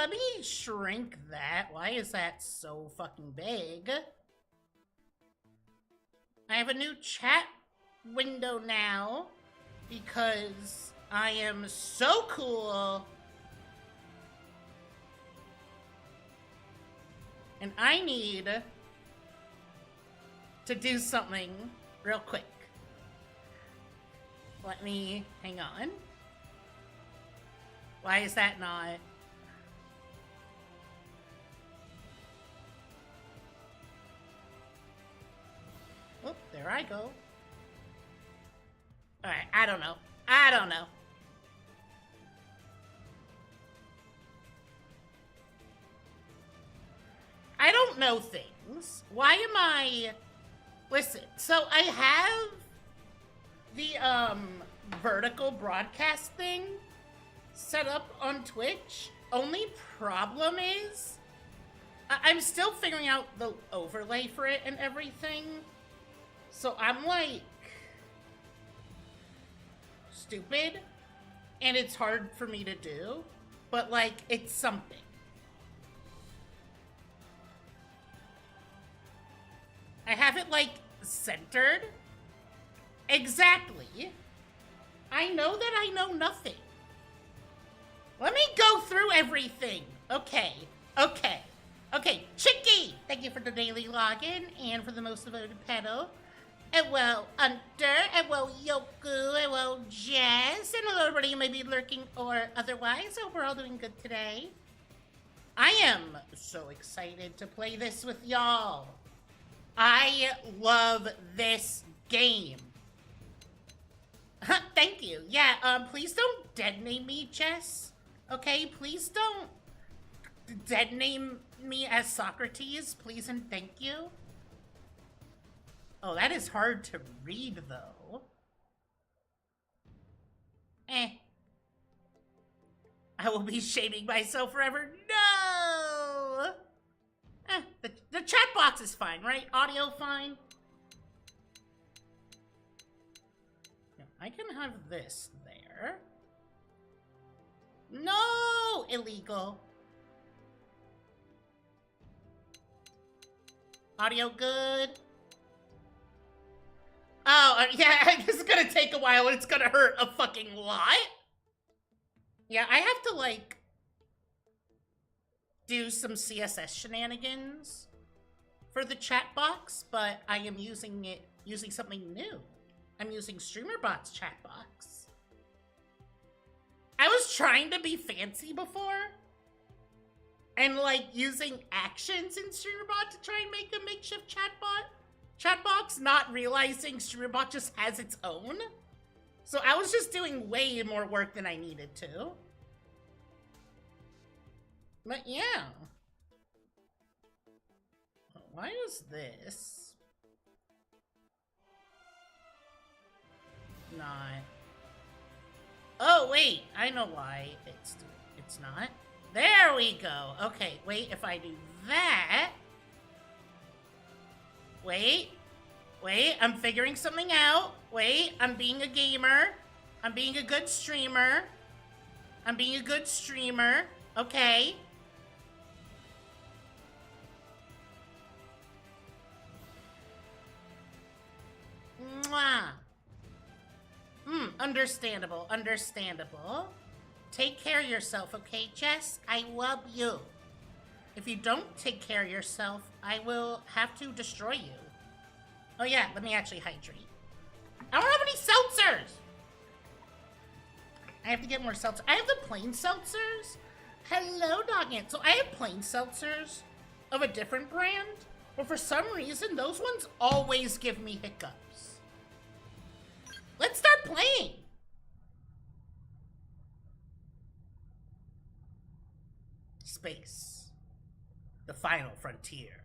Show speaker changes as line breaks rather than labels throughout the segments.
let me shrink that. Why is that so fucking big? I have a new chat window now because I am so cool. And I need to do something real quick. Let me, hang on. Why is that not? Oh, there I go. Alright, I don't know. I don't know. I don't know things. Why am I... Listen, so I have the, vertical broadcast thing set up on Twitch. Only problem is, I'm still figuring out the overlay for it and everything. So I'm like, stupid, and it's hard for me to do, but like, it's something. I have it like centered. Exactly. I know that I know nothing. Let me go through everything. Okay. Chicky! Thank you for the daily login and for the most devoted pedal. And well, Hunter, and well, Yoku, and well, Jess, and hello everybody who may be lurking or otherwise. I hope we're all doing good today. I am so excited to play this with y'all. I love this game. Thank you. Yeah, please don't dead name me, Jess. Okay, please don't dead name me as Socrates, please and thank you. Oh, that is hard to read, though. I will be shaming myself forever. No! The chat box is fine, right? Audio fine? I can have this there. No! Illegal. Audio good. Oh, yeah, this is gonna take a while and it's gonna hurt a fucking lot. Yeah, I have to, like, do some CSS shenanigans for the chat box, but I am using something new. I'm using StreamerBot's chat box. I was trying to be fancy before, and like using actions in StreamerBot to try and make a makeshift chat box, not realizing StreamerBot just has its own. So I was just doing way more work than I needed to. But yeah. Why is this not? Oh wait, I know why it's not. There we go. Okay, wait, if I do that. Wait, I'm figuring something out. Wait, I'm being a gamer. I'm being a good streamer. Okay. Mwah. Understandable. Take care of yourself, okay, Jess? I love you. If you don't take care of yourself, I will have to destroy you. Oh yeah, let me actually hydrate. I don't have any seltzers! I have to get more seltzers. I have the plain seltzers. Hello, Dogant. So I have plain seltzers of a different brand, but for some reason, those ones always give me hiccups. Let's start playing! Space. The final frontier.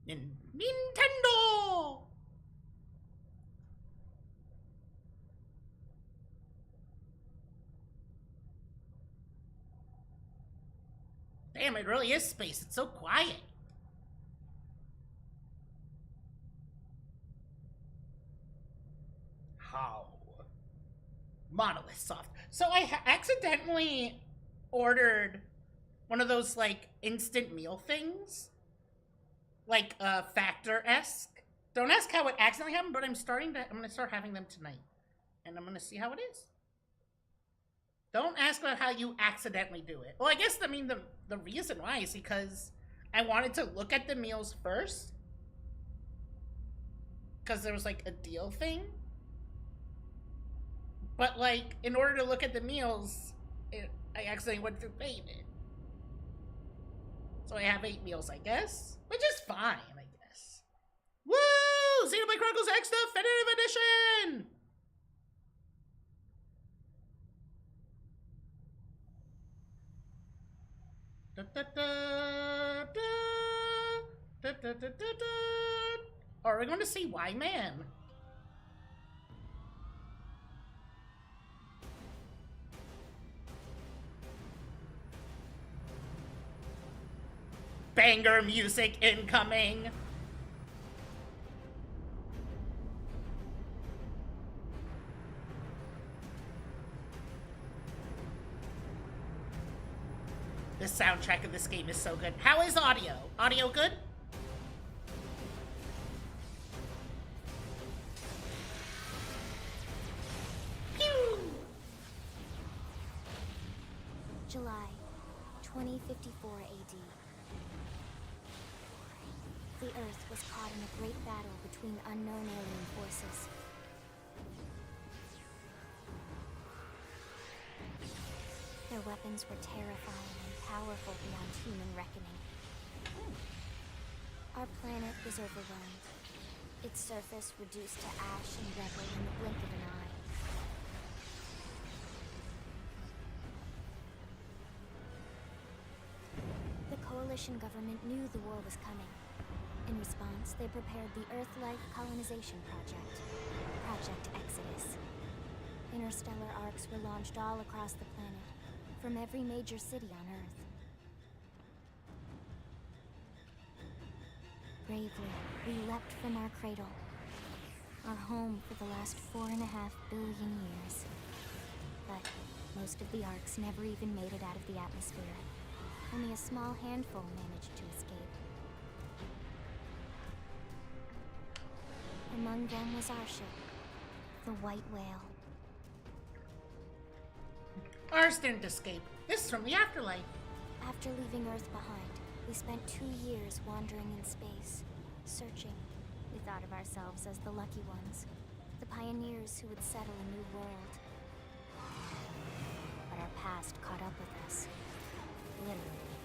Nintendo! Damn, it really is space. It's so quiet. How? Monolith Soft. So I accidentally ordered one of those like instant meal things, like Factor-esque. Don't ask how it accidentally happened, but I'm gonna start having them tonight, and I'm gonna see how it is. Don't ask about how you accidentally do it. Well, I guess the reason why is because I wanted to look at the meals first, because there was like a deal thing. But like, in order to look at the meals, I accidentally went through payment. So I have 8 meals, I guess, which is fine, I guess. Woo! Xenoblade Chronicles X Definitive Edition! Are we going to see why, man? Banger music incoming. The soundtrack of this game is so good. How is audio? Audio good? Pew!
July 2054 AD. The Earth was caught in a great battle between unknown alien forces. Their weapons were terrifying and powerful beyond human reckoning. Our planet was overwhelmed. Its surface reduced to ash and rubble in the blink of an eye. The coalition government knew the war was coming. In response, they prepared the Earth-like colonization project, Project Exodus. Interstellar arcs were launched all across the planet, from every major city on Earth. Bravely, we leapt from our cradle, our home for the last 4.5 billion years. But most of the arcs never even made it out of the atmosphere. Only a small handful managed to escape. Among them was our ship, the White Whale.
Ours didn't escape. This is from the afterlife.
After leaving Earth behind, we spent 2 years wandering in space, searching. We thought of ourselves as the lucky ones, the pioneers who would settle a new world. But our past caught up with us, literally.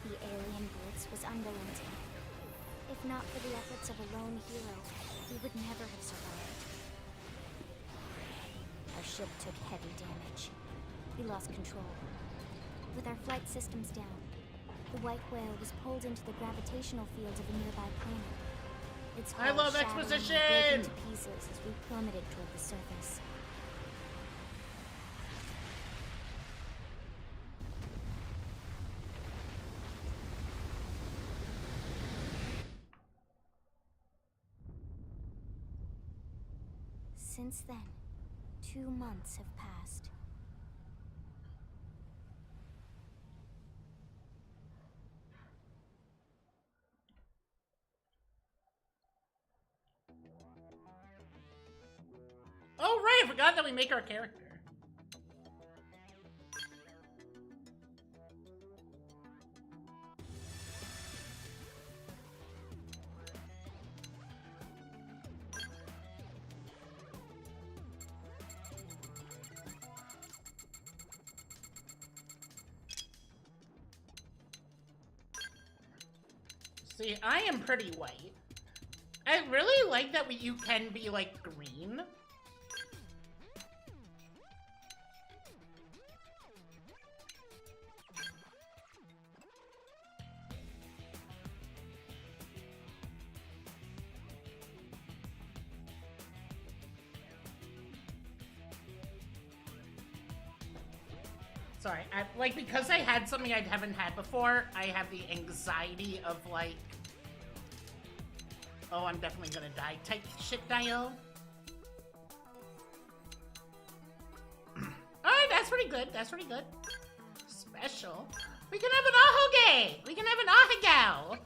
The alien blitz was unrelenting. If not for the efforts of a lone hero, we would never have survived. Our ship took heavy damage. We lost control. With our flight systems down, the White Whale was pulled into the gravitational field of a nearby planet. Its hull
I love
shattering and
exposition!
broke into pieces as we plummeted toward the surface. Since then, 2 months have passed.
Oh, right, I forgot that we make our character. See, I am pretty white. I really like that you can be, like, green. Sorry, because I had something I haven't had before, I have the anxiety of, like, oh, I'm definitely gonna die type shit, Dio. pretty good. That's pretty good. Special. We can have an ahoge. We can have an ahegao.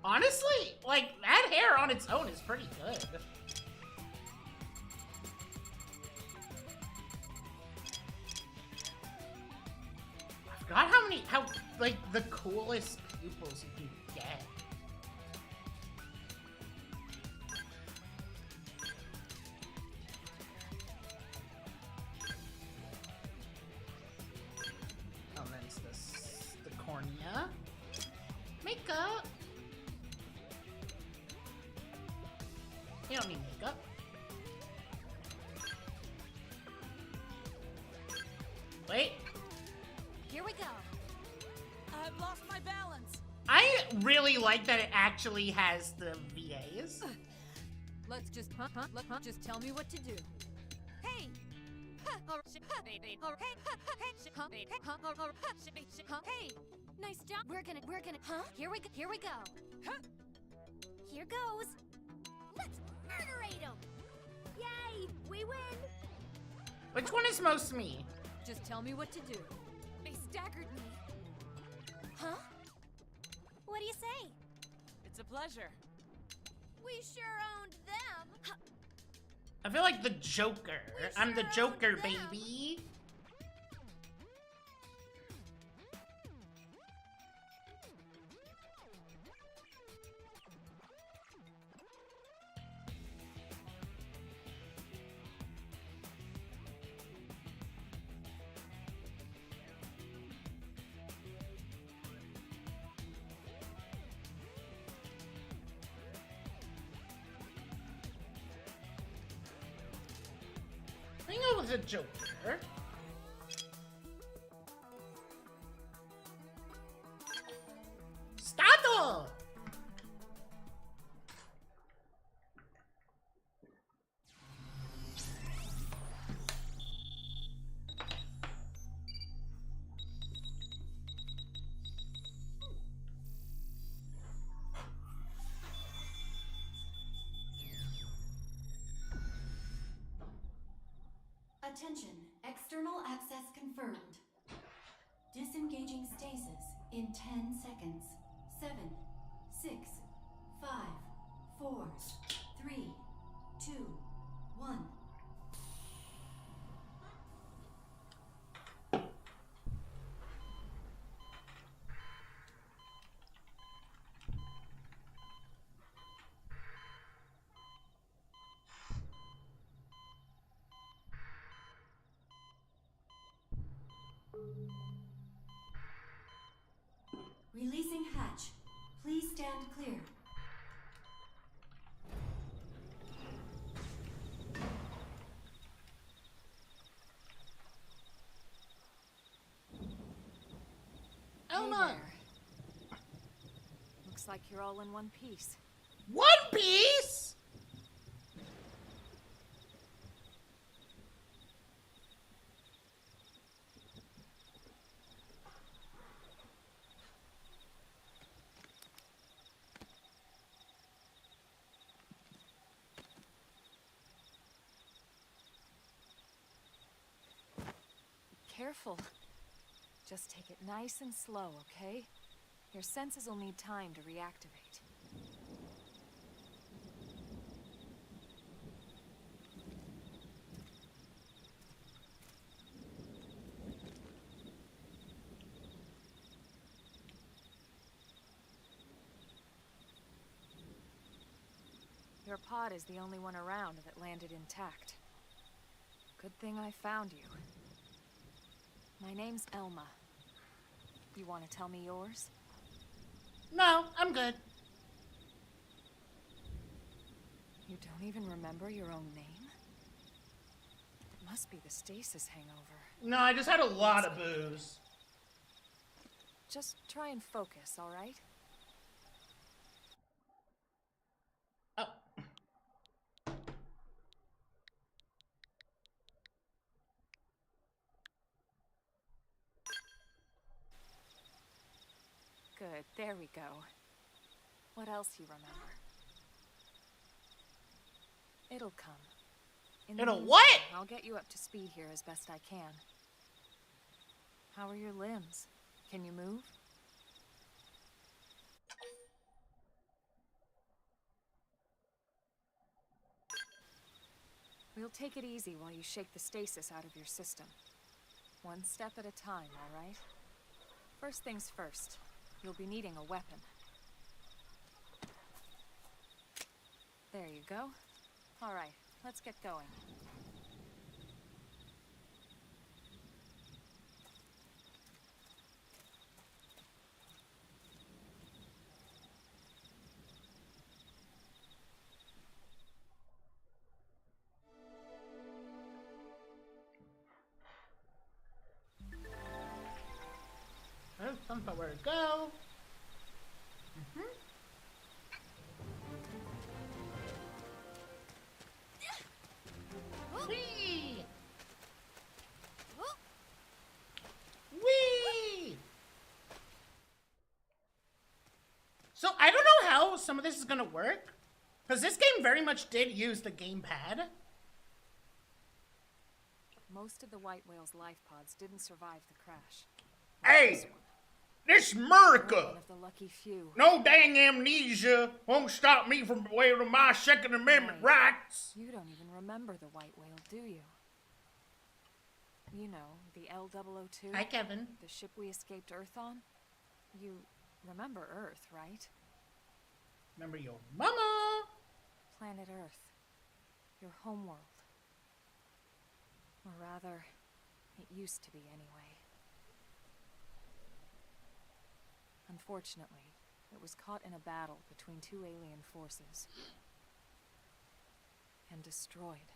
Honestly, like, that hair on its own is pretty good. I forgot how, like, the coolest pupils you can get. Oh, then it's the cornea. Makeup. You don't need makeup. Wait.
Here we go. I've lost my balance.
I really like that it actually has the VAs.
Let's just just tell me what to do. Hey. Hey. Nice job. We're gonna Here we go.
Here goes. Let's murderate him! Yay! We win!
Which one is most me?
Just tell me what to do. They staggered me.
Huh? What do you say?
It's a pleasure.
We sure owned them!
I feel like the Joker. I'm the Joker, baby. I think it was a Joker. Stato!
Attention, external access confirmed. Disengaging stasis in 10 seconds. 7, 6, 5, 4, 3, 2, 1. Releasing hatch. Please stand clear.
Elma!
Looks like you're all in one piece.
One Piece?
Careful. Just take it nice and slow, okay? Your senses will need time to reactivate. Your pod is the only one around that landed intact. Good thing I found you. My name's Elma. You want to tell me yours?
No, I'm good.
You don't even remember your own name? It must be the stasis hangover.
No, I just had a lot of booze.
Just try and focus, all right?
Oh.
Good, there we go. What else you remember? It'll come. In the
It'll
meantime,
what?
I'll get you up to speed here as best I can. How are your limbs? Can you move? We'll take it easy while you shake the stasis out of your system. One step at a time, all right? First things first, you'll be needing a weapon. There you go. All right, let's get going.
There's somewhere to go. Whee! Whee! So I don't know how some of this is gonna work, because this game very much did use the gamepad.
Most of the white whale's life pods didn't survive the crash.
Hey! This
You're
America!
one of the lucky few.
No dang amnesia won't stop me from wielding my Second Amendment
Right.
rights.
You don't even remember the white whale, do you? You know, the L002?
Hi, Kevin.
The ship we escaped Earth on? You remember Earth, right?
Remember your mama?
Planet Earth. Your homeworld. Or rather, it used to be anyway. Unfortunately, it was caught in a battle between two alien forces. And destroyed.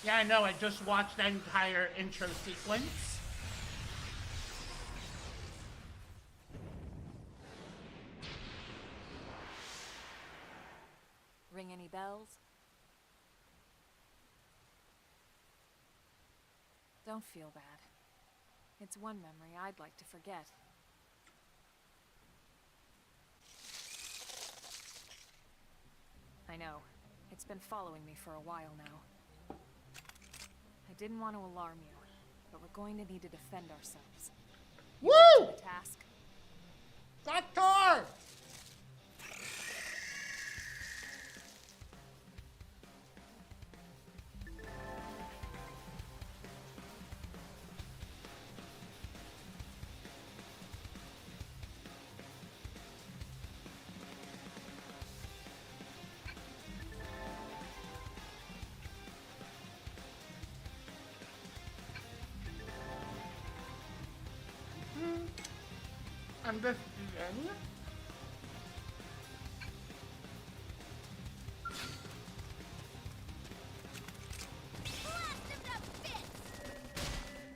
Yeah, I know. I just watched that entire intro sequence.
Ring any bells? Don't feel bad. It's one memory I'd like to forget. I know. It's been following me for a while now. I didn't want to alarm you, but we're going to need to defend ourselves.
Woo!
The task?
Doctor! I'm just again.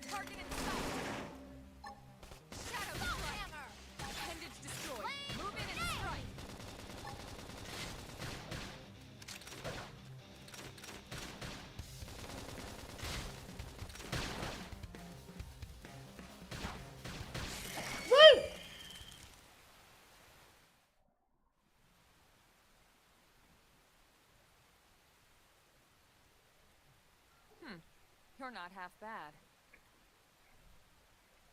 Target in sight! Shadow Hammer! Appendage destroyed. Move in and strike!
Woo!
You're not half bad.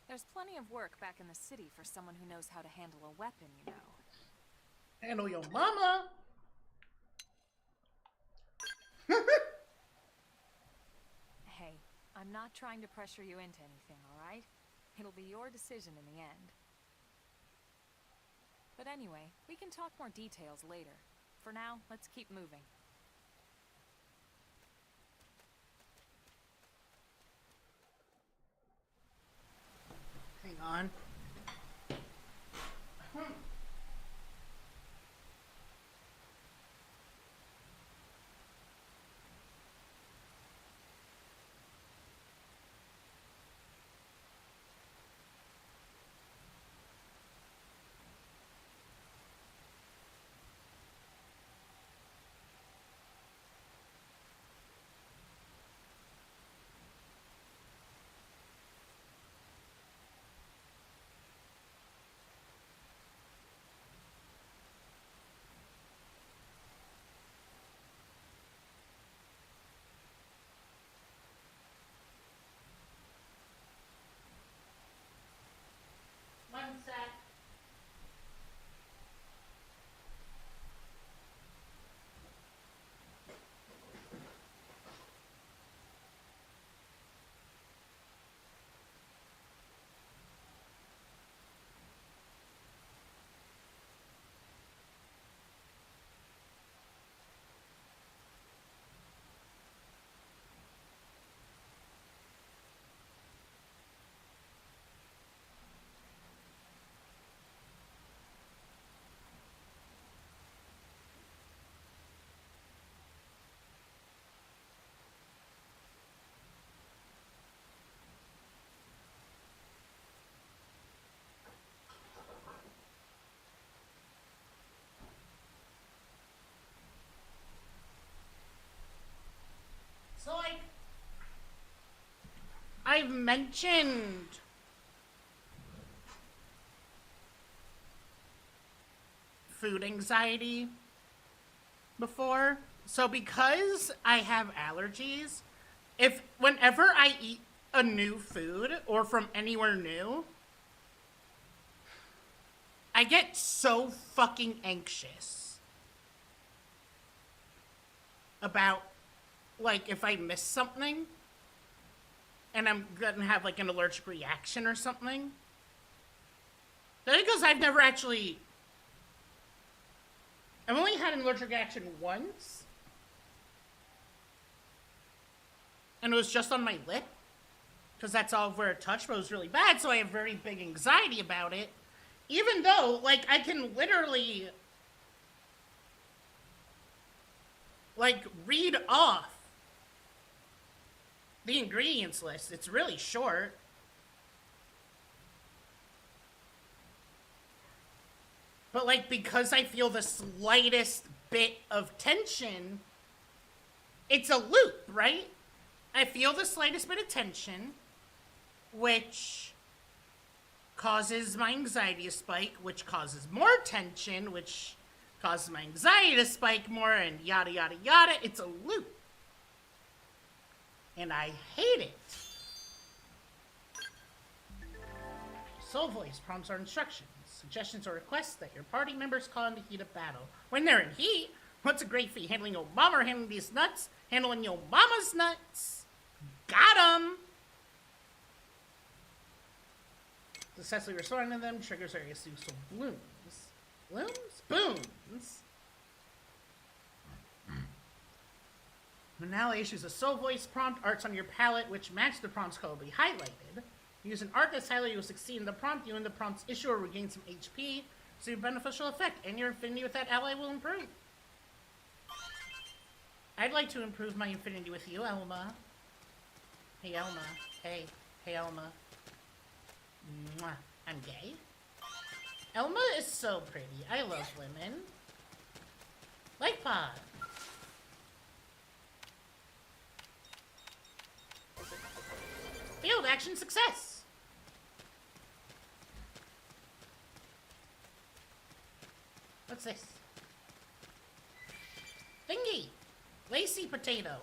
There's plenty of work back in the city for someone who knows how to handle a weapon, you know.
Handle your mama.
Hey, I'm not trying to pressure you into anything, alright? It'll be your decision in the end. But anyway, we can talk more details later. For now, let's keep moving.
Hang on. I've mentioned food anxiety before. So because I have allergies, whenever I eat a new food or from anywhere new, I get so fucking anxious about, like, if I miss something and I'm gonna have, like, an allergic reaction or something. Because I've only had an allergic reaction once. And it was just on my lip. Because that's all where it touched, but it was really bad, so I have very big anxiety about it. Even though, like, I can literally, like, read off the ingredients list. It's really short. But, like, because I feel the slightest bit of tension, it's a loop, right? I feel the slightest bit of tension, which causes my anxiety to spike, which causes more tension, which causes my anxiety to spike more, and yada, yada, yada. It's a loop. And I hate it. Soul voice prompts are instructions. Suggestions or requests that your party members call in the heat of battle. When they're in heat, what's a great feat? Handling your mama or handling these nuts? Handling your mama's nuts. Got 'em! Successfully responding to them triggers various use of blooms. Blooms? Boons! Manala issues a soul voice prompt. Arts on your palette which match the prompt's code will be highlighted. Use an art that's highlighted, you'll succeed in the prompt. You and the prompt's issue or regain some HP. So your beneficial effect, and your affinity with that ally will improve. I'd like to improve my affinity with you, Elma. Hey, Elma. Hey, Elma. Mwah. I'm gay. Elma is so pretty. I love women. Like pod. Field action success. What's this? Thingy. Lacy potato.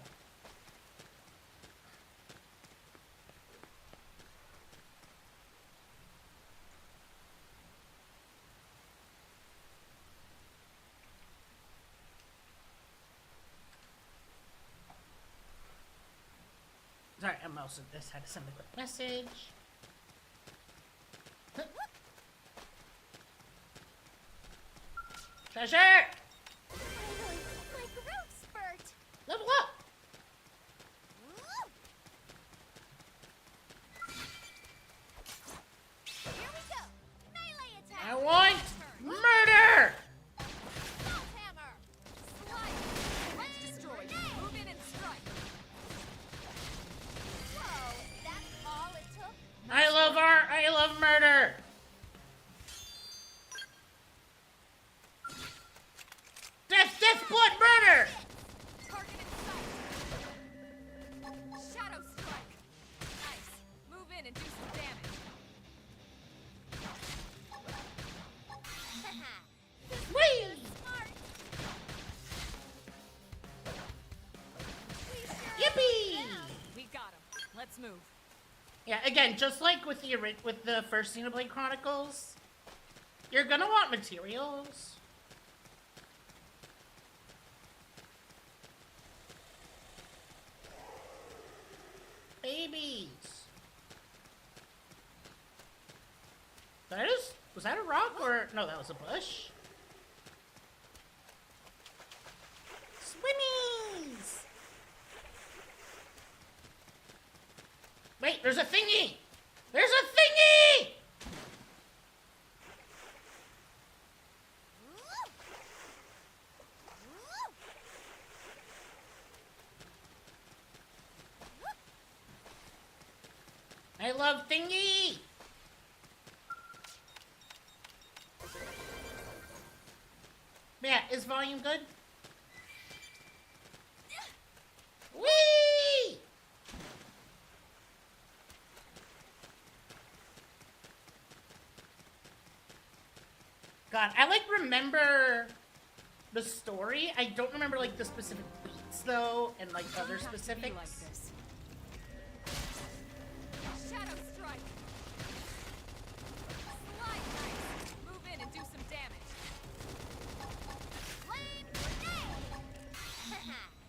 Sorry, I'm also just had to send a quick message. Treasure!
My growth spurt!
Level up!
Here we go! Melee attack!
I want murder!
Salt hammer! Slide! Let's destroy you! Move in and strike! Whoa! That's all it took?
I love murder! Death, blood, murder!
Target in sight. Shadow strike. Nice. Move in and do some damage.
Whee!
Smart!
Yippee!
We got him. Let's move.
Yeah, again, just like with the first Xenoblade Chronicles, you're gonna want materials. Babies. Was that a rock or no? That was a bush. Swimmies. Wait, there's a thingy. There's a thingy. I love thingy! Yeah, is volume good? Whee! God, I like remember the story. I don't remember like the specific beats though, and like other specifics.
Like this. Shadow strike. Slide knife. Move in and do some damage. Flame grenade.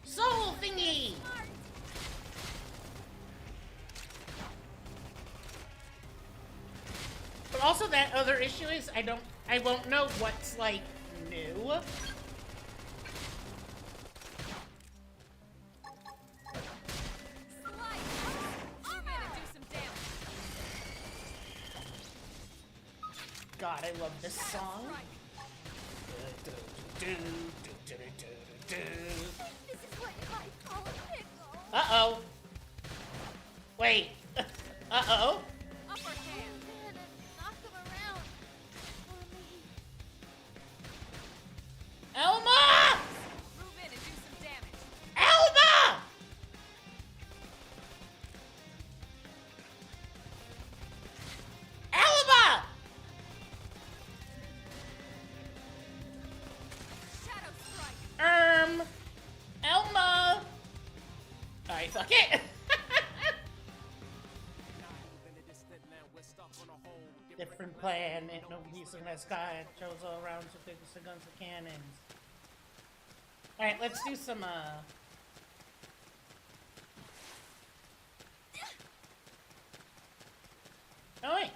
Soul thingy. But also that other issue is I won't know what's like new. God, I love this song. Uh-oh. Wait. Uh-oh. Elma!
Move in and do some damage.
Elma! Elma!
Shadow strike.
Elma! Alright, fuck it. Different planet, nobody's in the sky. Chose all around to fix the guns and cannons. Alright, let's do some, Oh wait.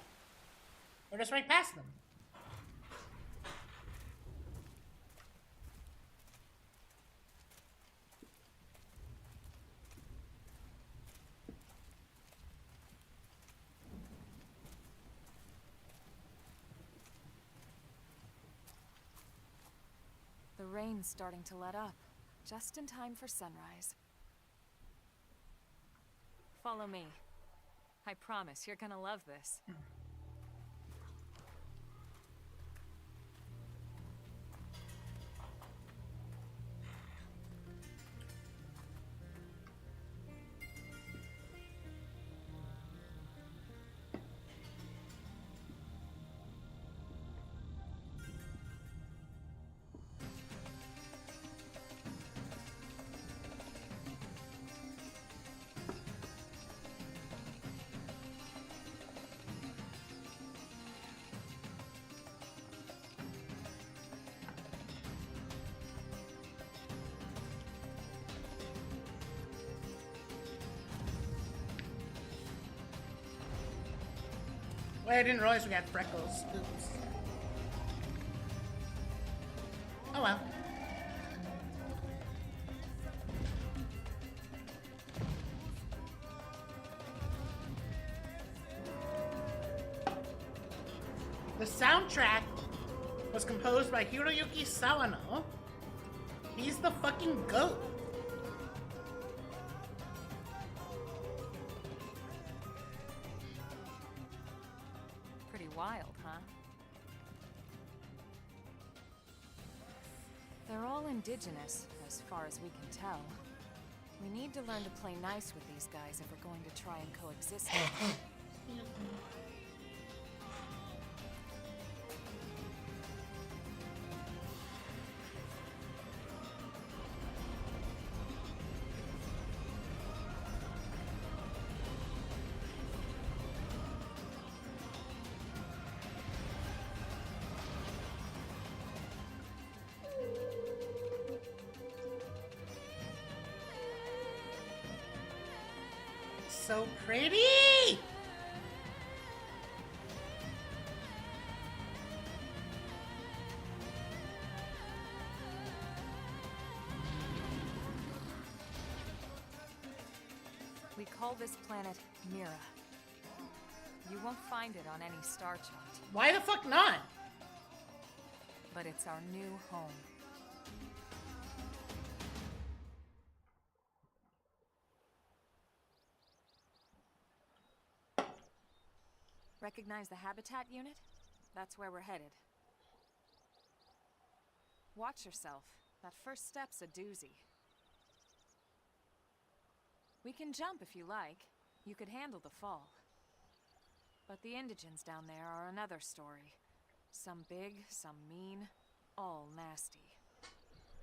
We're just right past them.
The rain's starting to let up, just in time for sunrise. Follow me. I promise you're gonna love this.
Wait, I didn't realize we had freckles. Oops. Oh well. The soundtrack was composed by Hiroyuki Sawano. He's the fucking GOAT.
Pretty wild, huh? They're all indigenous, as far as we can tell. We need to learn to play nice with these guys if we're going to try and coexist.
So pretty!
We call this planet Mira. You won't find it on any star chart,
Why the fuck not?
but it's our new home. Recognize the habitat unit? That's where we're headed. Watch yourself. That first step's a doozy. We can jump if you like. You could handle the fall. But the indigents down there are another story. Some big, some mean, all nasty.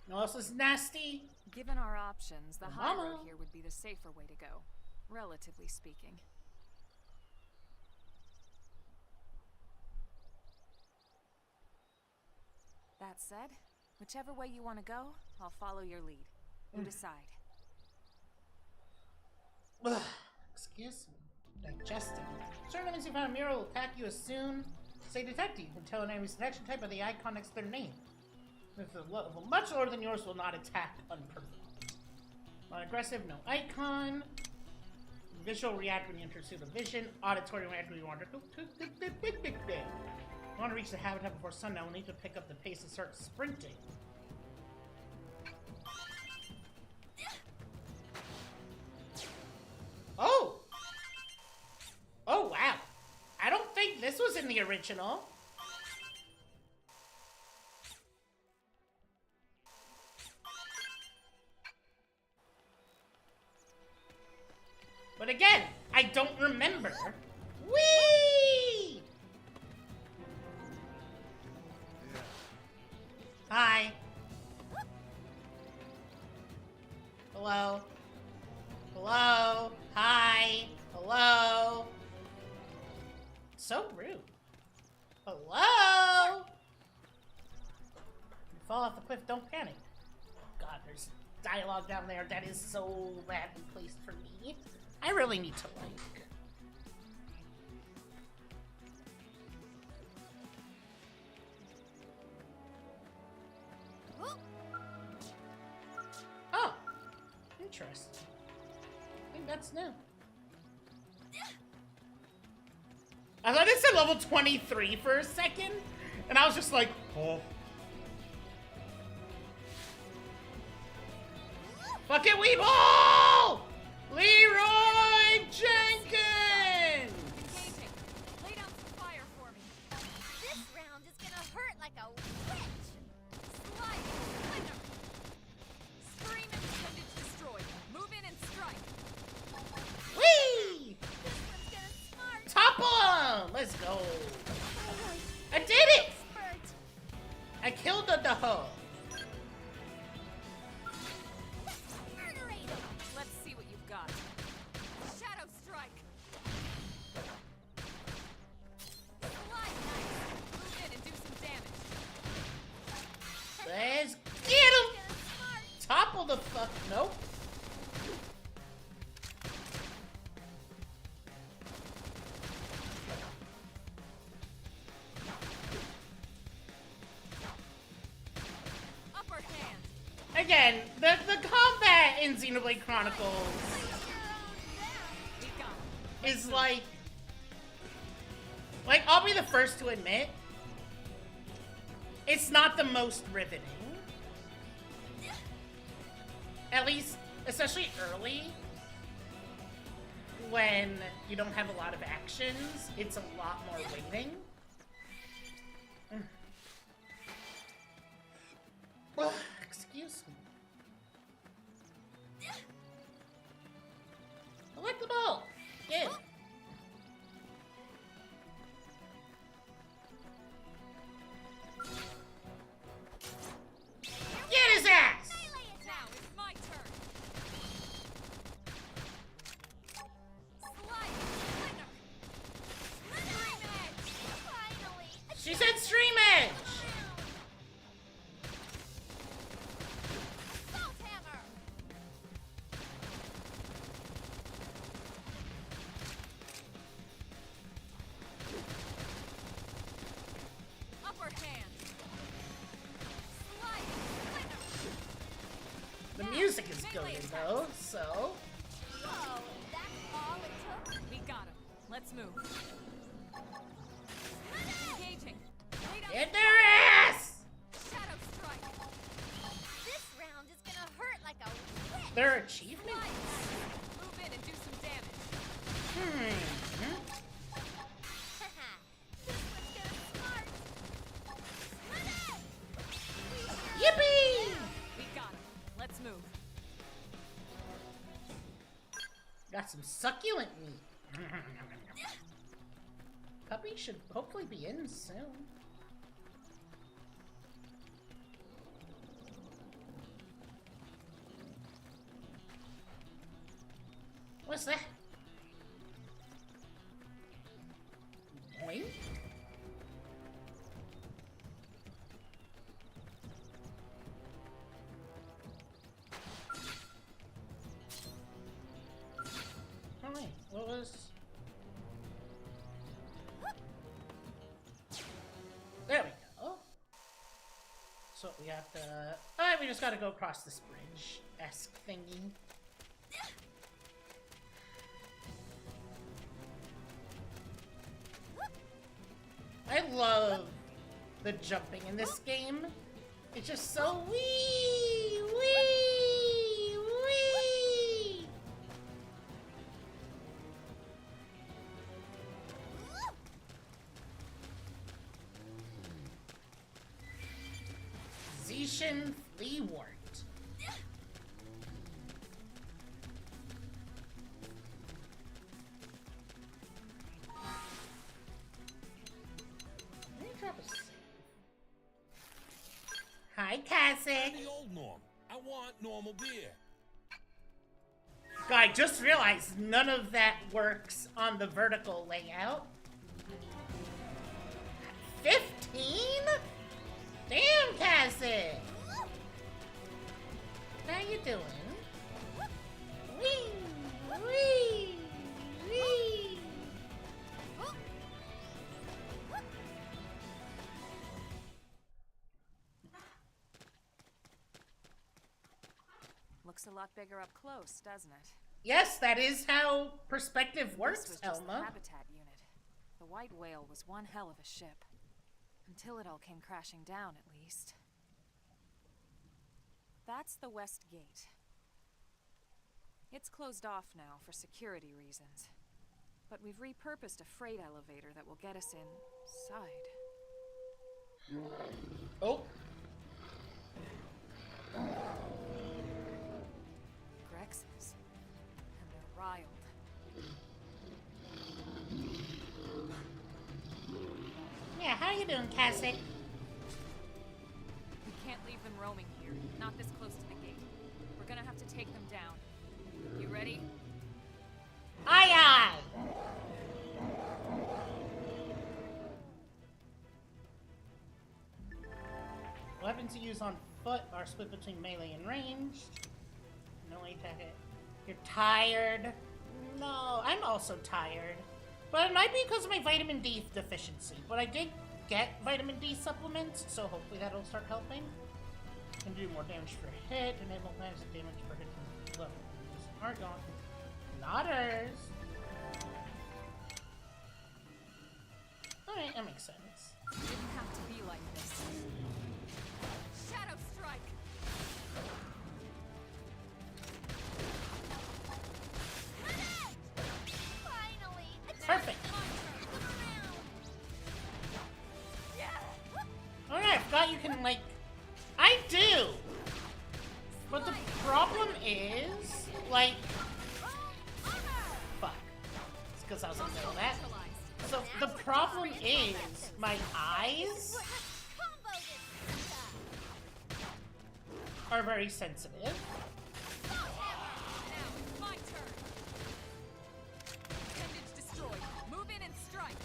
No else is nasty.
Given our options, the high
Mama.
road here would be the safer way to go, relatively speaking. That said, whichever way you want to go, I'll follow your lead. You decide.
Ugh, excuse me. Digesting. Certain enemies you found a mirror will attack you as soon. Say detective. You can tell an enemy's detection type by the icon next to their name. If the level much lower than yours will not attack unprovoked. Not aggressive, no icon. Visual react when you enter the vision. Auditory react when you wander. You want to reach the habitat before sundown, we'll need to pick up the pace and start sprinting. Oh! Oh, wow. I don't think this was in the original. But again, I don't remember. Whee! Hi. Hello. Hello. Hi. Hello. So rude. Hello. You fall off the cliff, don't panic. God, there's dialogue down there that is so badly placed for me. I really need to like. Oh, interesting. I think that's new. I thought it said level 23 for a second, and I was just like, oh. Fuck it, Weeble! Leroy Jenkins!
Engaging. Lay down some fire for me.
This round is gonna hurt like a witch!
Slide! Flicker! Scream and appendage destroyed. Move in and strike.
Whee!
This one's gonna smart!
Topple him! Let's go. I did it!
Expert!
I killed the hoe.
Murderate him!
Let's see what you've got. Shadow strike. Slide knife. Move in and do some damage.
Let's get him!
Gonna smart!
Topple the fuck. Nope.
Upper hand.
Again, the combat in Xenoblade Chronicles
We got him.
is like, I'll be the first to admit, it's not the most riveting. At least, especially early, when you don't have a lot of actions, it's a lot more waiting. Excuse me. Collect the ball! Get it. Get his ass!
Now it's my turn. Slide. Flicker. Stream edge.
Finally!
She said stream edge!
Salt hammer!
Upper hand. Slide. Flicker.
The music is good though, so.
Whoa, that's all it took?
We got him. Let's move. Engaging. Lay down
Get their ass!
shadow strike.
This round is gonna hurt like a witch!
Their achievement?
Slide. Move in and do some damage.
Hmm.
This one's gonna smart!
Yippee!
We got him. Let's move.
Got some succulent meat. Puppy should hopefully be in soon. What's that? Boing? Oh wait, what was... There we go. So we have to... Alright, we just gotta go across this bridge-esque thingy. I love the jumping in this game. It's just so wee, wee, wee. Zishin Fleawort. Hi, Cassie.
The old norm. I want normal beer.
I just realized none of that works on the vertical layout. 15? Damn, Cassie. How you doing? Wee, wee, wee.
Looks a lot bigger up close, doesn't it?
Yes, that is how perspective
This
works,
was just the
Elma.
habitat unit. The White Whale was one hell of a ship. Until it all came crashing down, at least. That's the West Gate. It's closed off now for security reasons. But we've repurposed a freight elevator that will get us inside.
Oh.
Grexes. And they're riled.
Yeah, how you doing, Cassie?
We can't leave them roaming here. Not this close to the gate. We're gonna have to take them down. You ready?
Aye, aye. Weapons you use on foot are split between melee and ranged. No attack it. You're tired. No, I'm also tired. But it might be because of my vitamin D deficiency. But I did get vitamin D supplements, so hopefully that'll start helping. Can do more damage per hit, enable max damage per hit from level. Aren't gone. Nodders. Alright, that makes sense.
Didn't have to be like this. Shadow Strike!
Finally!
Perfect. Alright, I forgot you can, like... I do! But the problem is, like... Fuck. It's because I was in the middle of that. So, the problem is, my eyes are very sensitive.
Now, my turn. Appendage destroyed. Move in and strike.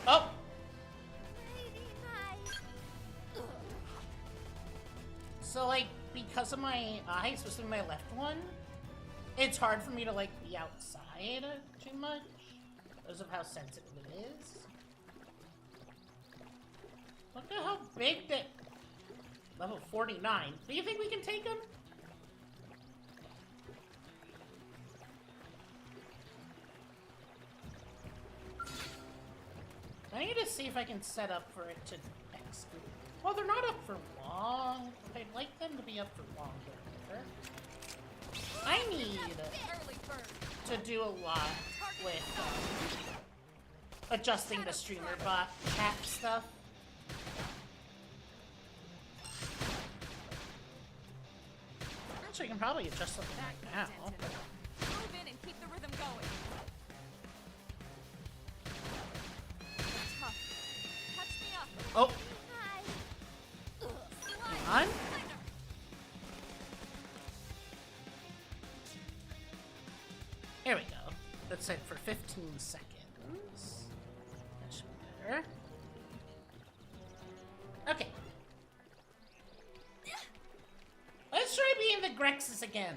Oh! So, like, because of my eyes, especially my left one, it's hard for me to, like, be outside too much because of how sensitive it is. Look at how big that... Level 49. Do you think we can take him? I need to see if I can set up for it to execute. Well, they're not up for long. I'd like them to be up for longer. I need to do a lot with adjusting the streamer bot chat stuff. Actually, I can probably adjust something right now.
Move in and keep the rhythm going. Tough. Catch me up.
Oh. Hang on. That's it for 15 seconds. That should be better. Okay. Let's try being the Grexes again.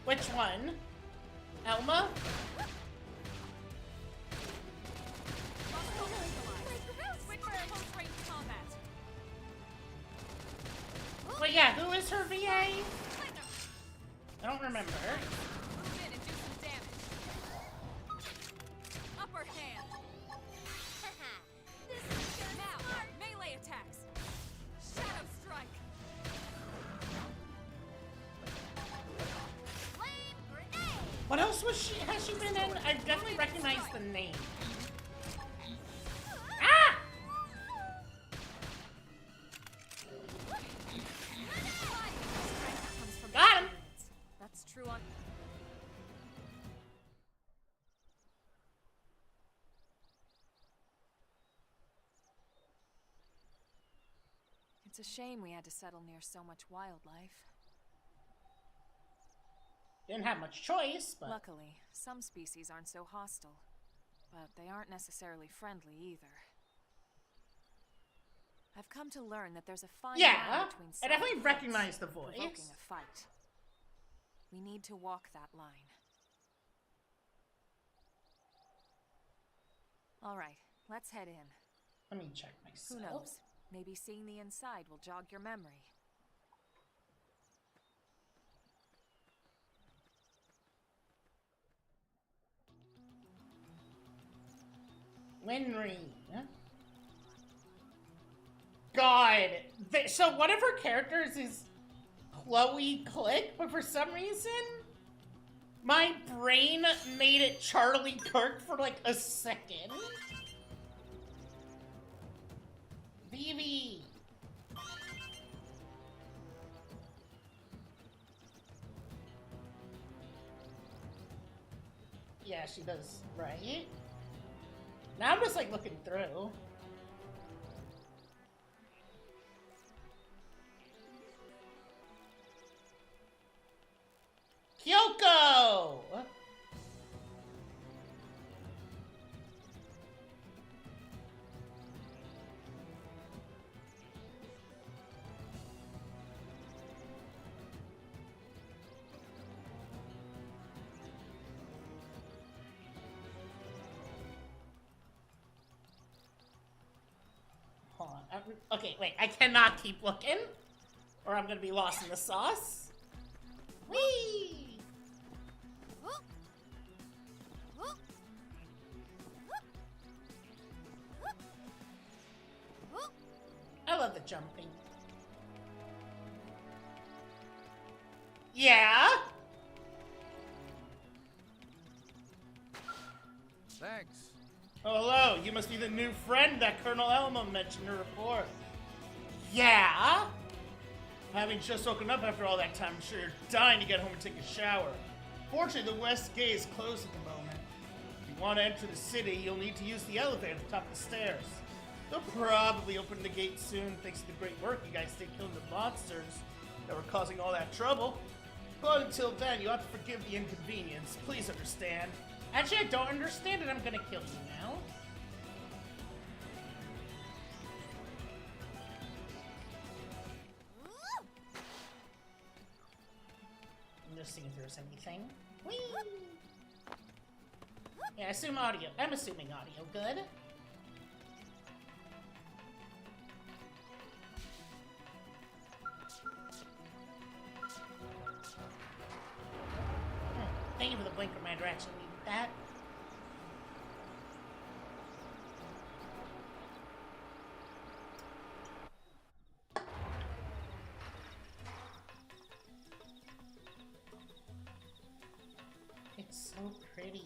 Which one? Elma? Wait, yeah, who is her VA? I don't remember.
Move in and do some damage. Upper hand. This is good. Now, melee attacks. Shadow strike. Flame grenade.
What else has she been in? I definitely recognize the name. Ah! Got him!
That's true on... It's a shame we had to settle near so much wildlife.
Didn't have much choice, but...
Luckily, some species aren't so hostile. But they aren't necessarily friendly either. I've come to learn that there's a fine line between
I definitely recognize the voice.
Provoking a fight. We need to walk that line. All right, let's head in.
Let me check myself.
Who knows? Maybe seeing the inside will jog your memory.
Winry. God. So one of her characters is Chloe Click, but for some reason, my brain made it Charlie Kirk for like a second. Vivi. Yeah, she does, right? Now I'm just like looking through. Kyoko! Hold on. Okay, wait. I cannot keep looking, or I'm gonna be lost in the sauce. Whee! I love the jumping. Yeah?
Thanks.
Oh, hello. You must be the new friend that Colonel Elma mentioned in her report. Yeah? Having just woken up after all that time, I'm sure you're dying to get home and take a shower. Fortunately, the west gate is closed at the moment. If you want to enter the city, you'll need to use the elevator at the top of the stairs. They'll probably open the gate soon thanks to the great work you guys did killing the monsters that were causing all that trouble. But until then, you have to forgive the inconvenience. Please understand. Actually, I don't understand it. I'm gonna kill you now. I'm just seeing if there's anything. Whee! Yeah, assume audio. I'm assuming audio. Good. Thank you for the blinker, Commander. Actually needed that. It's so pretty.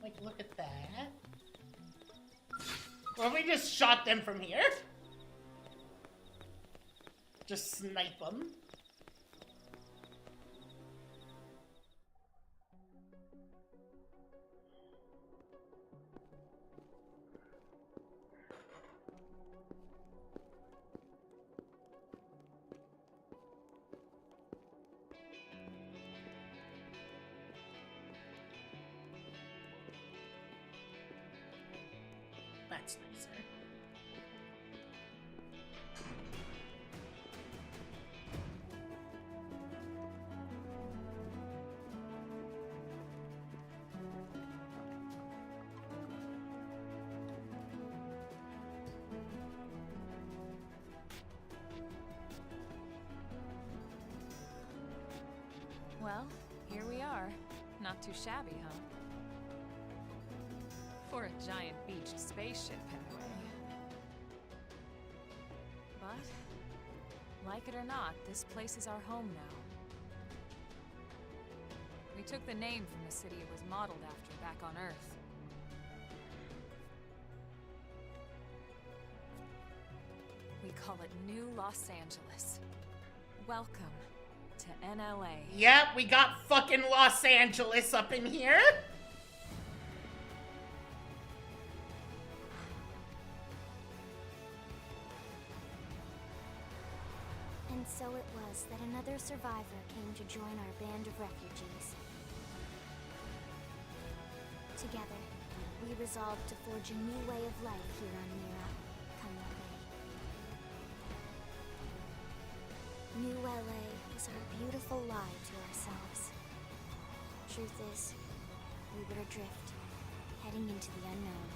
Like, look at that. Well, we just shot them from here. Just snipe them. That's nicer.
Well, here we are. Not too shabby, huh? For a giant beached spaceship, anyway. But, like it or not, this place is our home now. We took the name from the city it was modeled after back on Earth. We call it New Los Angeles. Welcome to NLA.
Yep, we got fucking Los Angeles up in here.
And so it was that another survivor came to join our band of refugees. Together, we resolved to forge a new way of life here on Mira, come what may. New LA is our beautiful lie to ourselves. Truth is, we were adrift, heading into the unknown.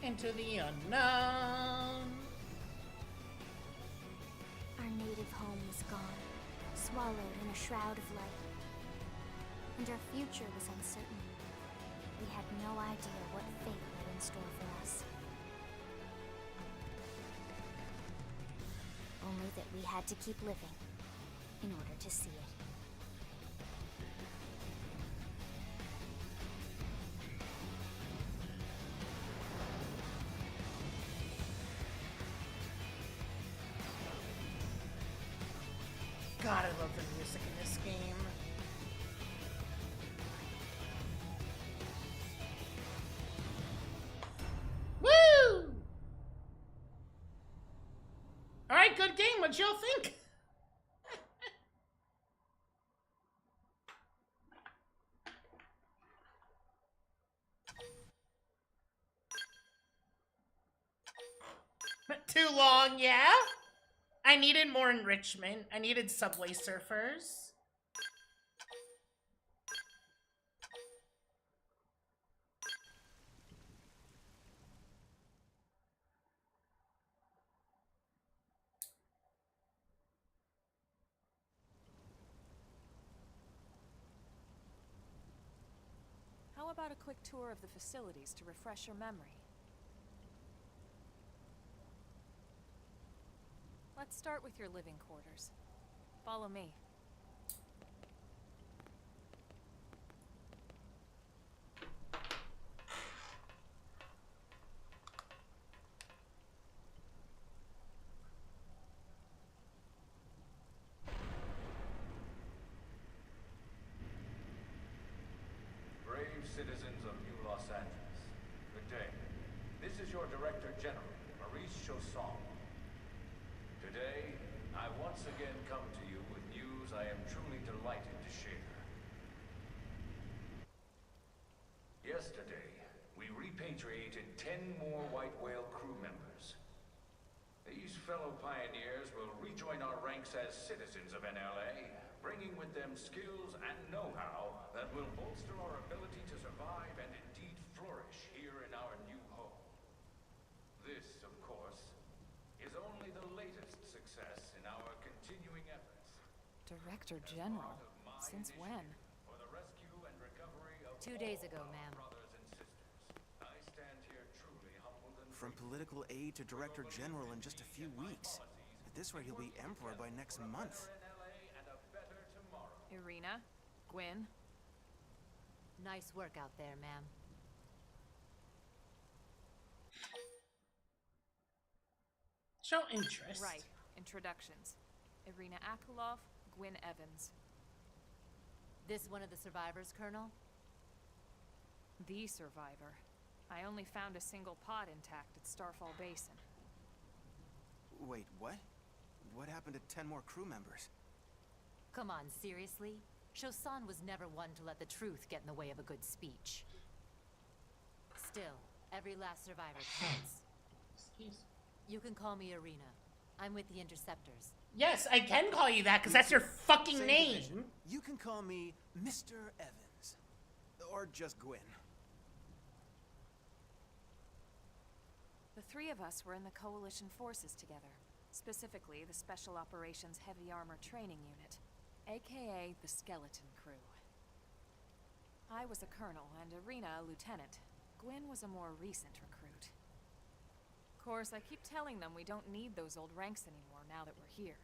Into the unknown.
Our native home was gone, swallowed in a shroud of light. And our future was uncertain. We had no idea what fate lay in store for us. Only that we had to keep living in order to see it.
God, I love the music in this game. Woo! Alright, good game. What'd y'all think? Too long, yeah? I needed more enrichment. I needed Subway Surfers.
How about a quick tour of the facilities to refresh your memory? Let's start with your living quarters. Follow me.
Brave citizens of New Los Angeles, good day. This is your Director General, Maurice Chausson. Today, I once again come to you with news I am truly delighted to share. Yesterday, we repatriated 10 more White Whale crew members. These fellow pioneers will rejoin our ranks as citizens of NLA, bringing with them skills and know-how that will bolster our ability to survive and indeed flourish here in our new home. This, of course, is only the latest success in our continuing efforts.
Director General? Since when?
For the rescue and recovery of
2 days ago,
all
ma'am.
brothers and sisters. I stand here truly humbled and
From political aide to director general in just a few weeks. At this rate, he'll be emperor by next month.
NLA and a better tomorrow.
Irina? Gwyn?
Nice work out there, ma'am.
Show interest.
Right. Introductions. Irina Akulov, Gwyn Evans.
This one of the survivors, Colonel?
The survivor. I only found a single pod intact at Starfall Basin.
Wait, what? What happened to 10 more crew members?
Come on, seriously? Shosan was never one to let the truth get in the way of a good speech. Still, every last survivor counts.
Excuse me.
You can call me Irina. I'm with the Interceptors.
Yes, I can call you that because that's your fucking
Same
name.
division. You can call me Mr. Evans. Or just Gwyn.
The three of us were in the Coalition forces together. Specifically, the Special Operations Heavy Armor Training Unit, aka the Skeleton Crew. I was a colonel and Irina a lieutenant. Gwyn was a more recent recruit. Of course, I keep telling them we don't need those old ranks anymore now that we're here.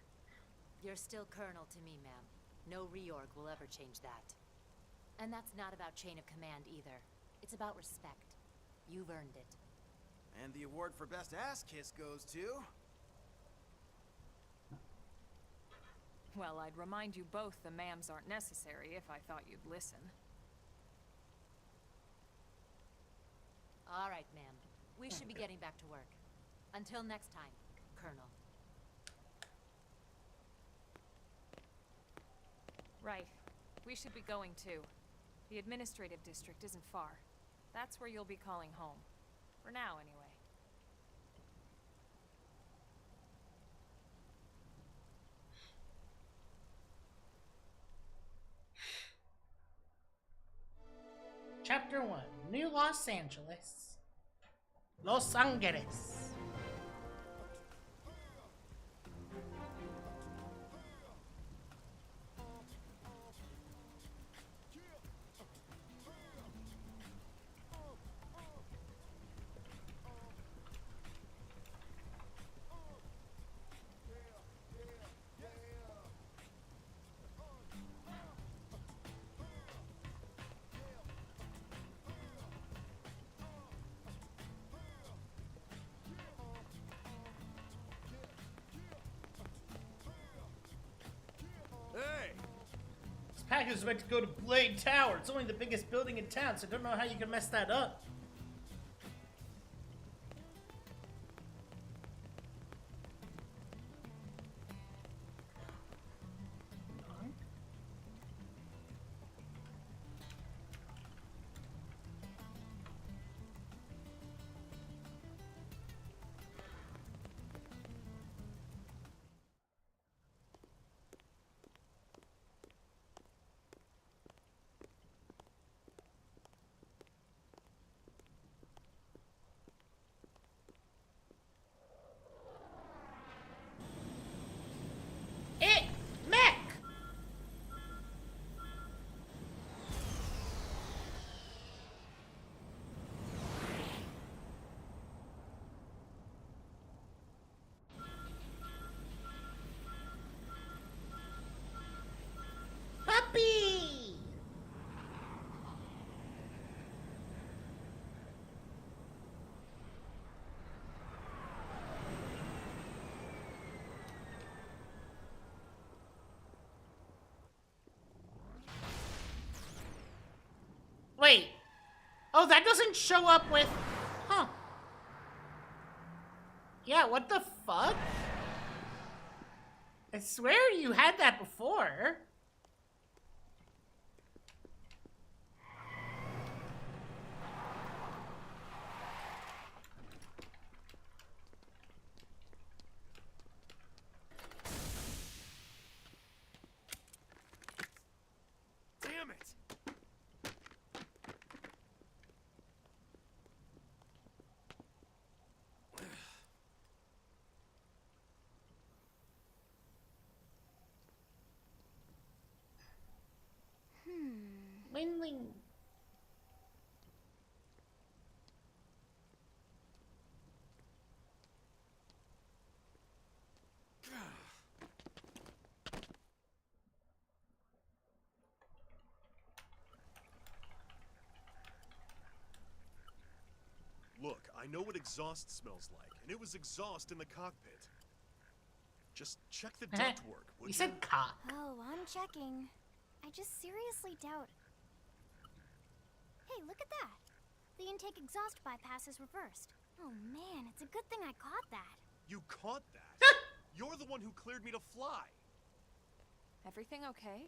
You're still Colonel to me, ma'am. No reorg will ever change that. And that's not about chain of command either. It's about respect. You've earned it.
And the award for best ass kiss goes to...
Well, I'd remind you both the ma'ams aren't necessary if I thought you'd listen.
All right, ma'am. We should be getting back to work. Until next time, Colonel.
Right. We should be going too. The administrative district isn't far. That's where you'll be calling home. For now, anyway.
Chapter 1. New Los Angeles. Los Angeles. This package is meant to go to Blade Tower. It's only the biggest building in town, so I don't know how you can mess that up. Mech! Puppy! Wait. Oh, that doesn't show up with... Huh. Yeah, what the fuck? I swear you had that before.
Damn it!
Windling.
Look, I know what exhaust smells like, and it was exhaust in the cockpit. Just check the ductwork, would
You said cock.
Oh, I'm checking. I just seriously doubt... Hey, look at that. The intake exhaust bypass is reversed. Oh man, it's a good thing I caught that.
You caught that? You're the one who cleared me to fly.
Everything okay?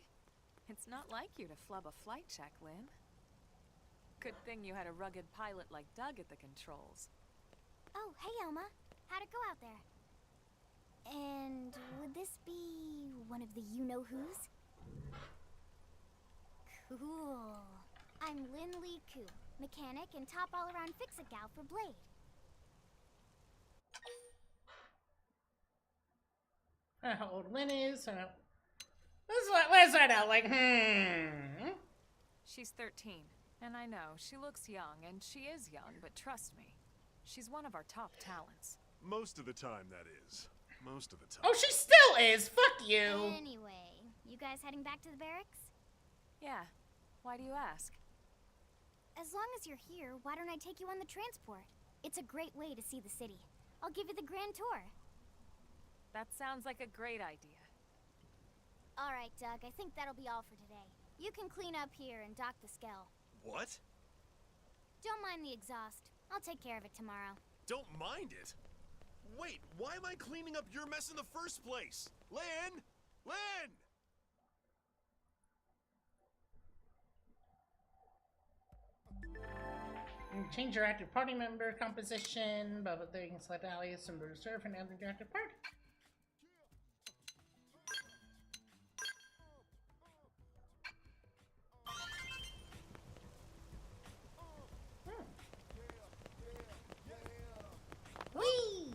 It's not like you to flub a flight check, Lynn. Good thing you had a rugged pilot like Doug at the controls.
Oh, hey Elma. How'd it go out there? And would this be one of the you-know-who's? Cool. I'm Lynn Lee Koo, mechanic and top all-around fix-it gal for Blade.
How old Lynn is? Let's find out. Like,
She's 13, and I know, she looks young, and she is young, but trust me, she's one of our top talents.
Most of the time, that is. Most of the time.
Oh, she still is. Fuck you.
Anyway, you guys heading back to the barracks?
Yeah. Why do you ask?
As long as you're here, why don't I take you on the transport? It's a great way to see the city. I'll give you the grand tour.
That sounds like a great idea.
All right, Doug, I think that'll be all for today. You can clean up here and dock the Skell.
What?
Don't mind the exhaust. I'll take care of it tomorrow.
Don't mind it? Wait, why am I cleaning up your mess in the first place? Lynn! Lynn!
Change your active party member composition, blah blah things, select allies and reserve and add your active party. Whee!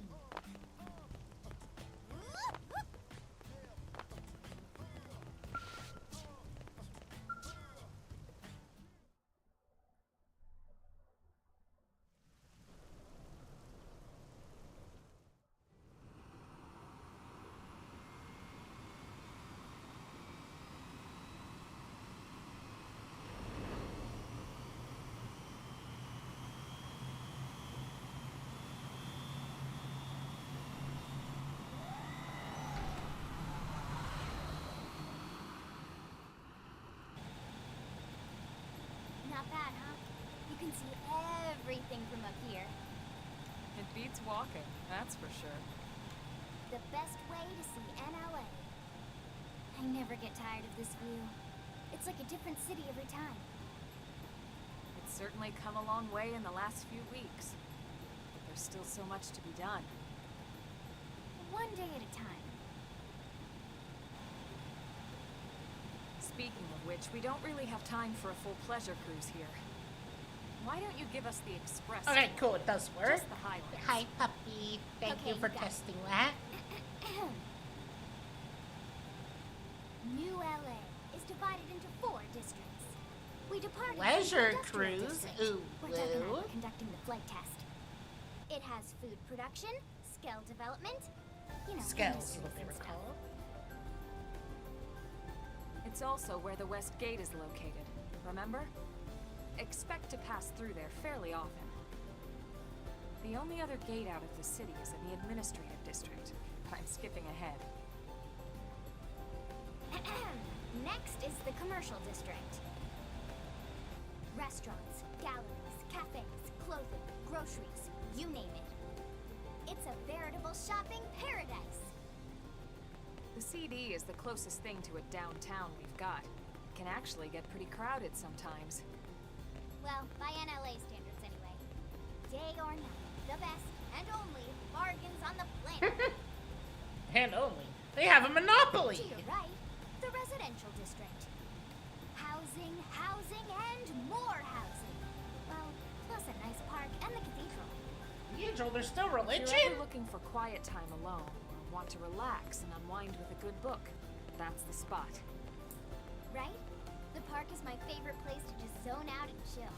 Not bad, huh? You can see everything from up here.
It beats walking, that's for sure.
The best way to see NLA. I never get tired of this view. It's like a different city every time.
It's certainly come a long way in the last few weeks. But there's still so much to be done.
One day at a time.
Speaking of which, we don't really have time for a full pleasure cruise here. Why don't you give us the express
Okay,
tour?
cool. It does work.
Just the highlights.
Hi, puppy. Thank
Okay,
you for
you got it.
testing that.
New LA is divided into 4 districts. We departed from
Pleasure
the industrial
cruise.
district,
Ooh,
where Doug and I
woo.
were conducting the flight test. It has food production, Skell development, you know,
Scales,
industries
what they
and
were
stuff.
called.
It's also where the West Gate is located, remember? Expect to pass through there fairly often. The only other gate out of the city is in the administrative district. I'm skipping ahead.
Next is the commercial district. Restaurants, galleries, cafes, clothing, groceries, you name it. It's a veritable shopping paradise.
The CD is the closest thing to a downtown we've got. It can actually get pretty crowded sometimes.
Well, by NLA standards anyway. Day or night, the best and only bargains on the planet.
And only. They have a monopoly.
To your right, the residential district. Housing, housing, and more housing. Well, plus a nice park and the cathedral.
Cathedral, there's still
If you're
religion?
ever looking for quiet time alone, or want to relax and unwind with a good book, that's the spot.
Right? The park is my favorite place to just zone out and chill.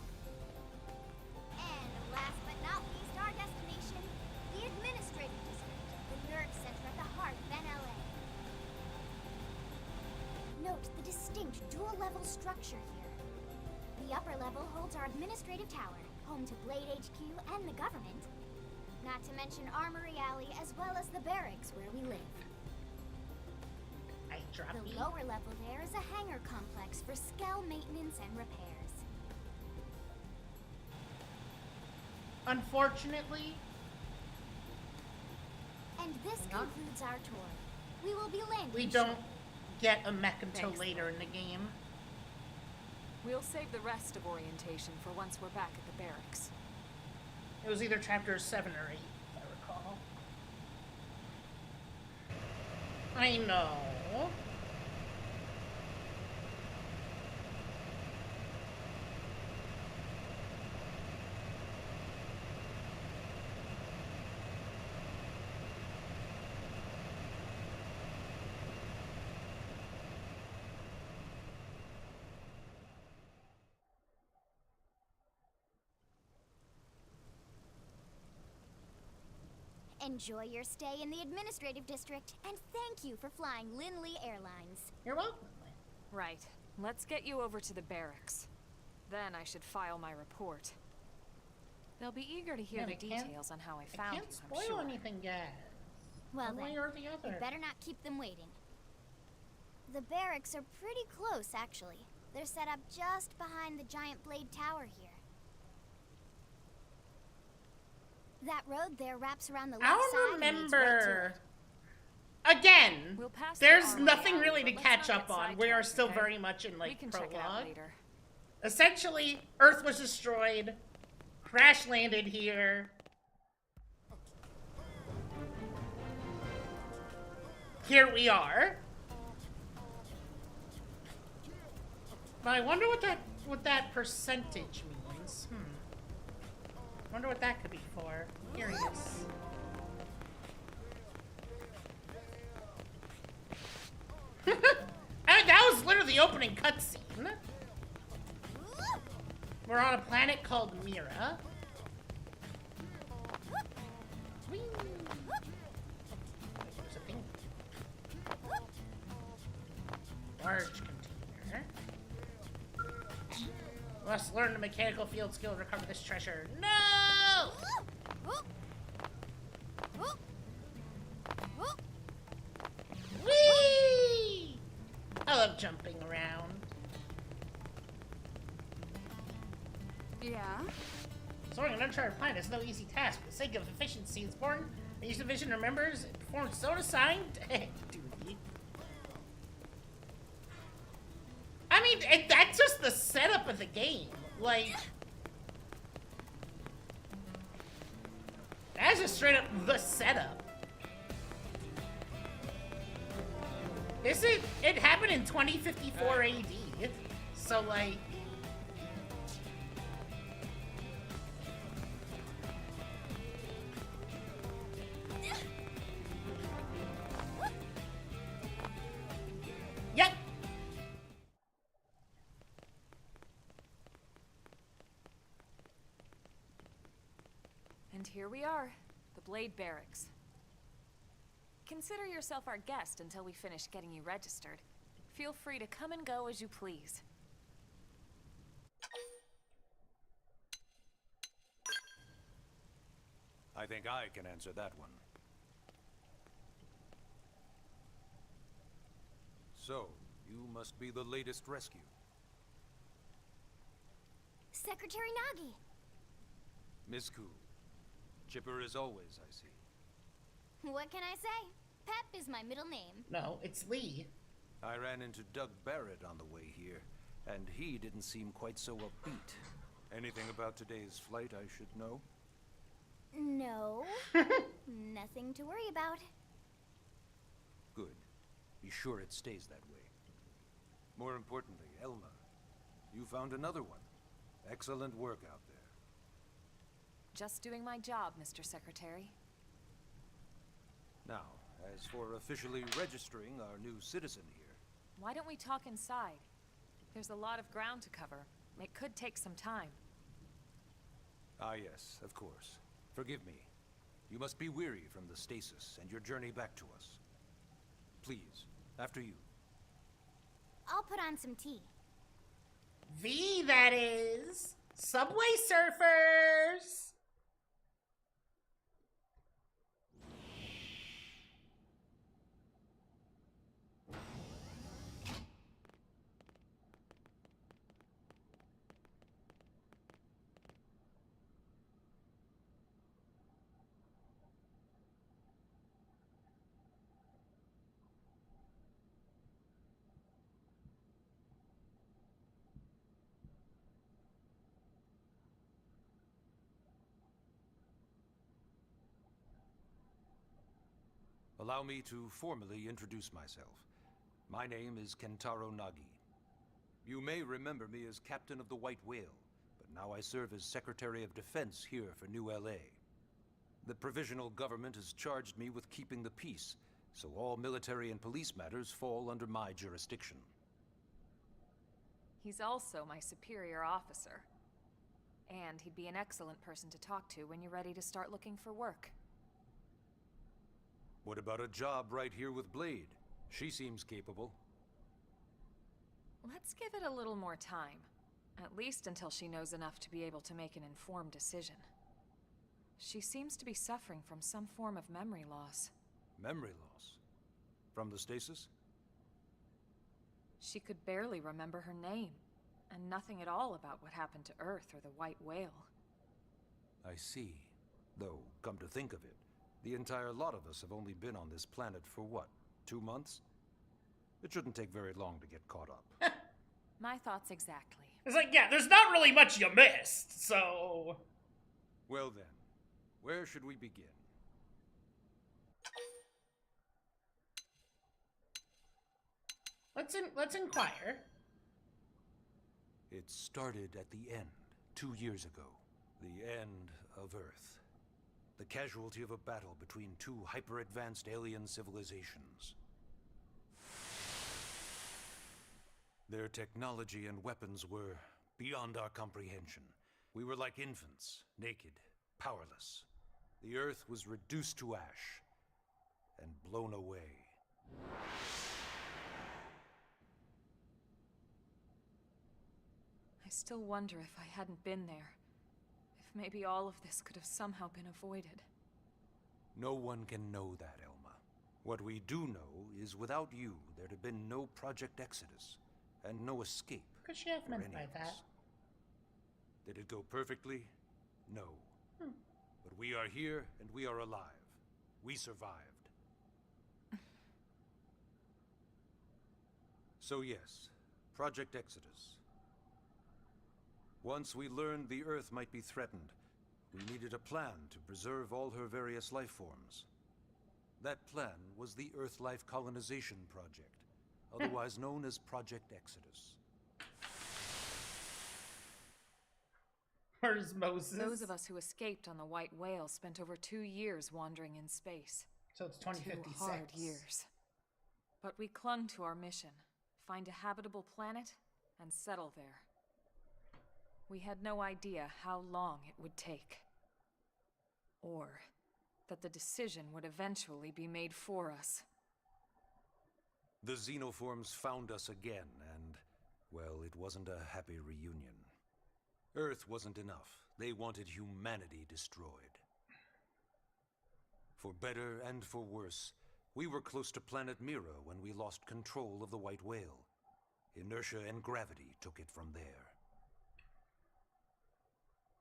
And last but not least, our destination, the administrative district, the nerve center at the heart of NLA. Note the distinct dual-level structure here. The upper level holds our administrative tower, home to Blade HQ and the government. Not to mention Armory Alley as well as the barracks where we live.
Hydra.
The lower level there is a hangar complex for Skell maintenance and repairs.
Unfortunately.
And this concludes our tour. We will be landing.
We don't get a mech until
Thanks.
later in the game.
We'll save the rest of orientation for once we're back at the barracks.
It was either chapter 7 or 8, if I recall. I know.
Enjoy your stay in the administrative district, and thank you for flying Linley Airlines.
You're welcome.
Right. Let's get you over to the barracks. Then I should file my report. They'll be eager to hear
Man,
the
I can't-
details on how I
I
found
can't
you,
spoil
I'm sure.
anything yet.
Well
One
then,
way or the
you
other.
better not keep them waiting. The barracks are pretty close, actually. They're set up just behind the giant blade tower here. That road there wraps around the left
I
side
don't
and leads right to
remember.
it.
Again,
We'll pass the
there's
armory
nothing
alley,
really to
but let's
catch
not
up
get
on. We are
sidetracked,
still
okay?
very much in
We
like
can check it out
prologue.
later.
Essentially, Earth was destroyed, crash landed here. Here we are. But I wonder what that percentage means. Wonder what that could be for. Curious. I mean, that was literally the opening cutscene. We're on a planet called Mira. Whee! There's a thing. Large container. Must learn the mechanical field skill to recover this treasure. No! Whee! I love jumping around.
Yeah?
Soaring an uncharted planet is no easy task. For the sake of efficiency, it's important that each division remembers and performs zone assigned duty. I mean, that's just the setup of the game. Like, that's just straight up the setup. It happened in 2054 AD. So, like, yep.
And here we are, the Blade Barracks. Consider yourself our guest until we finish getting you registered. Feel free to come and go as you please.
I think I can answer that one. So, you must be the latest rescue.
Secretary Nagi!
Ms. Koo. Chipper as always, I see.
What can I say? Pep is my middle name.
No, it's Lee.
I ran into Doug Barrett on the way here, and he didn't seem quite so upbeat. Anything about today's flight I should know?
No. Nothing to worry about.
Good. Be sure it stays that way. More importantly, Elma, you found another one. Excellent work out there.
Just doing my job, Mr. Secretary.
Now, as for officially registering our new citizen here,
Why don't we talk inside? There's a lot of ground to cover. It could take some time.
ah yes, of course. Forgive me. You must be weary from the stasis and your journey back to us. Please, after you.
I'll put on some tea.
V, that is. Subway Surfers.
Allow me to formally introduce myself. My name is Kentaro Nagi. You may remember me as Captain of the White Whale, but now I serve as Secretary of Defense here for New LA. The provisional government has charged me with keeping the peace, so all military and police matters fall under my jurisdiction.
He's also my superior officer. And he'd be an excellent person to talk to when you're ready to start looking for work.
What about a job right here with Blade? She seems capable.
Let's give it a little more time. At least until she knows enough to be able to make an informed decision. She seems to be suffering from some form of memory loss.
Memory loss? From the stasis?
She could barely remember her name, and nothing at all about what happened to Earth or the White Whale.
I see. Though, come to think of it, the entire lot of us have only been on this planet for what, 2 months? It shouldn't take very long to get caught up.
My thoughts exactly.
It's like, yeah, there's not really much you missed, so...
Well then, where should we begin?
Let's inquire.
It started at the end, 2 years ago. The end of Earth. The casualty of a battle between two hyper-advanced alien civilizations. Their technology and weapons were beyond our comprehension. We were like infants, naked, powerless. The Earth was reduced to ash and blown away.
I still wonder if I hadn't been there. If maybe all of this could have somehow been avoided.
No one can know that, Elma. What we do know is without you, there'd have been no Project Exodus, and no escape.
Could she have
for
meant
any
by
of
that?
us. Did it go perfectly? No. But we are here, and we are alive. We survived. So yes, Project Exodus. Once we learned the Earth might be threatened, we needed a plan to preserve all her various life forms. That plan was the Earth Life Colonization Project, otherwise known as Project Exodus.
Where's Moses?
Those of us who escaped on the White Whale spent over 2 years wandering in space.
So it's 2056.
2 hard years. But we clung to our mission, find a habitable planet and settle there. We had no idea how long it would take. Or that the decision would eventually be made for us.
The xenoforms found us again, and, well, it wasn't a happy reunion. Earth wasn't enough. They wanted humanity destroyed. For better and for worse, we were close to planet Mira when we lost control of the White Whale. Inertia and gravity took it from there.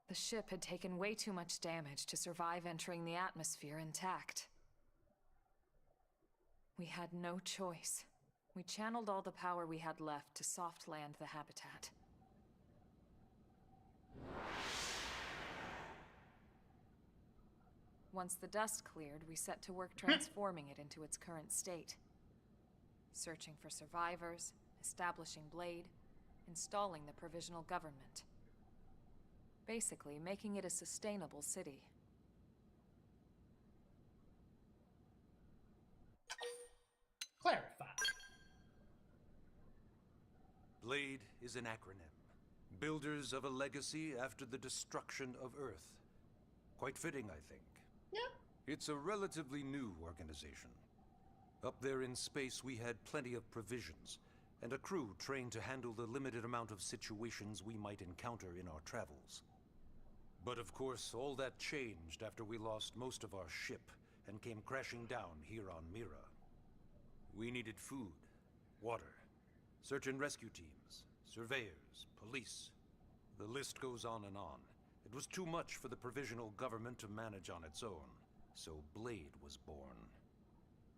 The ship had taken way too much damage to survive entering the atmosphere intact. We had no choice. We channeled all the power we had left to soft land the habitat. Once the dust cleared, we set to work transforming it into its current state. Searching for survivors, establishing Blade, installing the provisional government. Basically, making it a sustainable city.
Clarify.
Blade is an acronym. Builders of a legacy after the destruction of Earth. Quite fitting, I think.
Yeah.
It's a relatively new organization. Up there in space, we had plenty of provisions, and a crew trained to handle the limited amount of situations we might encounter in our travels. But of course, all that changed after we lost most of our ship and came crashing down here on Mira. We needed food, water, search and rescue teams, surveyors, police. The list goes on and on. It was too much for the provisional government to manage on its own, so Blade was born.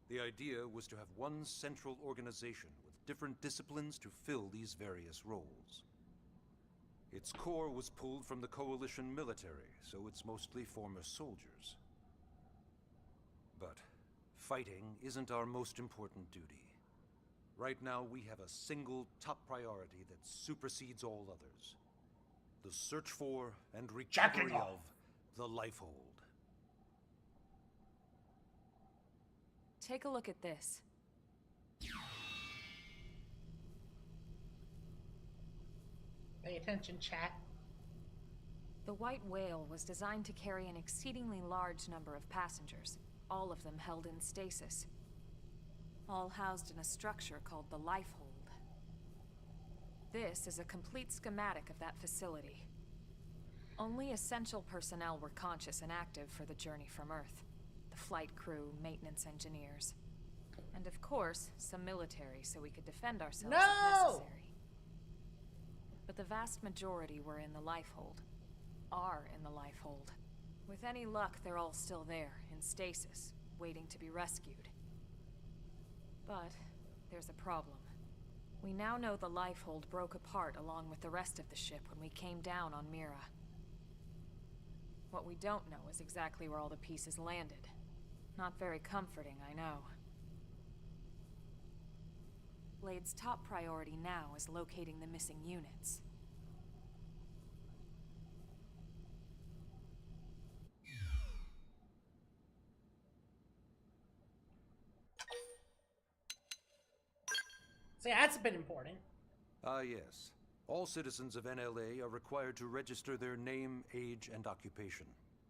The idea was to have one central organization with different disciplines to fill these various roles. Its core was pulled from the Coalition military, so it's mostly former soldiers. But Fighting isn't our most important duty. Right now, we have a single top priority that supersedes all others. The search for and recovery of the Lifehold.
Take a look at this.
Pay attention, chat.
The White Whale was designed to carry an exceedingly large number of passengers, all of them held in stasis. All housed in a structure called the Lifehold. This is a complete schematic of that facility. Only essential personnel were conscious and active for the journey from Earth. The flight crew, maintenance engineers. And of course, some military so we could defend ourselves if necessary. But the vast majority were in the Lifehold. Are in the Lifehold. With any luck, they're all still there, in stasis, waiting to be rescued. But there's a problem. We now know the Lifehold broke apart along with the rest of the ship when we came down on Mira. What we don't know is exactly where all the pieces landed. Not very comforting, I know. Blade's top priority now is locating the missing units.
See, that's a bit important.
Yes. All citizens of NLA are required to register their name, age, and occupation.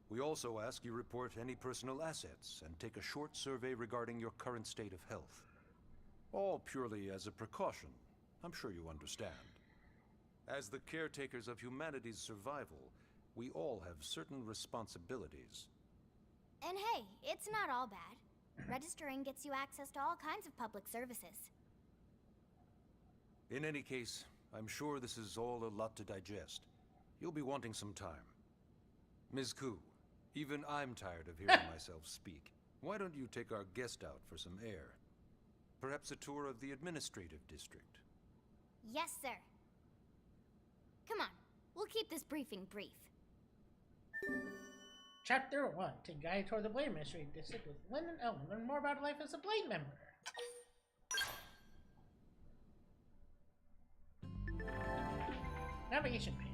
We also ask you report any personal assets and take a short survey regarding your current state of health. All purely as a precaution. I'm sure you understand. As the caretakers of humanity's survival, we all have certain responsibilities.
And hey, it's not all bad. Registering gets you access to all kinds of public services.
In any case, I'm sure this is all a lot to digest. You'll be wanting some time. Ms. Ku, even I'm tired of hearing myself speak. Why don't you take our guest out for some air? Perhaps a tour of the administrative district.
Yes, sir. Come on, we'll keep this briefing brief.
Chapter 1. Take guide toward the Blade Administrative District with Lynn and Ellen. Learn more about life as a Blade member. Navigation pane.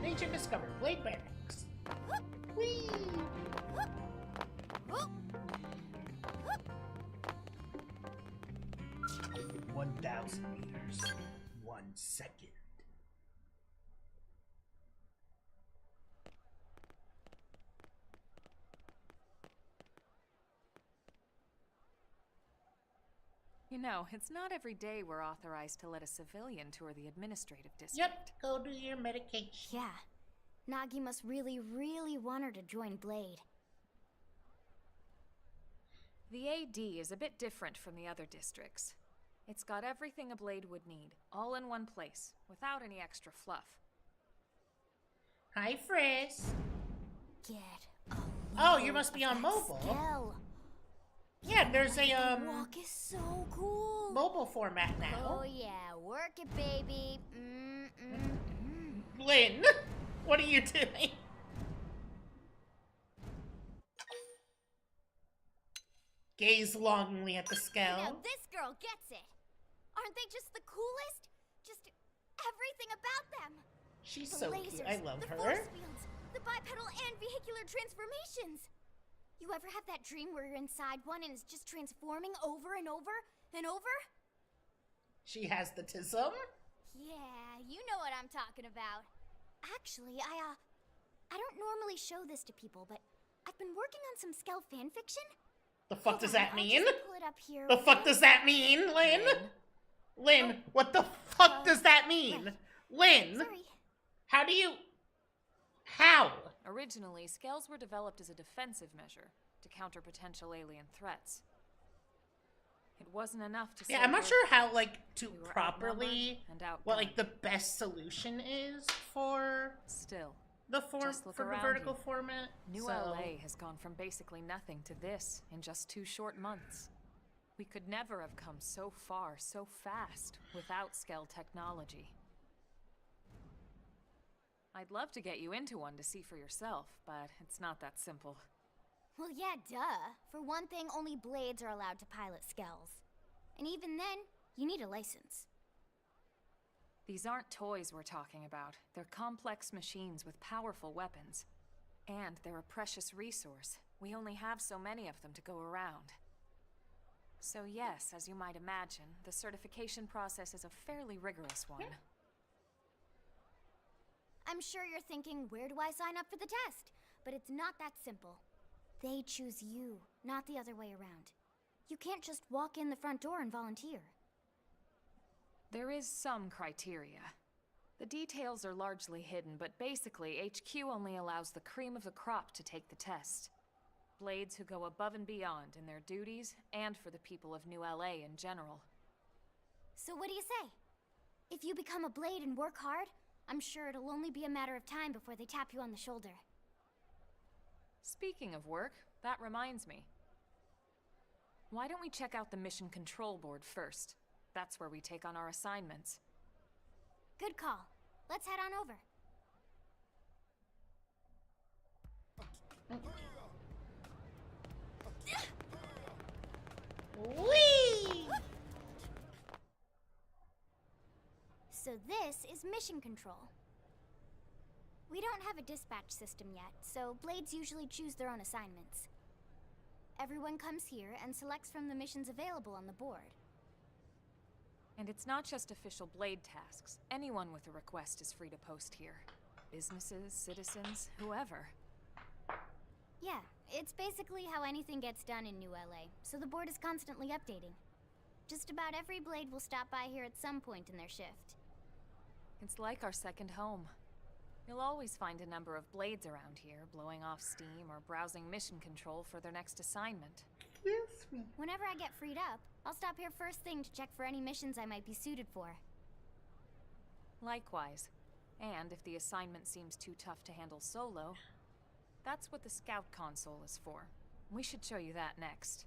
Nature discovered. Blade Barracks. Whee! 1,000 meters. 1 second.
You know, it's not every day we're authorized to let a civilian tour the administrative district.
Yep, go do your medication.
Yeah. Nagi must really, really want her to join Blade.
The AD is a bit different from the other districts. It's got everything a Blade would need, all in one place, without any extra fluff.
Hi, Frisk.
Get a
Oh, you must be on mobile.
Skell.
Yeah, there's a
Walk is so cool.
mobile format now.
Oh yeah, work it, baby.
Lynn, what are you doing? Gaze longingly at the Skell.
Now this girl gets it. Aren't they just the coolest? Just everything about them.
She's
The
so
lasers,
cute. I love
the
her.
force fields, the bipedal and vehicular transformations. You ever have that dream where you're inside one and it's just transforming over and over and over?
She has the tism.
Yeah, you know what I'm talking about. Actually, I don't normally show this to people, but I've been working on some Skell fanfiction.
The fuck does that mean?
I'll just pull it up here.
The fuck does that mean, Lynn? Lynn, what the fuck does that mean? Lynn,
Sorry.
how do you... How?
Originally, Skells were developed as a defensive measure to counter potential alien threats. It wasn't enough to
Yeah, I'm not sure how, like, to
We were
properly...
outnumbered and
What, like,
outgunned.
the best solution is for
Still,
the form
Just look
for the
around
vertical
you.
format.
New
so...
LA has gone from basically nothing to this in just 2 short months. We could never have come so far, so fast, without Skell technology. I'd love to get you into one to see for yourself, but it's not that simple.
Well, yeah, duh. For one thing, only blades are allowed to pilot skells. And even then, you need a license.
These aren't toys we're talking about. They're complex machines with powerful weapons. And they're a precious resource. We only have so many of them to go around. So yes, as you might imagine, the certification process is a fairly rigorous one.
I'm sure you're thinking, where do I sign up for the test? But it's not that simple. They choose you, not the other way around. You can't just walk in the front door and volunteer.
There is some criteria. The details are largely hidden, but basically, HQ only allows the cream of the crop to take the test. Blades who go above and beyond in their duties, and for the people of New LA in general.
So what do you say? If you become a blade and work hard, I'm sure it'll only be a matter of time before they tap you on the shoulder.
Speaking of work, that reminds me. Why don't we check out the mission control board first? That's where we take on our assignments.
Good call. Let's head on over.
Whee!
So this is mission control. We don't have a dispatch system yet, so blades usually choose their own assignments. Everyone comes here and selects from the missions available on the board.
And it's not just official blade tasks. Anyone with a request is free to post here. Businesses, citizens, whoever.
Yeah, it's basically how anything gets done in New LA, so the board is constantly updating. Just about every blade will stop by here at some point in their shift.
It's like our second home. You'll always find a number of blades around here, blowing off steam or browsing mission control for their next assignment.
Whenever I get freed up, I'll stop here first thing to check for any missions I might be suited for.
Likewise. And if the assignment seems too tough to handle solo, that's what the scout console is for. We should show you that next.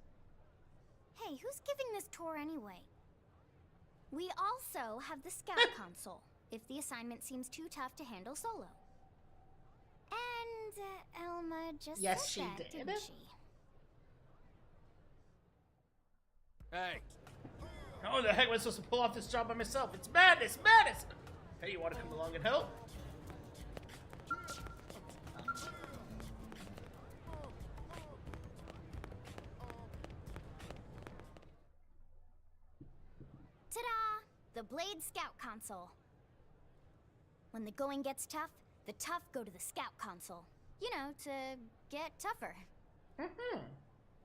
Hey, who's giving this tour anyway? We also have the scout console, if the assignment seems too tough to handle solo. And Elma just
Yes,
said
she
that,
did.
didn't she?
Hey,
How the heck am I supposed to pull off this job by myself? It's madness, madness! Hey, you want to come along and help?
Ta-da! The Blade Scout Console. When the going gets tough, the tough go to the Scout Console. You know, to get tougher.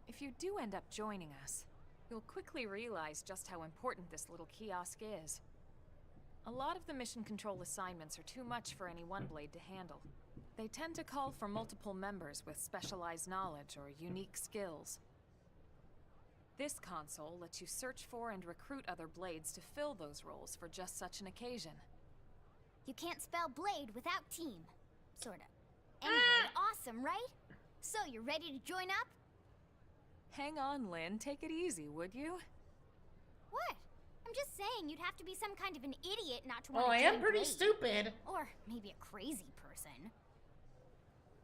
If you do end up joining us, you'll quickly realize just how important this little kiosk is. A lot of the mission control assignments are too much for any one blade to handle. They tend to call for multiple members with specialized knowledge or unique skills. This console lets you search for and recruit other blades to fill those roles for just such an occasion.
You can't spell blade without team. Sorta. Anyway, awesome, right? So, you ready to join up?
Hang on, Lynn. Take it easy, would you?
What? I'm just saying you'd have to be some kind of an idiot not to want
Oh,
to
I
join
am pretty
Blade.
stupid.
Or maybe a crazy person.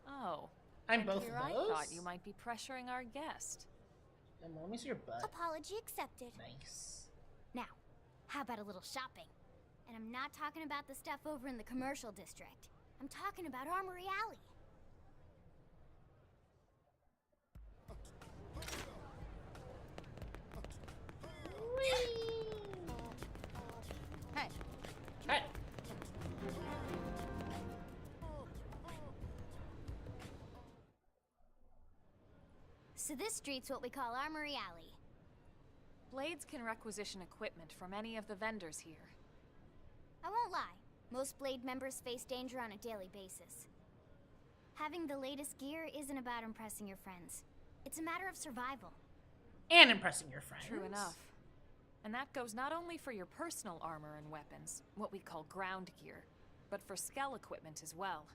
Oh.
I'm
and
both
here
of
I
those.
thought you might be pressuring our guest.
And let me see your butt.
Apology accepted.
Nice.
Now, how about a little shopping? And I'm not talking about the stuff over in the commercial district. I'm talking about Armory Alley.
Hey.
Hey.
So this street's what we call Armory Alley.
Blades can requisition equipment from any of the vendors here.
I won't lie, most Blade members face danger on a daily basis. Having the latest gear isn't about impressing your friends. It's a matter of survival.
And impressing your friends.
True enough. And that goes not only for your personal armor and weapons, what we call ground gear, but for skell equipment as well.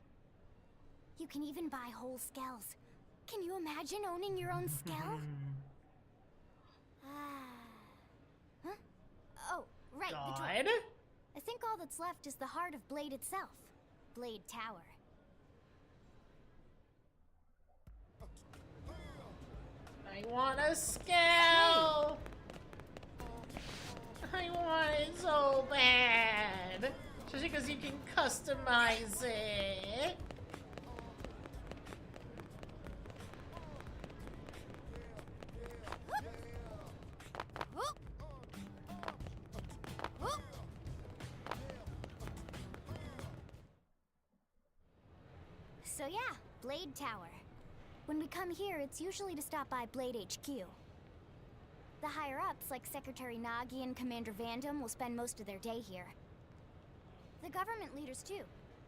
You can even buy whole skells. Can you imagine owning your own skell? Huh? Oh, right, the door.
God.
I think all that's left is the heart of Blade itself. Blade Tower.
I want a scale! I want it so bad! Especially because you can customize it.
So yeah, Blade Tower. When we come here, it's usually to stop by Blade HQ. The higher-ups, like Secretary Nagi and Commander Vandam, will spend most of their day here. The government leaders, too.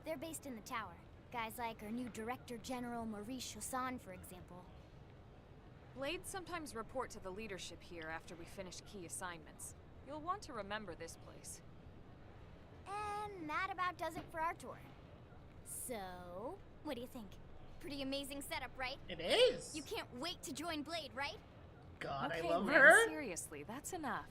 They're based in the tower. Guys like our new Director General Maurice Chosan, for example.
Blades sometimes report to the leadership here after we finish key assignments. You'll want to remember this place.
And that about does it for our tour. So, what do you think? Pretty amazing setup, right?
It is!
You can't wait to join Blade, right?
God,
Okay,
I love
Lynn,
her!
seriously, that's enough.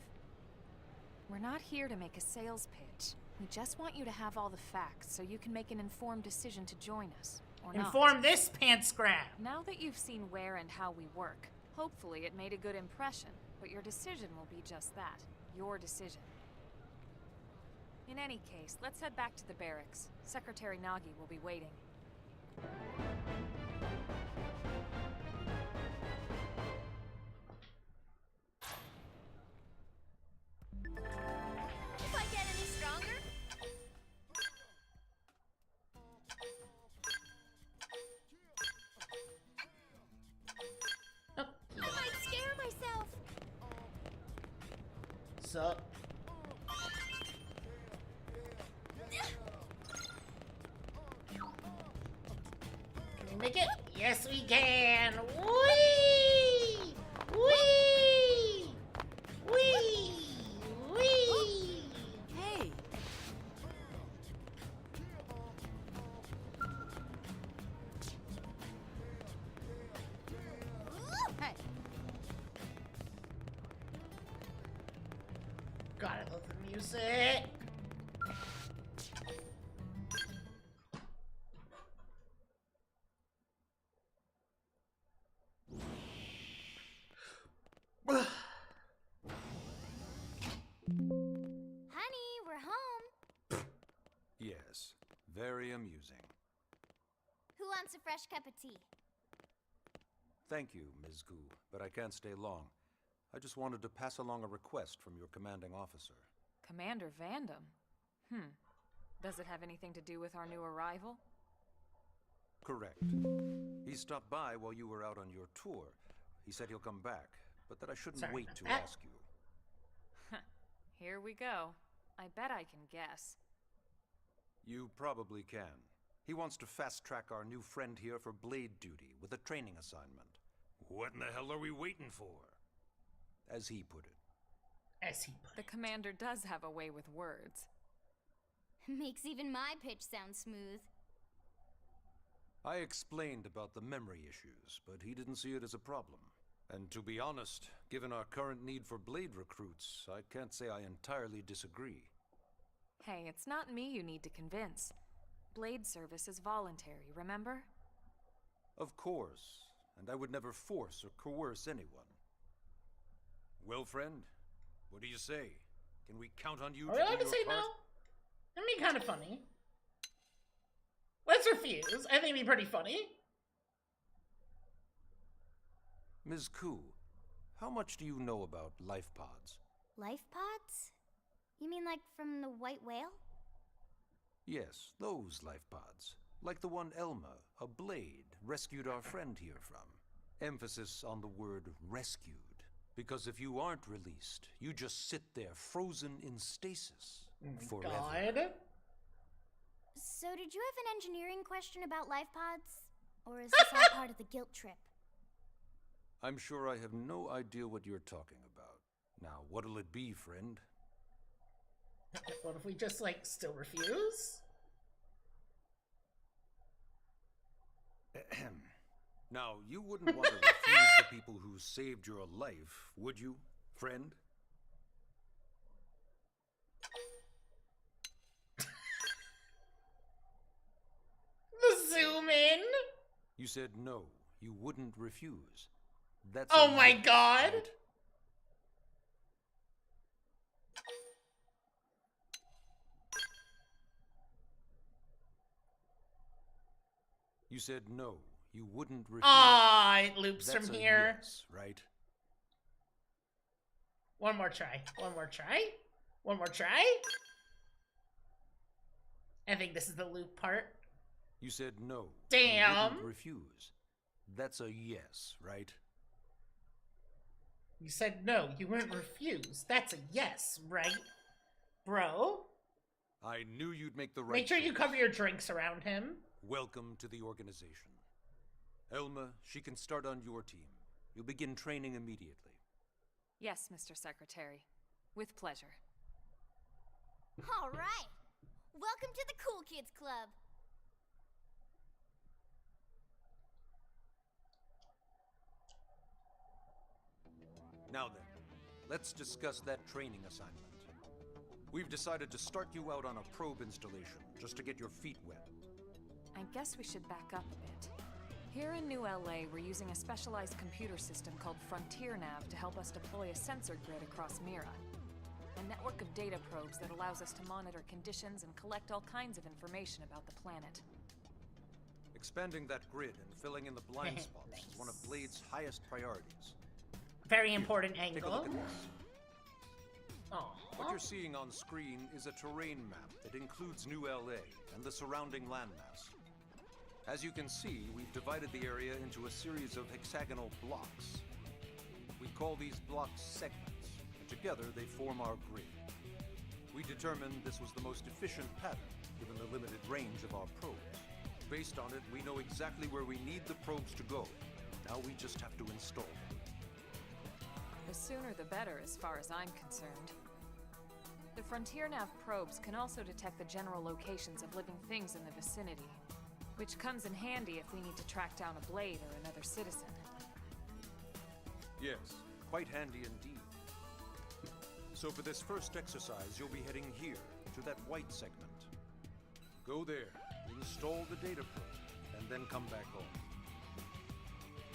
We're not here to make a sales pitch. We just want you to have all the facts so you can make an informed decision to join us, or not.
Inform this pants grab!
Now that you've seen where and how we work, hopefully it made a good impression, but your decision will be just that, your decision. In any case, let's head back to the barracks. Secretary Nagi will be waiting.
If I get any stronger?
Oh.
I might scare myself.
Sup? Can we make it? Yes, we can! Whee! Whee! Whee! Whee!
Hey!
Hey.
God, I love the music!
Honey, we're home.
Yes, very amusing.
Who wants a fresh cup of tea?
Thank you, Ms. Gu, but I can't stay long. I just wanted to pass along a request from your commanding officer.
Commander Vandam? Does it have anything to do with our new arrival?
Correct. He stopped by while you were out on your tour. He said he'll come back, but that I shouldn't
Sorry
wait
about
to
that.
ask you.
Here we go. I bet I can guess.
You probably can. He wants to fast-track our new friend here for blade duty with a training assignment.
What in the hell are we waiting for?
As he put it.
As he put
The commander does have a way with words.
Makes even my pitch sound smooth.
I explained about the memory issues, but he didn't see it as a problem. And to be honest, given our current need for blade recruits, I can't say I entirely disagree.
Hey, it's not me you need to convince. Blade service is voluntary, remember?
Of course, and I would never force or coerce anyone. Well, friend, what do you say? Can we count on you
Are we
to
allowed
do
to say
your
no?
part?
That'd be kind of funny. Let's refuse. I think it'd be pretty funny.
Ms. Ku, how much do you know about life pods?
Life pods? You mean like from the white whale?
Yes, those life pods. Like the one Elma, a blade, rescued our friend here from. Emphasis on the word rescued. Because if you aren't released, you just sit there frozen in stasis forever.
God.
So did you have an engineering question about life pods? Or is this all part of the guilt trip?
I'm sure I have no idea what you're talking about. Now, what'll it be, friend?
What if we just, like, still refuse?
Now, you wouldn't want to refuse the people who saved your life, would you, friend? You said no, you wouldn't refuse. That's
Oh
a
my
yes,
god!
right? You said no, you wouldn't refuse.
Ah, it loops
That's
from
a
here.
yes, right?
One more try. One more try. One more try. I think this is the loop part.
You said no.
Damn.
You wouldn't refuse. That's a yes, right?
You said no, you wouldn't refuse. That's a yes, right? Bro.
I knew you'd make the right
Make sure you
choice.
cover your drinks around him.
Welcome to the organization. Elma, she can start on your team. You'll begin training immediately.
Yes, Mr. Secretary. With pleasure.
All right. Welcome to the Cool Kids Club.
Now then, let's discuss that training assignment. We've decided to start you out on a probe installation, just to get your feet wet.
I guess we should back up a bit. Here in New LA, we're using a specialized computer system called Frontier Nav to help us deploy a sensor grid across Mira. A network of data probes that allows us to monitor conditions and collect all kinds of information about the planet.
Expanding that grid and filling in the blind spots is one of Blade's highest priorities.
Very important
Take a
angle.
look at this.
Oh.
What you're seeing on screen is a terrain map that includes New LA and the surrounding landmass. As you can see, we've divided the area into a series of hexagonal blocks. We call these blocks segments, and together they form our grid. We determined this was the most efficient pattern, given the limited range of our probes. Based on it, we know exactly where we need the probes to go. Now we just have to install them.
The sooner the better, as far as I'm concerned. The Frontier Nav probes can also detect the general locations of living things in the vicinity, which comes in handy if we need to track down a Blade or another citizen.
Yes, quite handy indeed. So for this first exercise, you'll be heading here, to that white segment. Go there, install the data probe, and then come back home.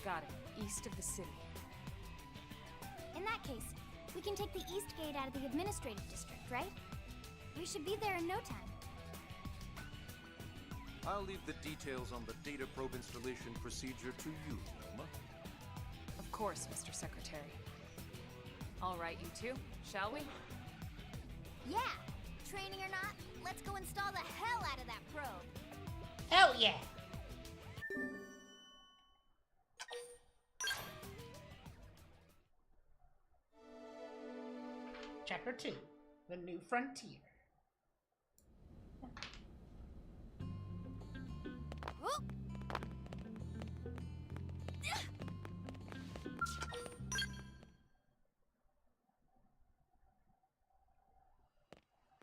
Got it. East of the city.
In that case, we can take the East Gate out of the administrative district, right? We should be there in no time.
I'll leave the details on the data probe installation procedure to you, Elma.
Of course, Mr. Secretary. All right, you two, shall we?
Yeah! Training or not, let's go install the hell out of that probe!
Hell yeah! Chapter 2, The New Frontier.
Whoop.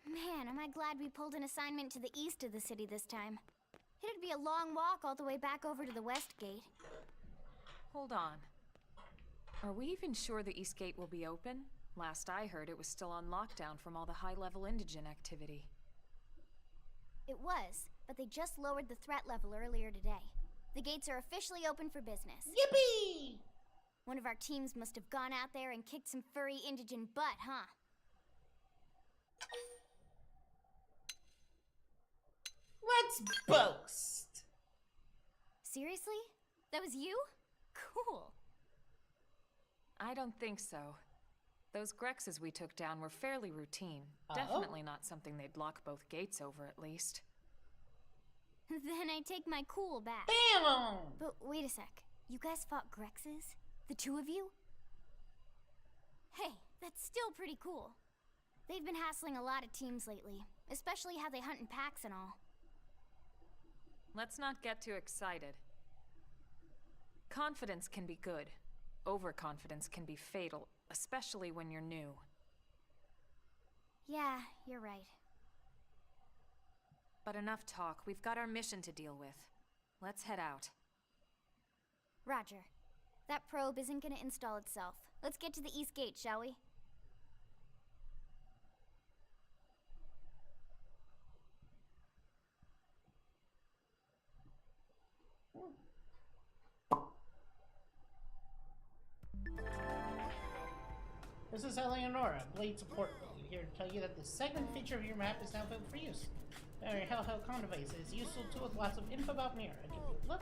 Man, am I glad we pulled an assignment to the east of the city this time. It'd be a long walk all the way back over to the West Gate.
Hold on. Are we even sure the East Gate will be open? Last I heard, it was still on lockdown from all the high-level indigen activity.
It was, but they just lowered the threat level earlier today. The gates are officially open for business.
Yippee!
One of our teams must have gone out there and kicked some furry indigen butt, huh?
Let's boast!
Seriously? That was you? Cool.
I don't think so. Those Grexes we took down were fairly routine.
Oh?
Definitely not something they'd lock both gates over, at least.
Then I take my cool back.
Bam!
But wait a sec. You guys fought Grexes? The two of you? Hey, that's still pretty cool. They've been hassling a lot of teams lately, especially how they hunt in packs and all.
Let's not get too excited. Confidence can be good. Overconfidence can be fatal, especially when you're new.
Yeah, you're right.
But enough talk. We've got our mission to deal with. Let's head out.
Roger. That probe isn't gonna install itself. Let's get to the East Gate, shall we?
This is Eleonora, Blade Support Lead, here to tell you that the segment feature of your map is now built for use. Our Hellhell Con device is a useful tool with lots of info about Mirror. Give you a look.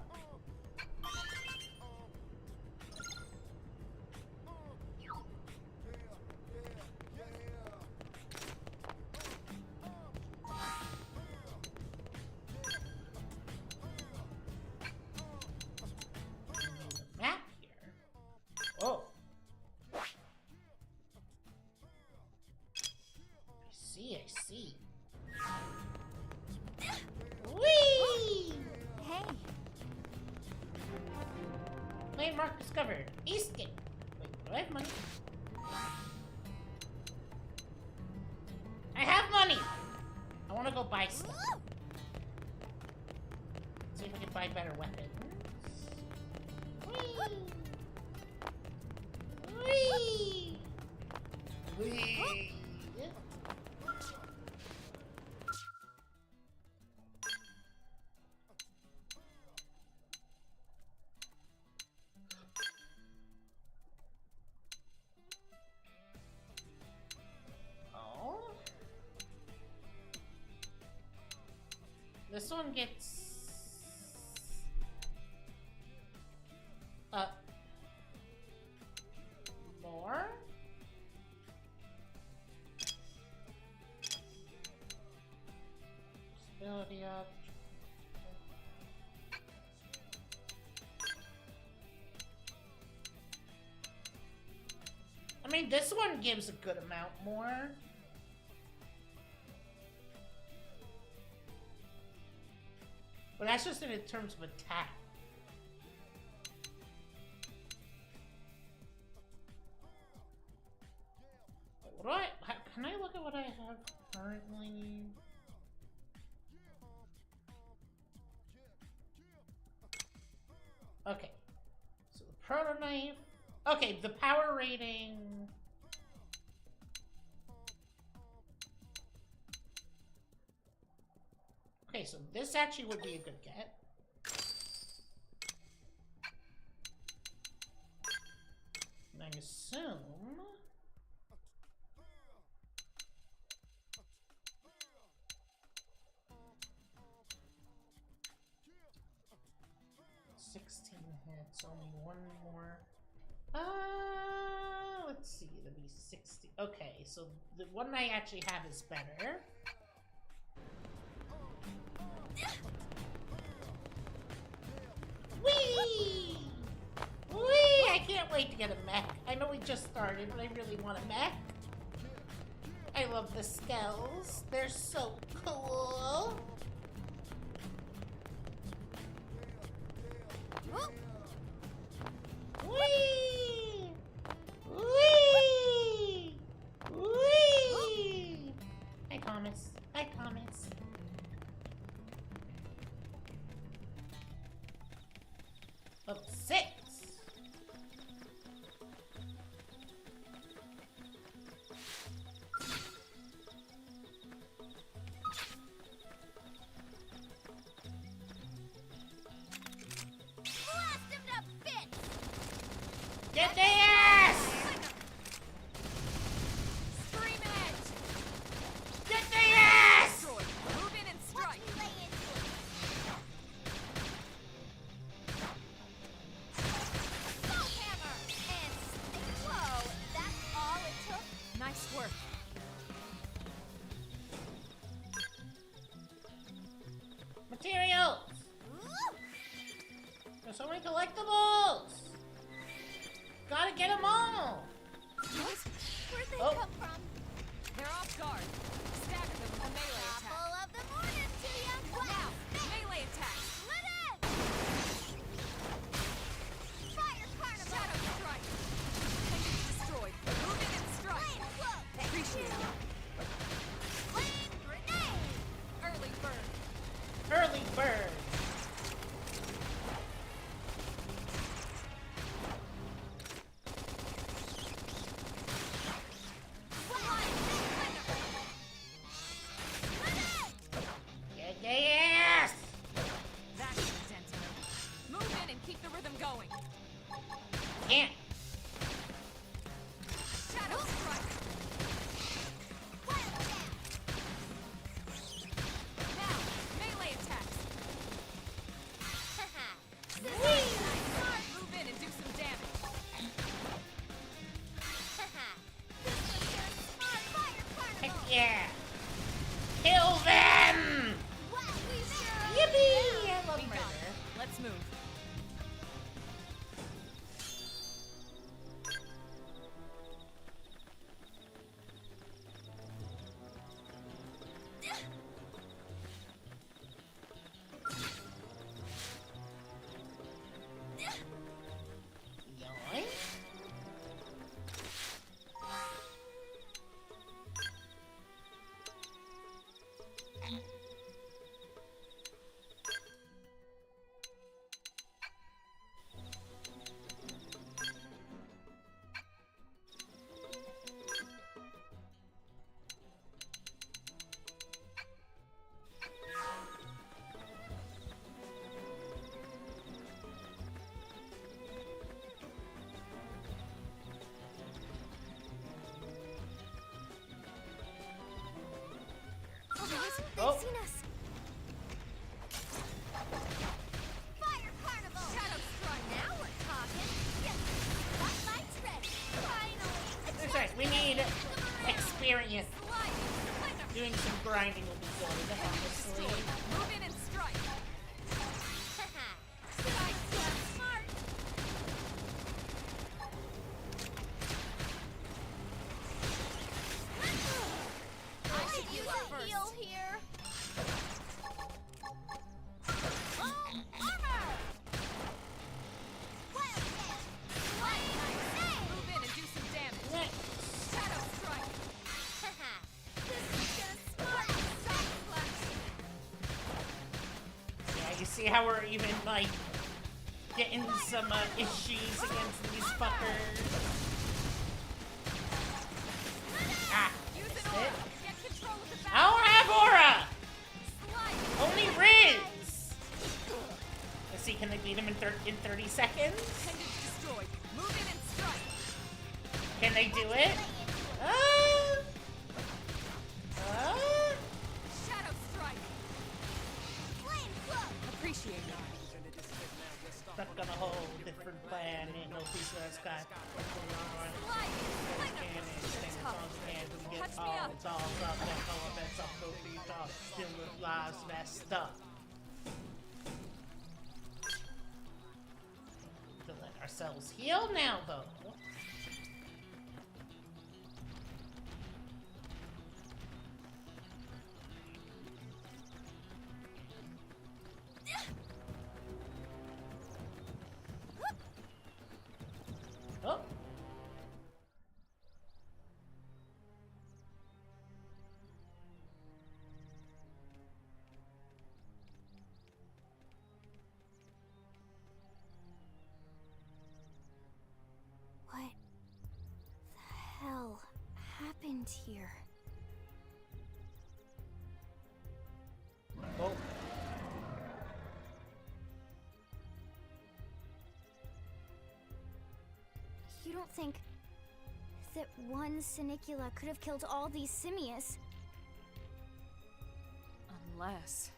Map here. Oh. I see. Whee!
Hey!
Landmark discovered. Eastgate. Wait, do I have money? I have money! I want to go buy stuff. See if I can buy better weapons. Whee! Whee! Whee! This one gets more. Stability up. I mean, this one gives a good amount more. But that's just in terms of attack. What do can I look at what I have currently? Okay. So the proto knife. Okay, the power rating. Okay, so this actually would be a good get. And I assume... hits, only one more. Let's see, it'll be 60. Okay, so the one I actually have is better. Whee! Whee! I can't wait to get a mech. I know we just started, but I really want a mech. I love the skells. They're so cool. Whee! Whee! Whee! I promise. I promise. Level 6. Get the ass!
Scream it!
Get the ass!
Move in and strike!
Hammer! And whoa, that's all it took?
Nice work.
Materials! There's so many collectibles! Gotta get them all!
Where'd they
Oh.
come from?
They're off guard. Stagger them with a melee attack.
Apple of the morning to you!
Now, melee attack.
Split it! Fire carnival!
Shadow strike. Enemy destroyed. Moving and strike. Appreciate it.
Flame grenade!
Early bird.
Early bird!
Let's move.
Yoink.
They've
Oh.
seen us.
Fire Carnival! Shadow Strike! Now we're talking! Yes! Spotlight's ready! Finally!
That's right, we need experience.
Slide!
Doing some grinding will be good, honestly.
Move in and strike.
Strike smart! I should use a
first.
heal here. Oh, armor! Wildcat!
Move in and do some damage.
Next.
Shadow strike.
This is just smart! Side slash!
Yeah, you see how we're even, like, getting some issues against these fuckers. Ah,
Use
that's
an aura.
it.
Get control of the
I
battle.
don't have aura!
Slide!
Only Riz! Let's see, can they beat him in 30 seconds?
Appendage destroyed. Move in and strike.
Can they do it?
Shadow strike.
Flame cloak!
Appreciate that.
Stuck on a whole different plan, ain't no piece of that sky.
Slide!
Catch me up.
It's all up, that's all that's up, no feet off, still with lives messed up. To let ourselves heal now, though. Oh.
What the hell happened here?
Oh.
You don't think that one Sinicula could have killed all these simius?
Unless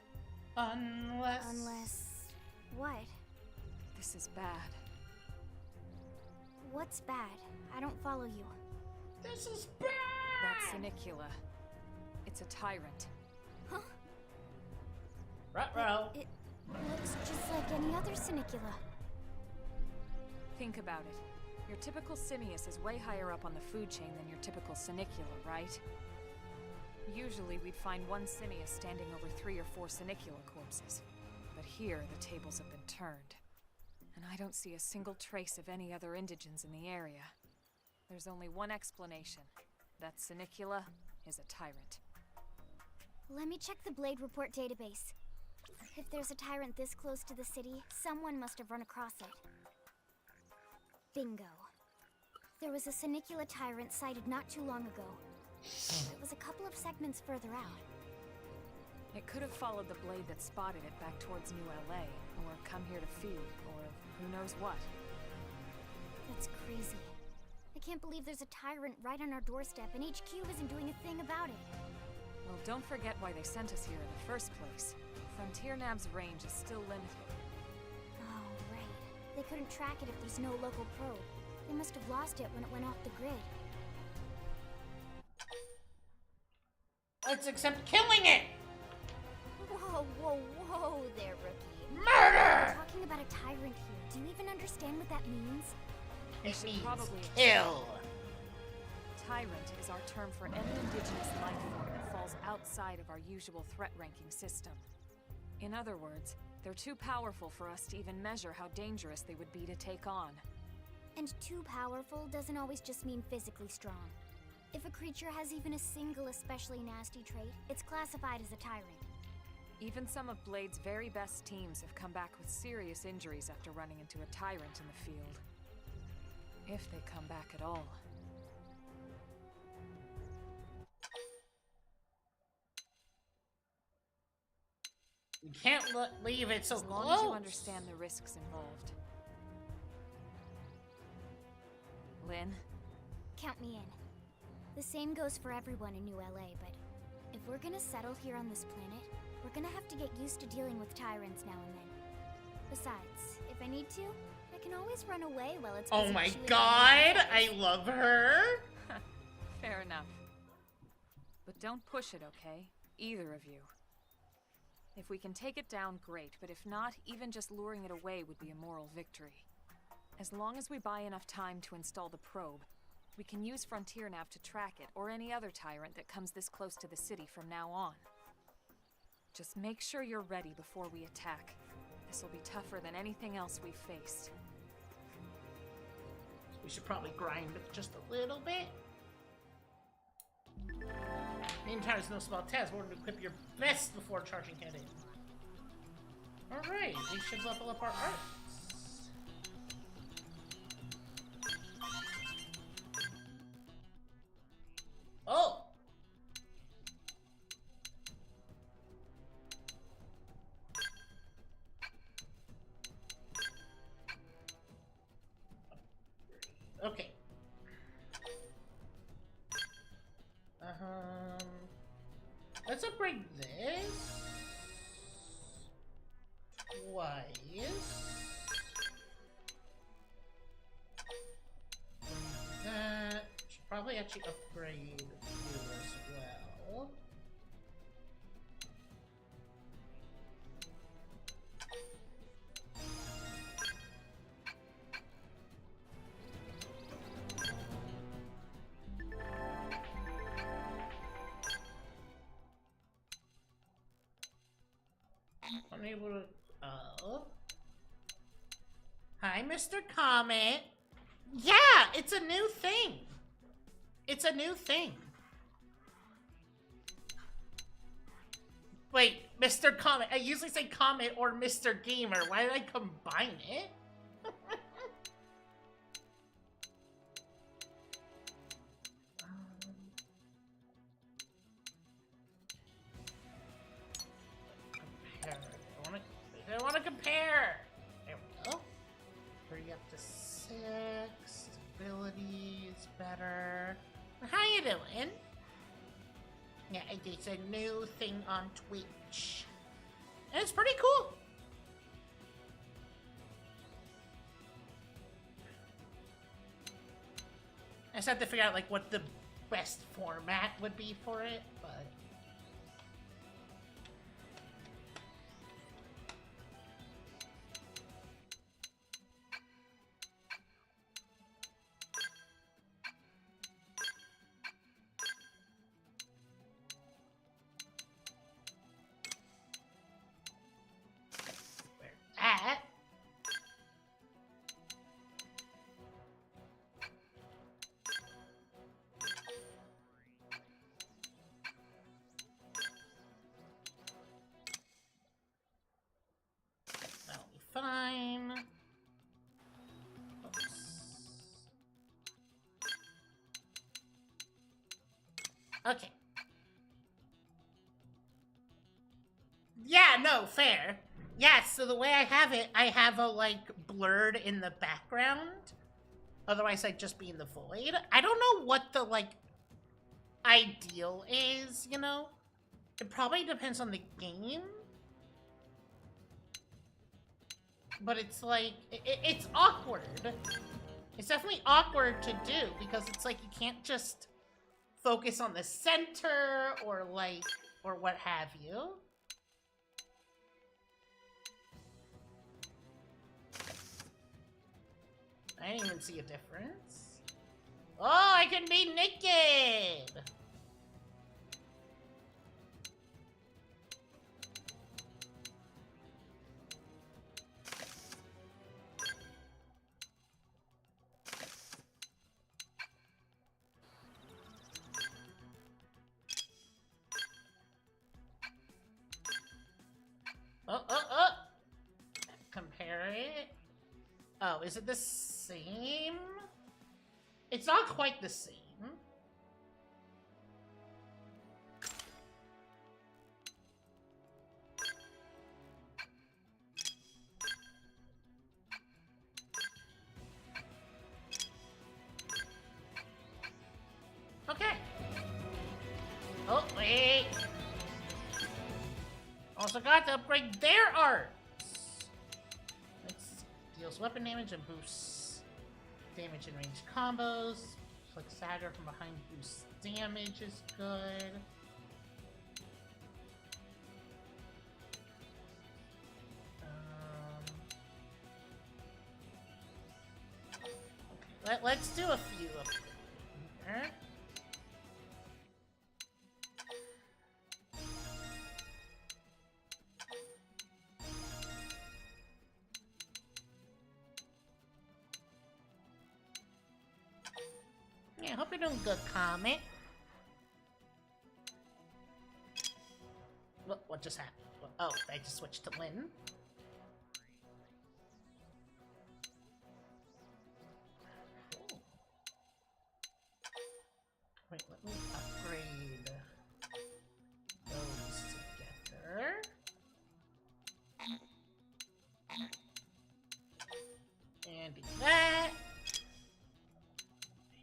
Unless... what?
this is bad.
What's bad? I don't follow you.
This is bad!
That Sinicula. It's a tyrant.
Huh?
Ruh-roh.
It looks just like any other Sinicula.
Think about it. Your typical simius is way higher up on the food chain than your typical Sinicula, right? Usually we'd find one simius standing over 3 or 4 Sinicula corpses. But here, the tables have been turned. And I don't see a single trace of any other indigents in the area. There's only one explanation. That Sinicula is a tyrant.
Let me check the Blade Report database. If there's a tyrant this close to the city, someone must have run across it. Bingo. There was a Sinicula tyrant sighted not too long ago. It was a couple of segments further out.
It could have followed the blade that spotted it back towards New LA, or come here to feed, or who knows what.
That's crazy. I can't believe there's a tyrant right on our doorstep and HQ isn't doing a thing about it.
Well, don't forget why they sent us here in the first place. Frontier Nab's range is still limited.
Oh, right. They couldn't track it if there's no local probe. They must have lost it when it went off the grid.
Let's accept killing it!
Whoa, whoa, whoa there, rookie.
Murder!
Talking tyrant here. Do you even understand what that means?
It
should
means
probably
kill.
Tyrant is our term for any indigenous life form that falls outside of our usual threat ranking system. In other words, they're too powerful for us to even measure how dangerous they would be to take on.
And too powerful doesn't always just mean physically strong. If a creature has even a single especially nasty trait, it's classified as a tyrant.
Even some of Blade's very best teams have come back with serious injuries after running into a tyrant in the field. If they come back at all.
You can't leave it so
as long
close.
as you understand the risks involved. Lynn?
Count me in. The same goes for everyone in New LA, but if we're gonna settle here on this planet, we're gonna have to get used to dealing with tyrants now and then. Besides, if I need to, I can always run away while it's
Oh
busy
my
chewing
god,
on my
I love her.
Fair enough. But don't push it, okay? Either of you. If we can take it down, great, but if not, even just luring it away would be a moral victory. As long as we buy enough time to install the probe, we can use Frontier Nav to track it, or any other tyrant that comes this close to the city from now on. Just make sure you're ready before we attack. This will be tougher than anything else we've faced.
We should probably grind it just a little bit. Meantime, it's no small task. We're going to equip your vest before charging head in. Alright, we should level up our arts. Oh! Okay. Let's upgrade this twice. That should probably actually upgrade you as well. Unable to. Oh. Hi, Mr. Comet. Yeah, it's a new thing. It's a new thing. Wait, Mr. Comet. I usually say Comet or Mr. Gamer. Why did I combine it? I want to compare. There we go. 3 up to 6. Stability is better. How you doing? Yeah, it's a new thing on Twitch. And it's pretty cool. I just have to figure out like what the best format would be for it, but at. That'll be fine. Oops. Okay. Yeah, no, fair. Yes, so the way I have a, like, blurred in the background. Otherwise, I'd just be in the void. I don't know what the, like, ideal is, you know? It probably depends on the game. But it's, like, it's awkward. It's definitely awkward to do, because it's, like, you can't just focus on the center, or, like, or what have you. I didn't even see a difference. Oh, I can be naked! Oh. Compare it. Oh, is it the same? It's not quite the same. Okay. Oh, wait. Also got to upgrade their arts. Deals weapon damage and boosts damage in range combos. Like Saga from behind boosts damage is good. Okay, let's do a few of them here. Yeah, hope you're doing good, Comet. What just happened? Oh, I just switched to Lynn. Wait, let me upgrade those together. And do that.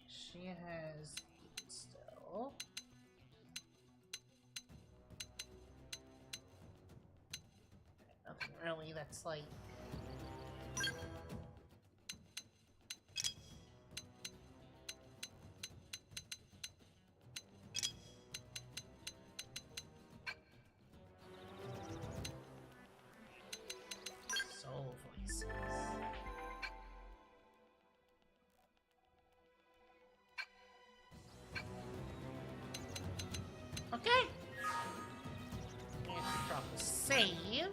She has 8 still. Nothing really that's like... Soul voices. Okay. And drop a save.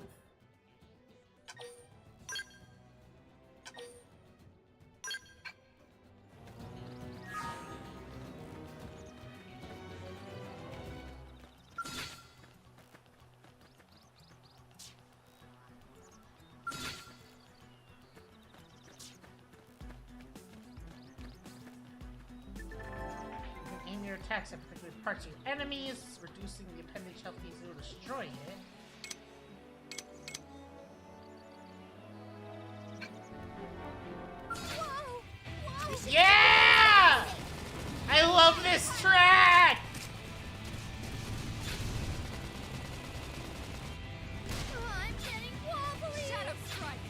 Aim your attacks at particular parts of your enemies, reducing the appendage health easily to destroy it. Yeah! I love this track!
I'm getting wobbly! Shadow strike!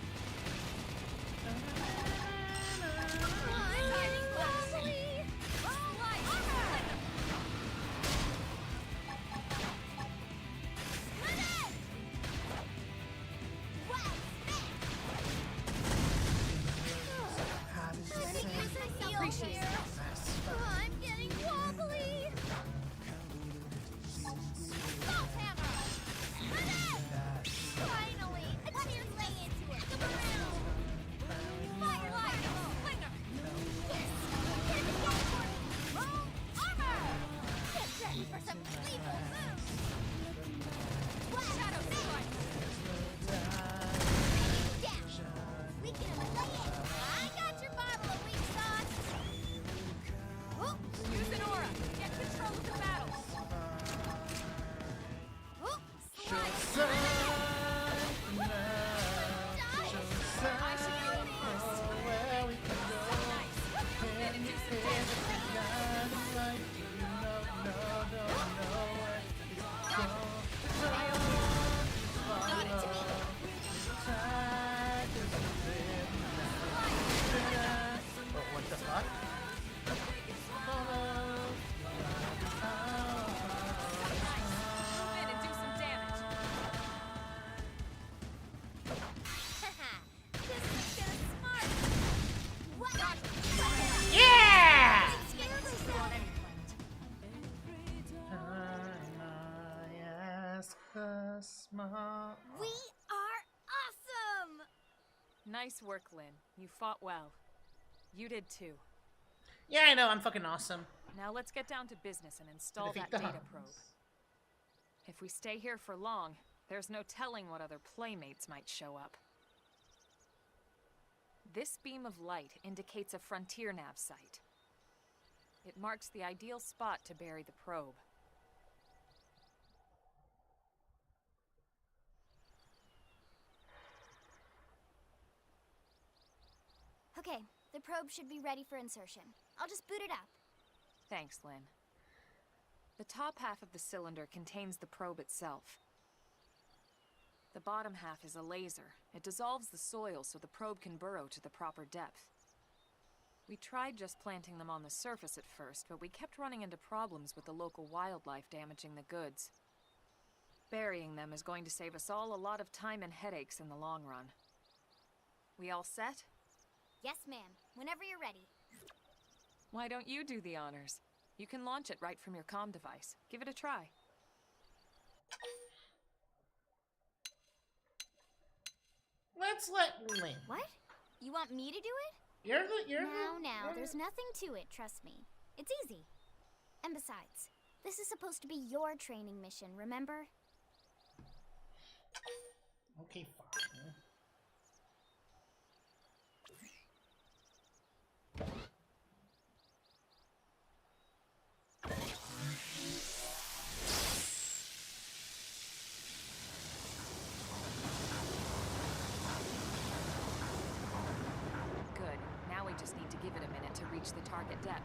I'm getting wobbly! I'm getting wobbly!
Nice work, Lynn. You fought well. You did too.
Yeah, I know, I'm fucking awesome.
Now let's get down to business and install
Defeat
that
the
data
Huns.
probe. If we stay here for long, there's no telling what other playmates might show up. This beam of light indicates a frontier nav site. It marks the ideal spot to bury the probe.
Okay, the probe should be ready for insertion. I'll just boot it up.
Thanks, Lynn. The top half of the cylinder contains the probe itself. The bottom half is a laser. It dissolves the soil so the probe can burrow to the proper depth. We tried just planting them on the surface at first, but we kept running into problems with the local wildlife damaging the goods. Burying them is going to save us all a lot of time and headaches in the long run. We all set?
Yes, ma'am. Whenever you're ready.
Why don't you do the honors? You can launch it right from your comm device. Give it a try.
Let's let Lynn.
What? You want me to do it? Now, there's nothing to it, trust me. It's easy. And besides, this is supposed to be your training mission, remember?
Okay, fine.
Good. Now we just need to give it a minute to reach the target depth.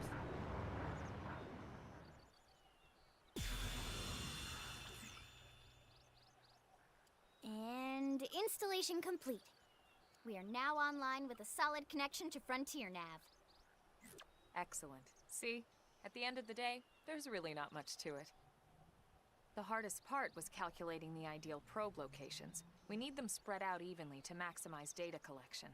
And installation complete. We are now online with a solid connection to Frontier Nav.
Excellent. See? At the end of the day, there's really not much to it. The hardest part was calculating the ideal probe locations. We need them spread out evenly to maximize data collection.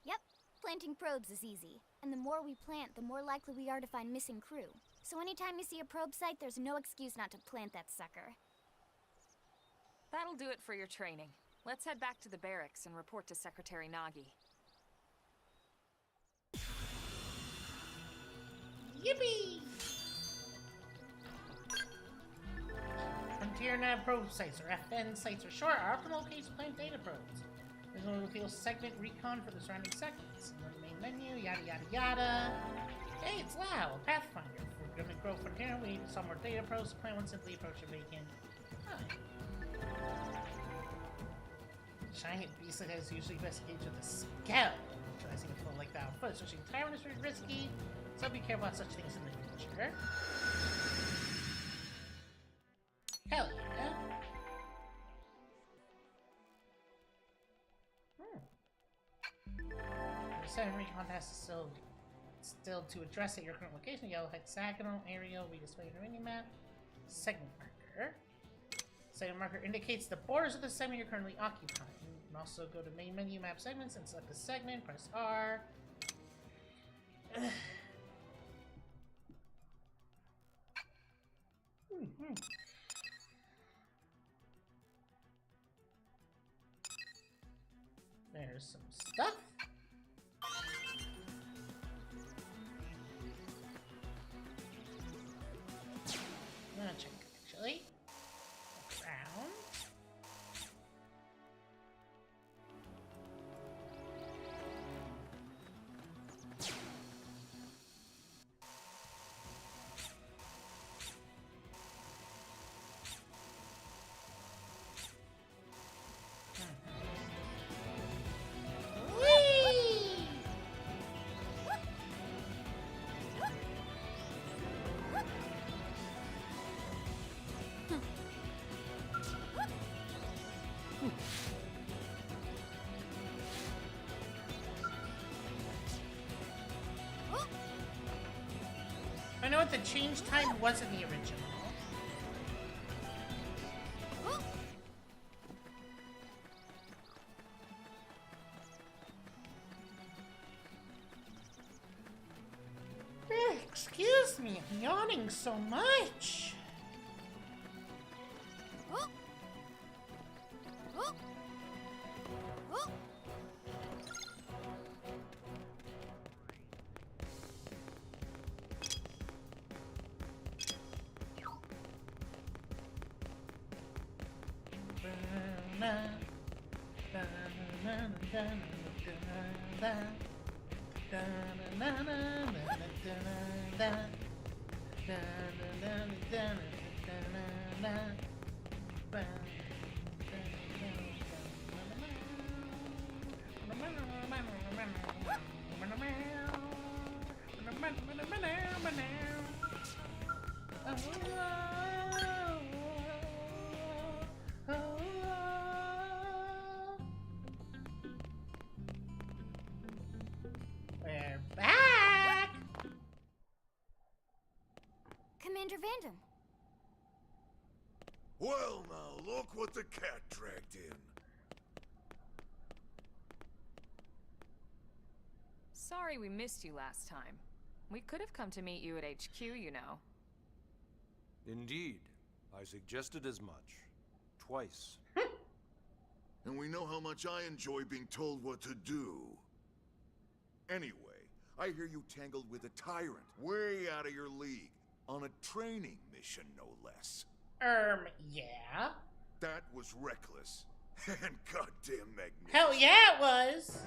Yep, planting probes is easy. And the more we plant, the more likely we are to find missing crew. So anytime you see a probe site, there's no excuse not to plant that sucker.
That'll do it for your training. Let's head back to the barracks and report to Secretary Nagi.
Yippee! Frontier Nav probe sites, or FN sites for short, are optimal locations to plant data probes. There's one reveal segment recon for the surrounding segments. And then the main menu, yada yada yada. Hey, it's Lau, a Pathfinder. If we're gonna grow from here, we need some more data probes to plant one simply approach a beacon. Hi. Giant beast that has usually best engaged with a scout. Utilizing a flow like that on foot, especially in Taiwan, is very risky. So be careful about such things in the future. Hell yeah. The second recon task is still to address at your current location. Yellow hexagonal area will be displayed on your mini-map. Segment marker. Segment marker indicates the borders of the segment you're currently occupying. You can also go to main menu map segments and select the segment, press R. There's some stuff. I'm gonna check actually. Around. I know what the change time was in the original. Excuse me, I'm yawning so much. We're back!
Commander Vandam.
Well, now, look what the cat dragged in.
Sorry we missed you last time. We could have come to meet you at HQ, you know.
Indeed. I suggested as much. Twice.
And we know how much I enjoy being told what to do. Anyway, I hear you tangled with a tyrant, way out of your league, on a training mission, no less.
Yeah.
That was reckless. And goddamn magnificent.
Hell yeah, it was!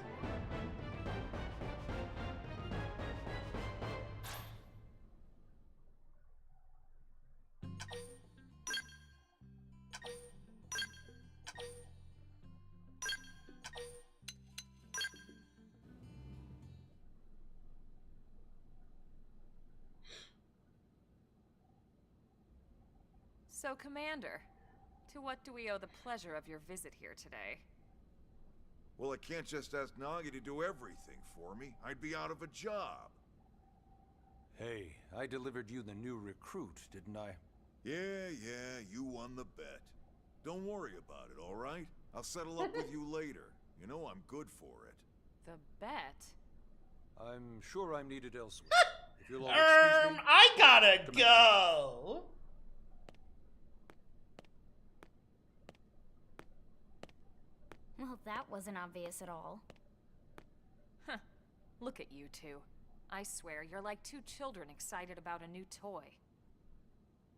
So, Commander, to what do we owe the pleasure of your visit here today?
Well, I can't just ask Nagi to do everything for me. I'd be out of a job.
Hey, I delivered you the new recruit, didn't I?
Yeah, you won the bet. Don't worry about it, all right? I'll settle up with you later. You know I'm good for it.
The bet?
I'm sure I'm needed elsewhere. If you'll all excuse me.
I gotta go!
Well, that wasn't obvious at all.
Huh. Look at you two. I swear, you're like two children excited about a new toy.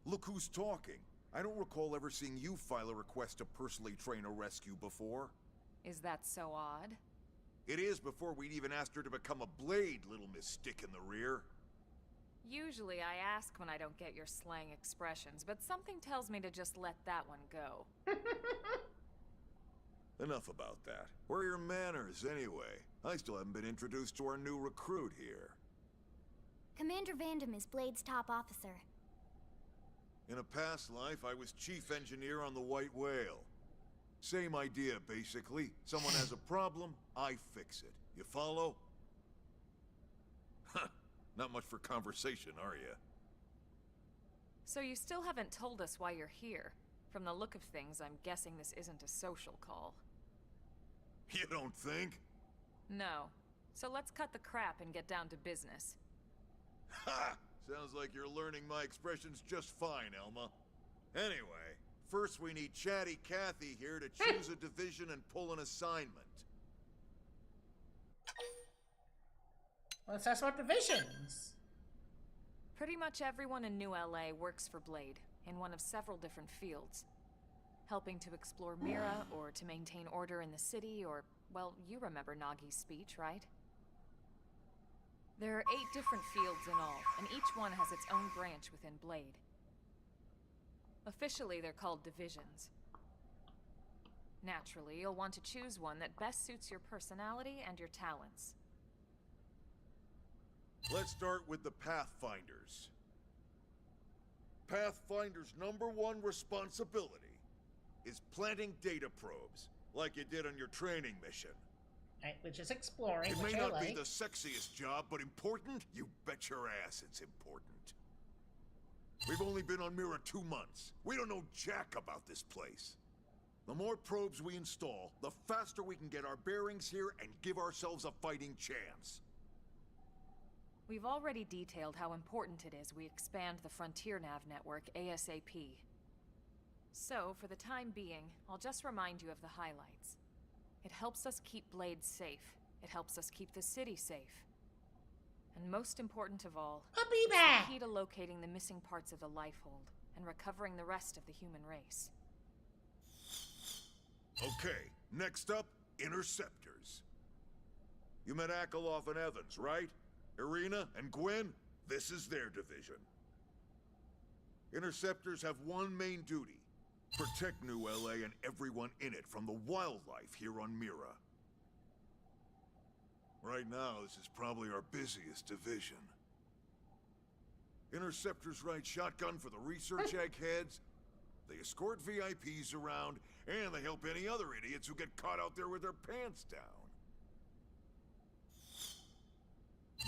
Look who's talking. I don't recall ever seeing you file a request to personally train a rescue before.
Is that so odd?
It is before we'd even asked her to become a blade, little Miss Stick in the rear.
Usually I ask when I don't get your slang expressions, but something tells me to just let that one go.
Enough about that. Where are your manners, anyway? I still haven't been introduced to our new recruit here.
Commander Vandam is Blade's top officer.
In a past life, I was chief engineer on the White Whale. Same idea, basically. Someone has a problem, I fix it. You follow? Huh. Not much for conversation, are you?
So you still haven't told us why you're here. From the look of things, I'm guessing this isn't a social call.
You don't think?
No. So let's cut the crap and get down to business.
Ha! Sounds like you're learning my expressions just fine, Elma. Anyway, first we need Chatty Cathy here to choose a division and pull an assignment.
Let's ask about divisions.
Pretty much everyone in New LA works for Blade, in one of several different fields. Helping to explore Mira, or to maintain order in the city, or, well, you remember Nagi's speech, right? There are 8 different fields in all, and each one has its own branch within Blade. Officially, they're called divisions. Naturally, you'll want to choose one that best suits your personality and your talents.
Let's start with the Pathfinders. Pathfinder's #1 responsibility is planting data probes, like you did on your training mission.
Right, which is exploring,
It
which
may
I
not be
like.
the sexiest job, but important? You bet your ass it's important. We've only been on Mira 2 months. We don't know jack about this place. The more probes we install, the faster we can get our bearings here and give ourselves a fighting chance.
We've already detailed how important it is we expand the Frontier Nav network ASAP. So, for the time being, I'll just remind you of the highlights. It helps us keep Blade safe. It helps us keep the city safe. And most important of all,
I'll be
it's
back.
the key to locating the missing parts of the Lifehold and recovering the rest of the human race.
Okay, next up, Interceptors. You met Akeloff and Evans, right? Irina and Gwen? This is their division. Interceptors have one main duty. Protect New LA and everyone in it from the wildlife here on Mira. Right now, this is probably our busiest division. Interceptors ride shotgun for the research eggheads, they escort VIPs around, and they help any other idiots who get caught out there with their pants down.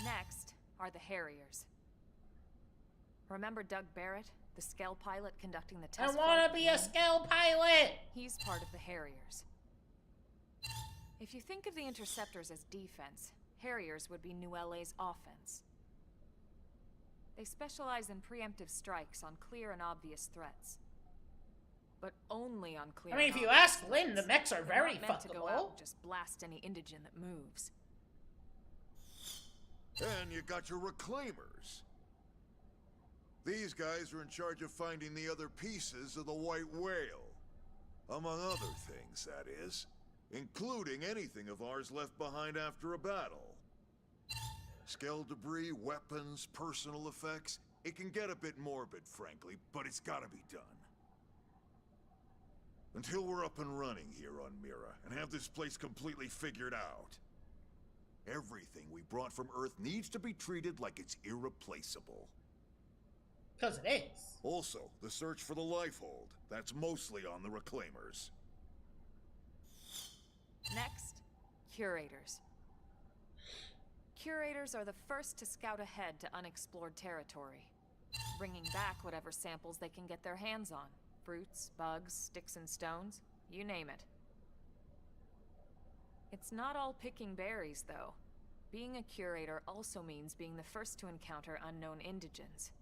Next are the Harriers. Remember Doug Barrett, the Skell pilot conducting the test
I want
flight
to be
at
a
Maine?
Skell pilot!
He's part of the Harriers. If you think of the Interceptors as defense, Harriers would be New LA's offense. They specialize in preemptive strikes on clear and obvious threats. But only on clear
I mean,
and
if you
obvious
ask Lynn, the
threats.
mechs are
They're
very
not meant to go out
fuckable.
and just blast any indigent that moves.
And you got your Reclaimers. These guys are in charge of finding the other pieces of the White Whale. Among other things, that is. Including anything of ours left behind after a battle. Skell debris, weapons, personal effects. It can get a bit morbid, frankly, but it's gotta be done. Until we're up and running here on Mira, and have this place completely figured out. Everything we brought from Earth needs to be treated like it's irreplaceable.
Because it is.
Also, the search for the Lifehold. That's mostly on the Reclaimers.
Next, Curators. Curators are the first to scout ahead to unexplored territory, bringing back whatever samples they can get their hands on. Fruits, bugs, sticks and stones, you name it. It's not all picking berries, though. Being a curator also means being the first to encounter unknown indigents.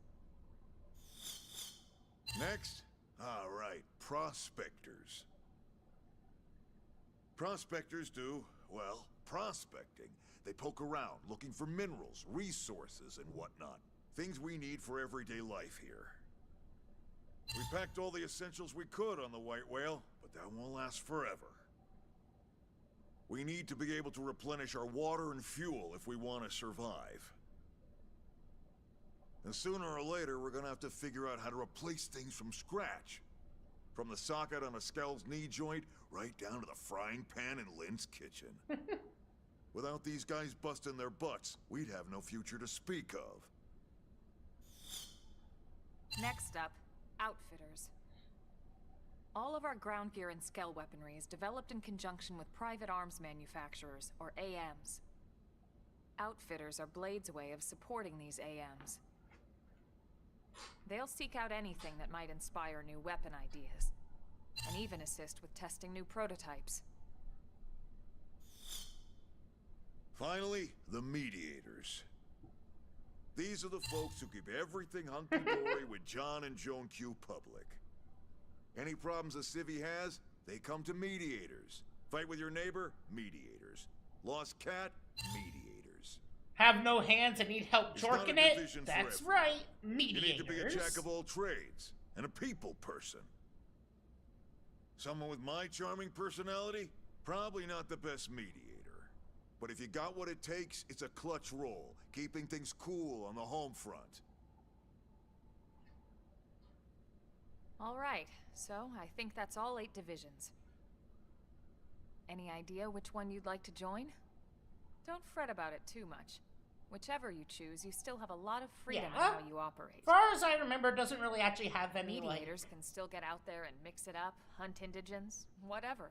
Next? All right, Prospectors. Prospectors do, well, prospecting. They poke around, looking for minerals, resources, and whatnot. Things we need for everyday life here. We packed all the essentials we could on the White Whale, but that won't last forever. We need to be able to replenish our water and fuel if we want to survive. And sooner or later, we're gonna have to figure out how to replace things from scratch. From the socket on a Skell's knee joint, right down to the frying pan in Lynn's kitchen. Without these guys busting their butts, we'd have no future to speak of.
Next up, Outfitters. All of our ground gear and Skell weaponry is developed in conjunction with private arms manufacturers, or AMs. Outfitters are Blade's way of supporting these AMs. They'll seek out anything that might inspire new weapon ideas, and even assist with testing new prototypes.
Finally, the Mediators. These are the folks who keep everything hunky-dory with John and Joan Q public. Any problems a civvy has, they come to Mediators. Fight with your neighbor? Mediators. Lost cat? Mediators.
Have no hands and need help
It's not a
jorking it?
division for
That's
everyone.
right.
You
Mediators.
need to be a jack of all trades, and a people person. Someone with my charming personality? Probably not the best mediator. But if you got what it takes, it's a clutch role, keeping things cool on the home front.
All right, so I think that's all 8 divisions. Any idea which one you'd like to join? Don't fret about it too much. Whichever you choose, you still have a lot of freedom in how you operate.
As far as I remember, it doesn't really actually have any,
Mediators can still get out there and mix it up, hunt indigents, whatever.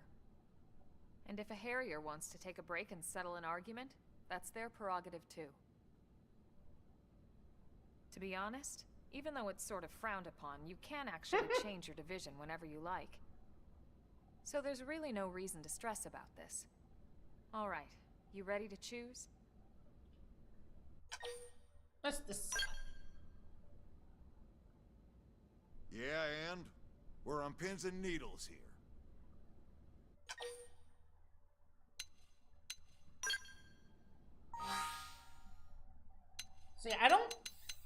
And if a Harrier wants to take a break and settle an argument, that's their prerogative too. To be honest, even though it's sort of frowned upon, you can actually change your division whenever you like. So there's really no reason to stress about this. All right, you ready to choose?
Let's decide.
Yeah, and? We're on pins and needles here.
See, I don't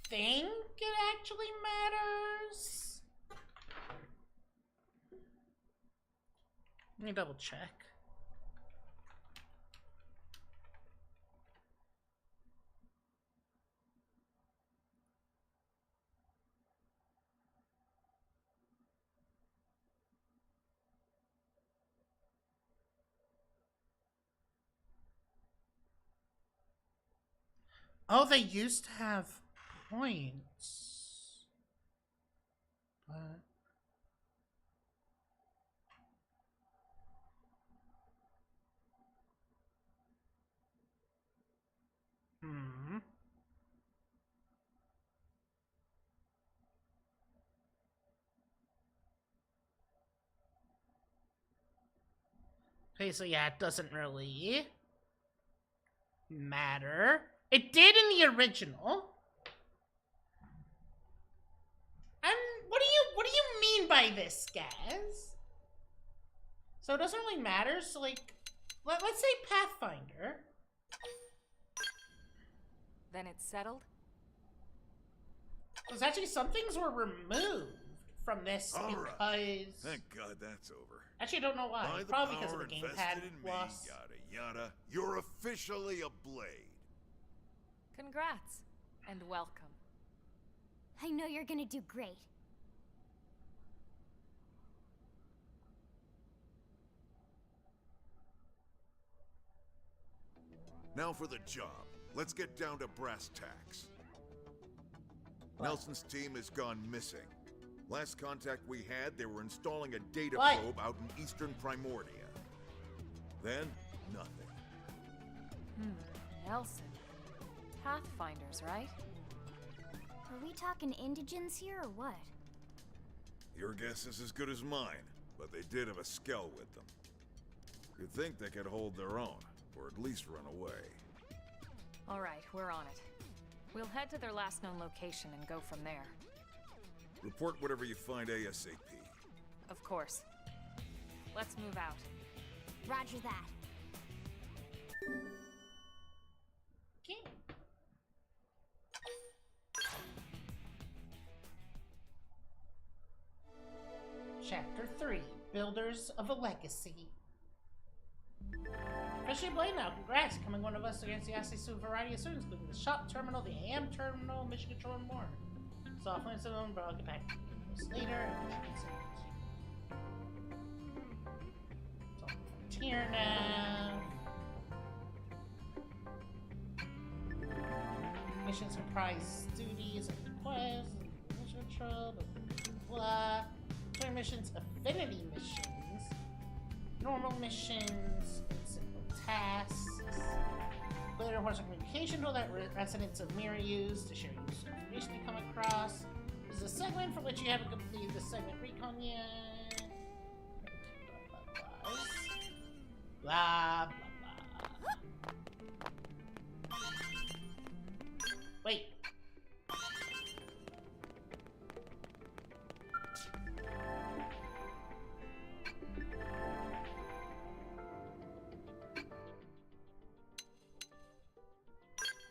think it actually matters. Let me double check. Oh, they used to have points. But... Hmm. Okay, so yeah, it doesn't really matter. It did in the original. What do you mean by this, guys? So it doesn't really matter. So like, let's say Pathfinder.
Then it's settled?
Because actually some things were removed from this because...
Right. Thank God that's over.
Actually, I don't know why.
By the
Probably because of
power
the
invested
gamepad
in me,
loss.
yada yada. You're officially a blade.
Congrats, and welcome.
I know you're gonna do great.
Now for the job. Let's get down to brass tacks. Nelson's team has gone missing. Last contact we had, they were installing a data probe out in eastern Primordia. Then, nothing.
Nelson. Pathfinders, right?
Are we talking indigents here or what?
Your guess is as good as mine, but they did have a skell with them. You'd think they could hold their own, or at least run away.
All right, we're on it. We'll head to their last known location and go from there.
Report whatever you find ASAP.
Of course. Let's move out.
Roger that.
Okay. Chapter 3, Builders of a Legacy. Freshly blade now, congrats! Becoming one of us against the access to a variety of students, including the shop terminal, the AM terminal, mission control, and more. So I'll find someone, but I'll get back to this later. It's here now. Missions comprise duties and quests, mission control, blah, blah, blah. Joint missions, affinity missions, normal missions, simple tasks. Later, horse communication tool that residents of Mira use to share useful information they come across. This is a segment for which you haven't completed the segment recon yet. Blah, blah, blah. Wait.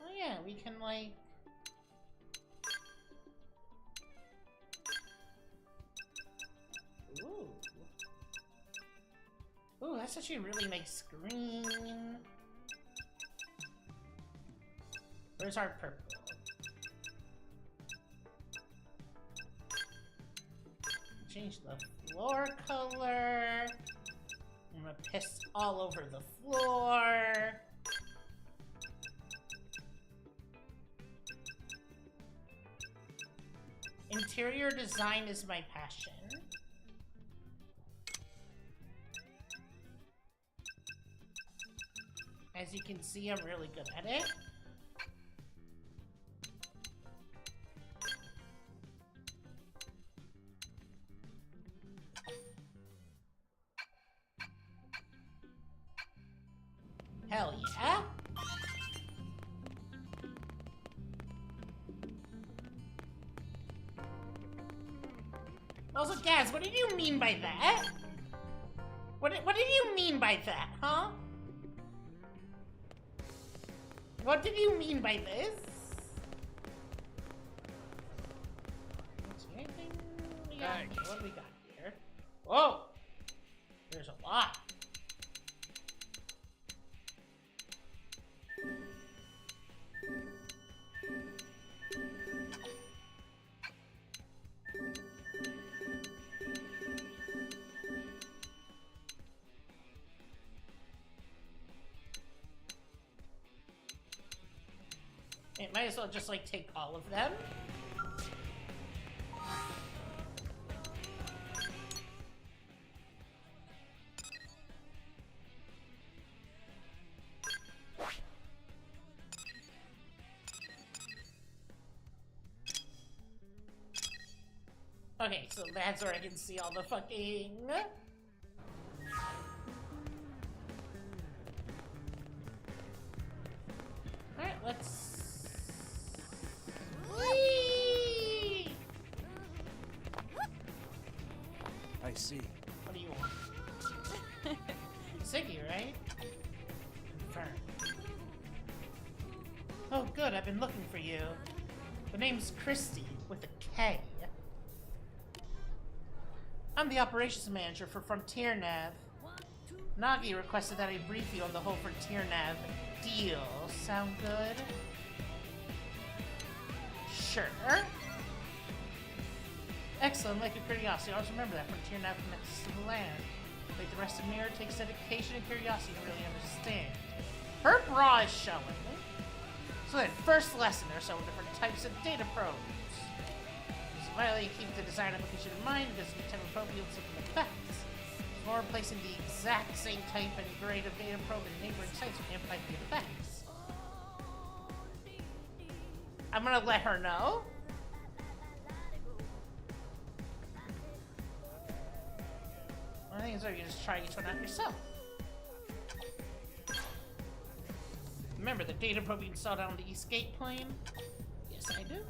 Oh yeah, we can like... Ooh. Ooh, that's actually a really nice screen. Where's our purple? Change the floor color. I'm gonna piss all over the floor. Interior design is my passion. As you can see, I'm really good at it. Hell yeah. Also, Gaz, what did you mean by that? What did you mean by that, huh? What did you mean by this? Anything we got? What do we got here? Whoa! There's a lot. might as well just, like, take all of them. Okay, so that's where I can see all the fucking... Alright, let's... Whee!
I see.
What do you want? Ziggy, right? Confirm. Oh good, I've been looking for you. The name's Christy, with a K. I'm the operations manager for Frontier Nav. Nagi requested that I brief you on the whole Frontier Nav deal. Sound good? Sure. Excellent, like a curiosity. Always remember that Frontier Nav connects to the land. Like the rest of Mirror takes dedication and curiosity to really understand. Her bra is showing. So that first lesson, there are several different types of data probes. Finally, keep the design application in mind because the type of probe yields different effects. Or placing the exact same type and grade of data probe in neighboring sites will amplify the effects. I'm gonna let her know. One thing is that you just try each one out yourself. Remember the data probe you installed on the East Gate plane? Yes, I do.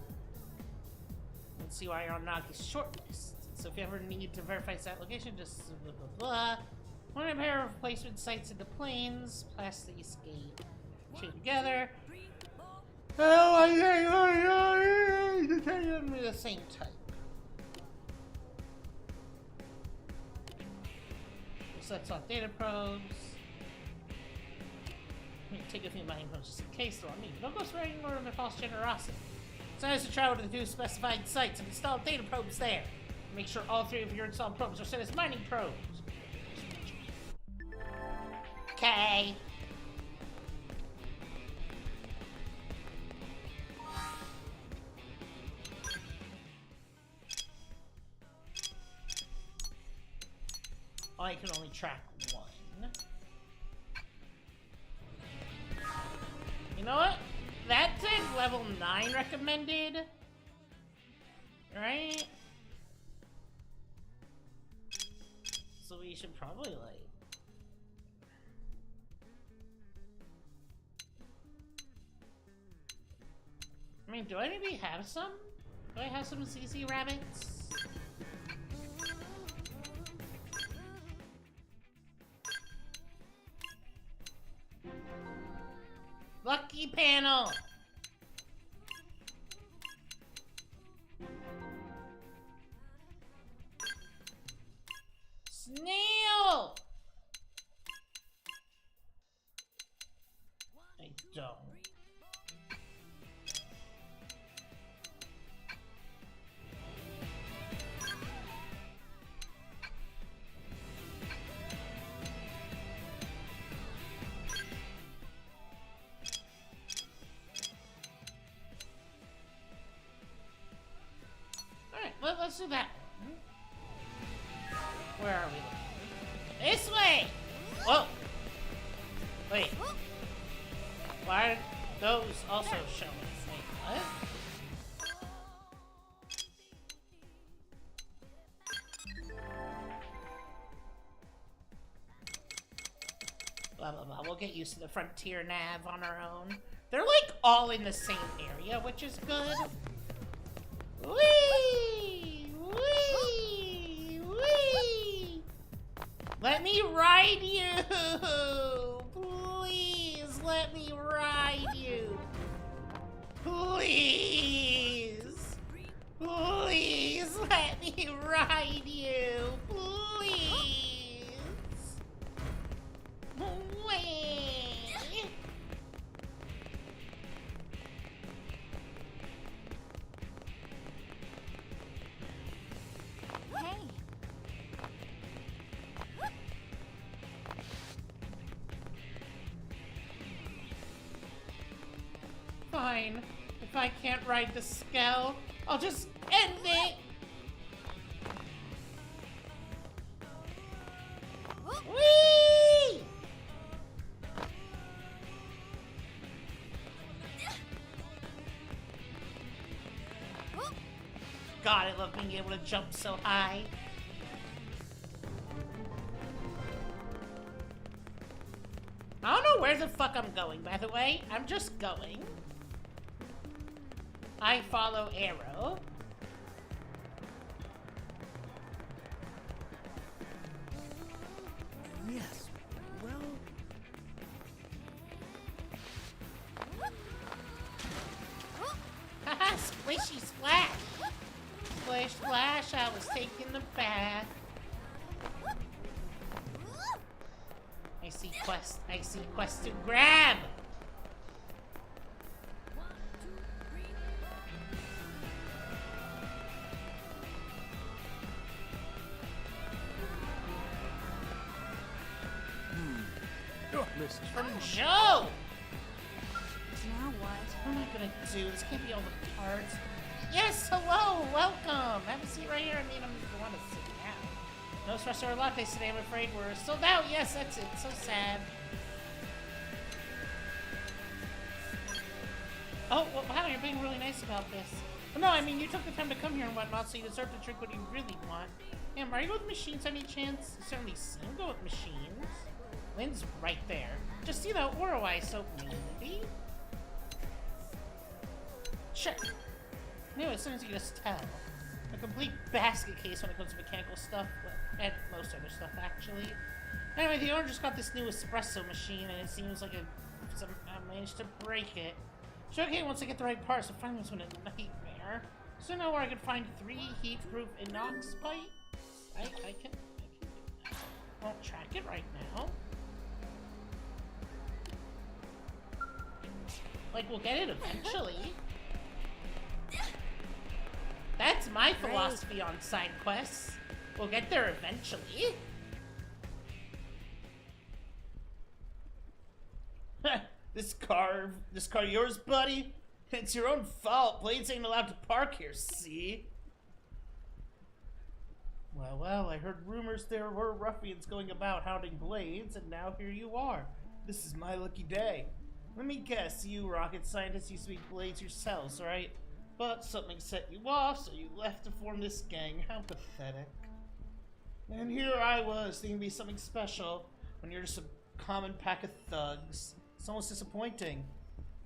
Let's see why you're on Nagi's shortlist. So if you ever need to verify that location, just blah blah blah. One of a pair of replacement sites in the plains, past the East Gate. Chain together. Oh, I think the same type. So that's on data probes. Take a few mining probes just in case they're on me. Don't go spreading more of a false generosity. It's nice to travel to the two specified sites and install data probes there. Make sure all three of your installed probes are set as mining probes. Okay. I can only track one. You know what? That said level 9 recommended. Right? So we should probably like... I mean, do I maybe have some? Do I have some CC rabbits? Lucky panel! Snail! I don't. Alright, let's do that one. Where are we looking? This way! Whoa! Wait. Why are those also showing? Wait, what? Blah, blah, blah. We'll get used to the Frontier Nav on our own. They're like all in the same area, which is good. Whee! Whee! Whee! Let me ride you! Please let me ride you! Please! Please let me ride you! Please! Wait!
Hey,
Fine. If I can't ride the Skell, I'll just end it! Whee! God, I love being able to jump so high. I don't know where the fuck I'm going, by the way. I'm just going. I follow arrow.
Yes, well...
Haha, squishy splash! Splish splash, I was taking the bath. I see quest to grab! From Joe!
Now what?
What am I gonna do? This can't be all the parts. Yes, hello, welcome! Have a seat right here. I mean, I'm going to sit down. No espresso or latte today, I'm afraid we're sold out. Yes, that's it. So sad. Oh, well, wow, you're being really nice about this. Well, no, I mean, you took the time to come here and whatnot, so you deserve to drink what you really want. Damn, are you with machines any chance? You certainly seem to go with machines. Lynn's right there. Just, you know, Oro-wise, so maybe? Sure. Anyway, as soon as you can just tell. A complete basket case when it comes to mechanical stuff, and most other stuff, actually. Anyway, the owner just got this new espresso machine, and it seems like I managed to break it. So okay, once I get the right parts, the finding was been a nightmare. So now where I can find 3 heat-proof inox pipes? I can do that. I won't track it right now. Like, we'll get it eventually. That's my philosophy on side quests. We'll get there eventually. This car yours, buddy? It's your own fault. Blades ain't allowed to park here, see? Well, I heard rumors there were ruffians going about hounding Blades, and now here you are. This is my lucky day. Let me guess, you rocket scientists used to be Blades yourselves, right? But something set you off, so you left to form this gang. How pathetic. And here I was, thinking it'd be something special, when you're just a common pack of thugs. It's almost disappointing.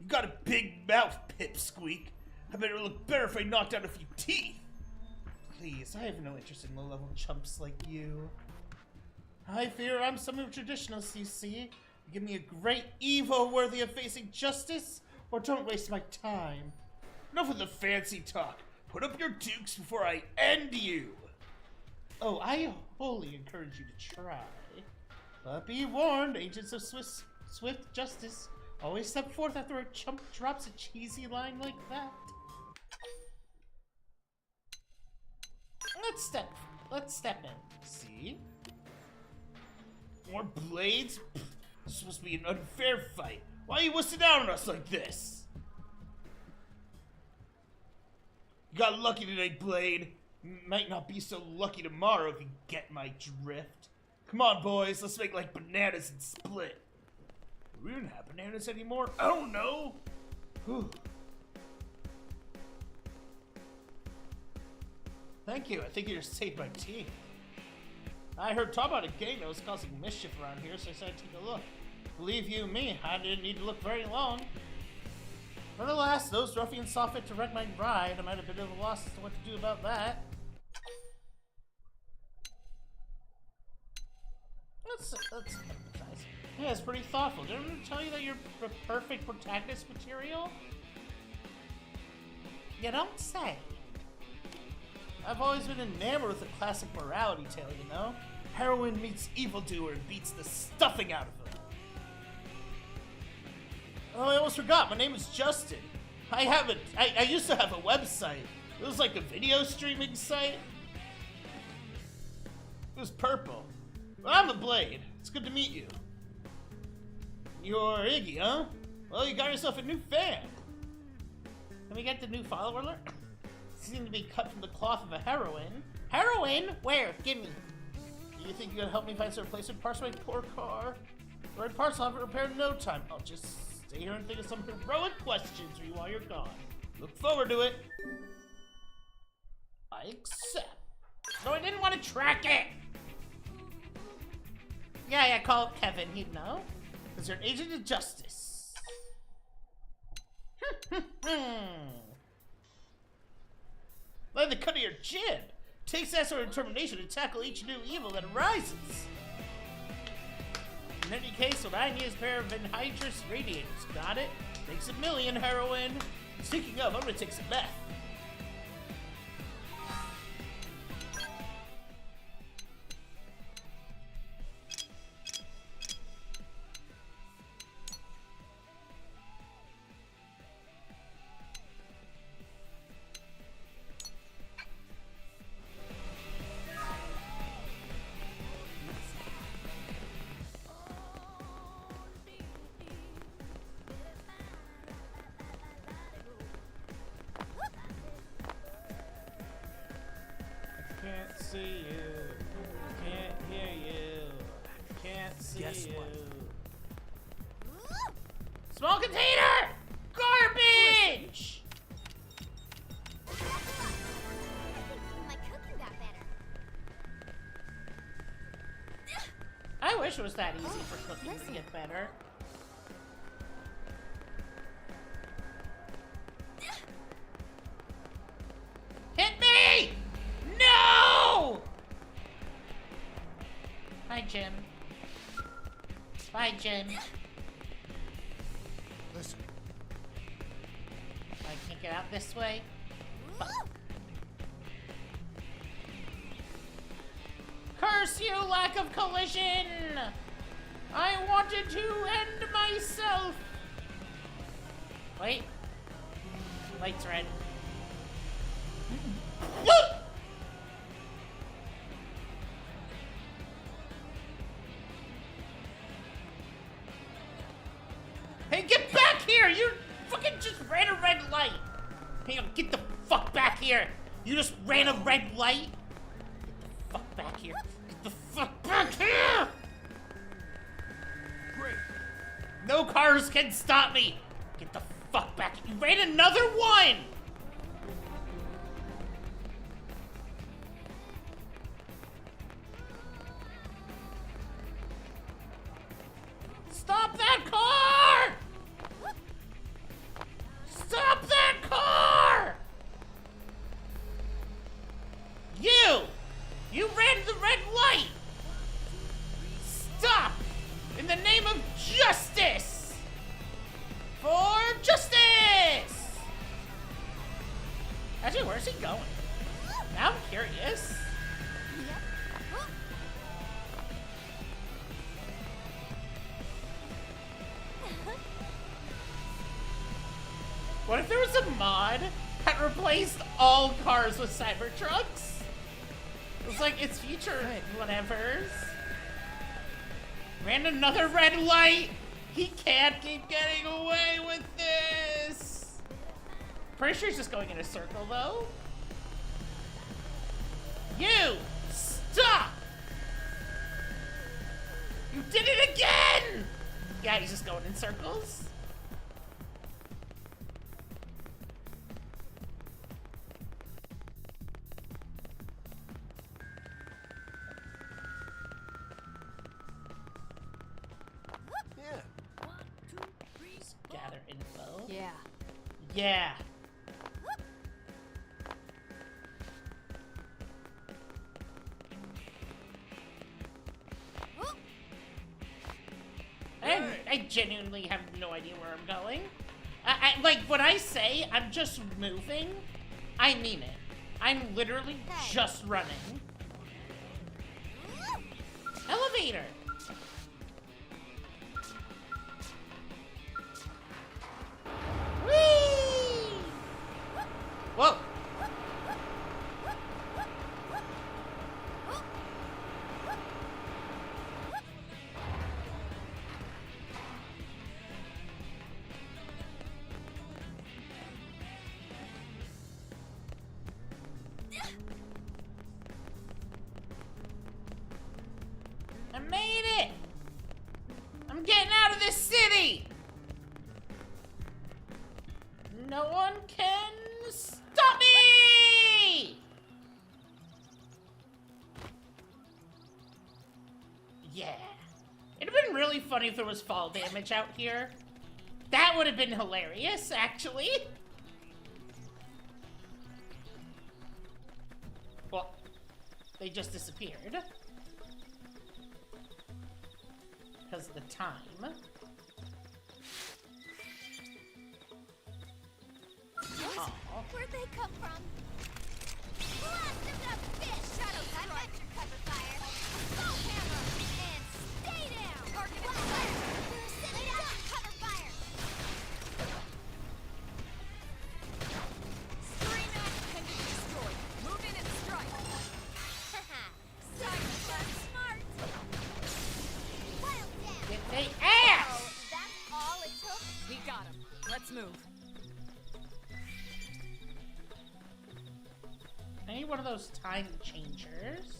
You got a big mouth, Pipsqueak. I bet it'll look better if I knocked out a few teeth. Please, I have no interest in low-level chumps like you. I fear I'm some of the traditionalists, you see. You give me a great Evo worthy of facing justice, or don't waste my time. Enough with the fancy talk. Put up your dukes before I end you. Oh, I wholly encourage you to try. But be warned, agents of swift justice always step forth after a chump drops a cheesy line like that. Let's step in. See? More blades? Pfft, this is supposed to be an unfair fight. Why are you wussing down on us like this? You got lucky today, Blade. Might not be so lucky tomorrow if you get my drift. Come on, boys, let's make like bananas and split. We don't have bananas anymore? I don't know. Whew. Thank you, I think you just saved my teeth. I heard talk about a gang that was causing mischief around here, so I decided to take a look. Believe you me, I didn't need to look very long. But alas, those ruffians saw fit to wreck my ride. I might have been at a loss as to what to do about that. That's nice. Yeah, it's pretty thoughtful. Didn't I tell you that you're the perfect protagonist material? You don't say. I've always been enamored with the classic morality tale, you know? Heroine meets evildoer and beats the stuffing out of them. Oh, I almost forgot. My name is Justin. I used to have a website. It was like a video streaming site. It was purple. Well, I'm the Blade. It's good to meet you. You're Iggy, huh? Well, you got yourself a new fan. Can we get the new follower alert? Seem to be cut from the cloth of a heroine. Heroine? Where? Give me. Do you think you can help me find some replacement parts for my poor car? The right parts will have it repaired in no time. I'll just stay here and think of some heroic questions for you while you're gone. Look forward to it. I accept. No, I didn't want to track it! Yeah, call up Kevin, he'd know. Because you're an agent of justice. Let the cut of your jib. Takes that sort of determination to tackle each new evil that arises. In any case, what I need is a pair of anhydrous radiators. Got it? Takes a million, heroin. Speaking of, I'm gonna take some meth. See you. Can't hear you. Can't see
Guess
you.
what?
Small container! Garbage!
My cooking got better.
I wish it was that easy for cooking to get better. Hit me! No! Bye, Jim. Bye, Jim.
Listen.
I can't get out this way. Fuck. Curse you, lack of collision! I wanted to end myself! Wait. Light's red. Hey, get back here! You fucking just ran a red light! Hang on, get the fuck back here! You just ran a red light? Get the fuck back here! Get the fuck back here!
Great.
No cars can stop me! Get the fuck back! You ran another one! Stop that car! Stop that car! You ran the red light! Stop! In the name of justice! For justice! Actually, where's he going? Now I'm curious. What if there was a mod that replaced all cars with Cybertrucks? It's like, it's future whatevers. Ran another red light! He can't keep getting away with this! Pretty sure he's just going in a circle, though. You! Stop! You did it again! Yeah, he's just going in circles. Gather info.
Yeah.
Yeah. I genuinely have no idea where I'm going. Like, when I say I'm just moving, I mean it. I'm literally just running. Elevator! Whee! Whoa! No one can stop me! Yeah. It'd have been really funny if there was fall damage out here. That would have been hilarious, actually. Well, they just disappeared. Because of the time.
What? Where'd they come from? Blast them up, fish! Shadow strike! I your cover fire! Assault hammer! And stay down! Target fire! You're sitting down! Cover fire!
Scream at and be destroyed. Move in and strike.
Haha! Cyberpunk smart! Wild down!
Get they ass!
Oh, that's all it took?
We got him. Let's move.
I need one of those time changers.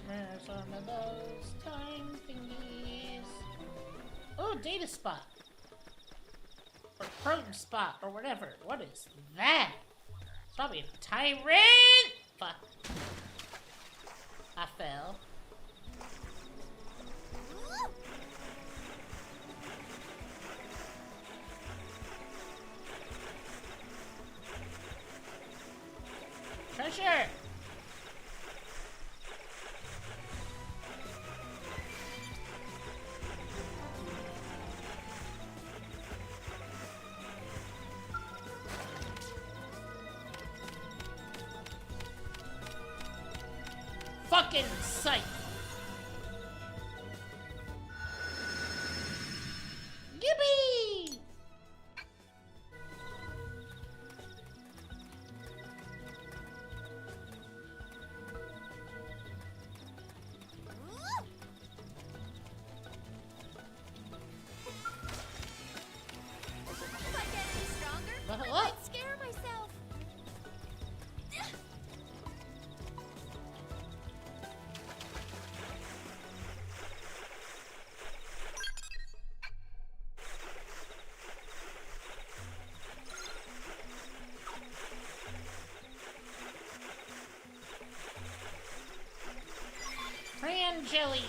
Where's one of those time thingies? Oh, data spot. Or proton spot, or whatever. What is that? It's probably a tyrant! Fuck. I fell. Treasure! Fucking sight! Yippee!
If I get any stronger,
Level
I
up.
might scare myself.
Cran jelly!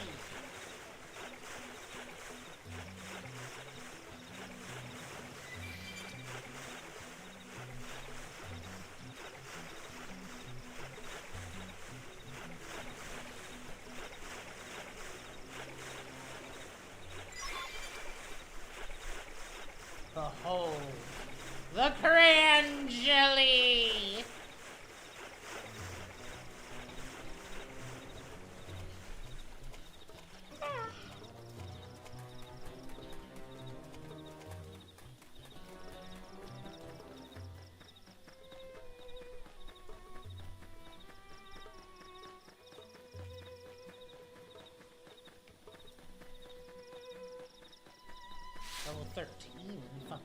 Behold, the cran jelly! Level 13, fuckers.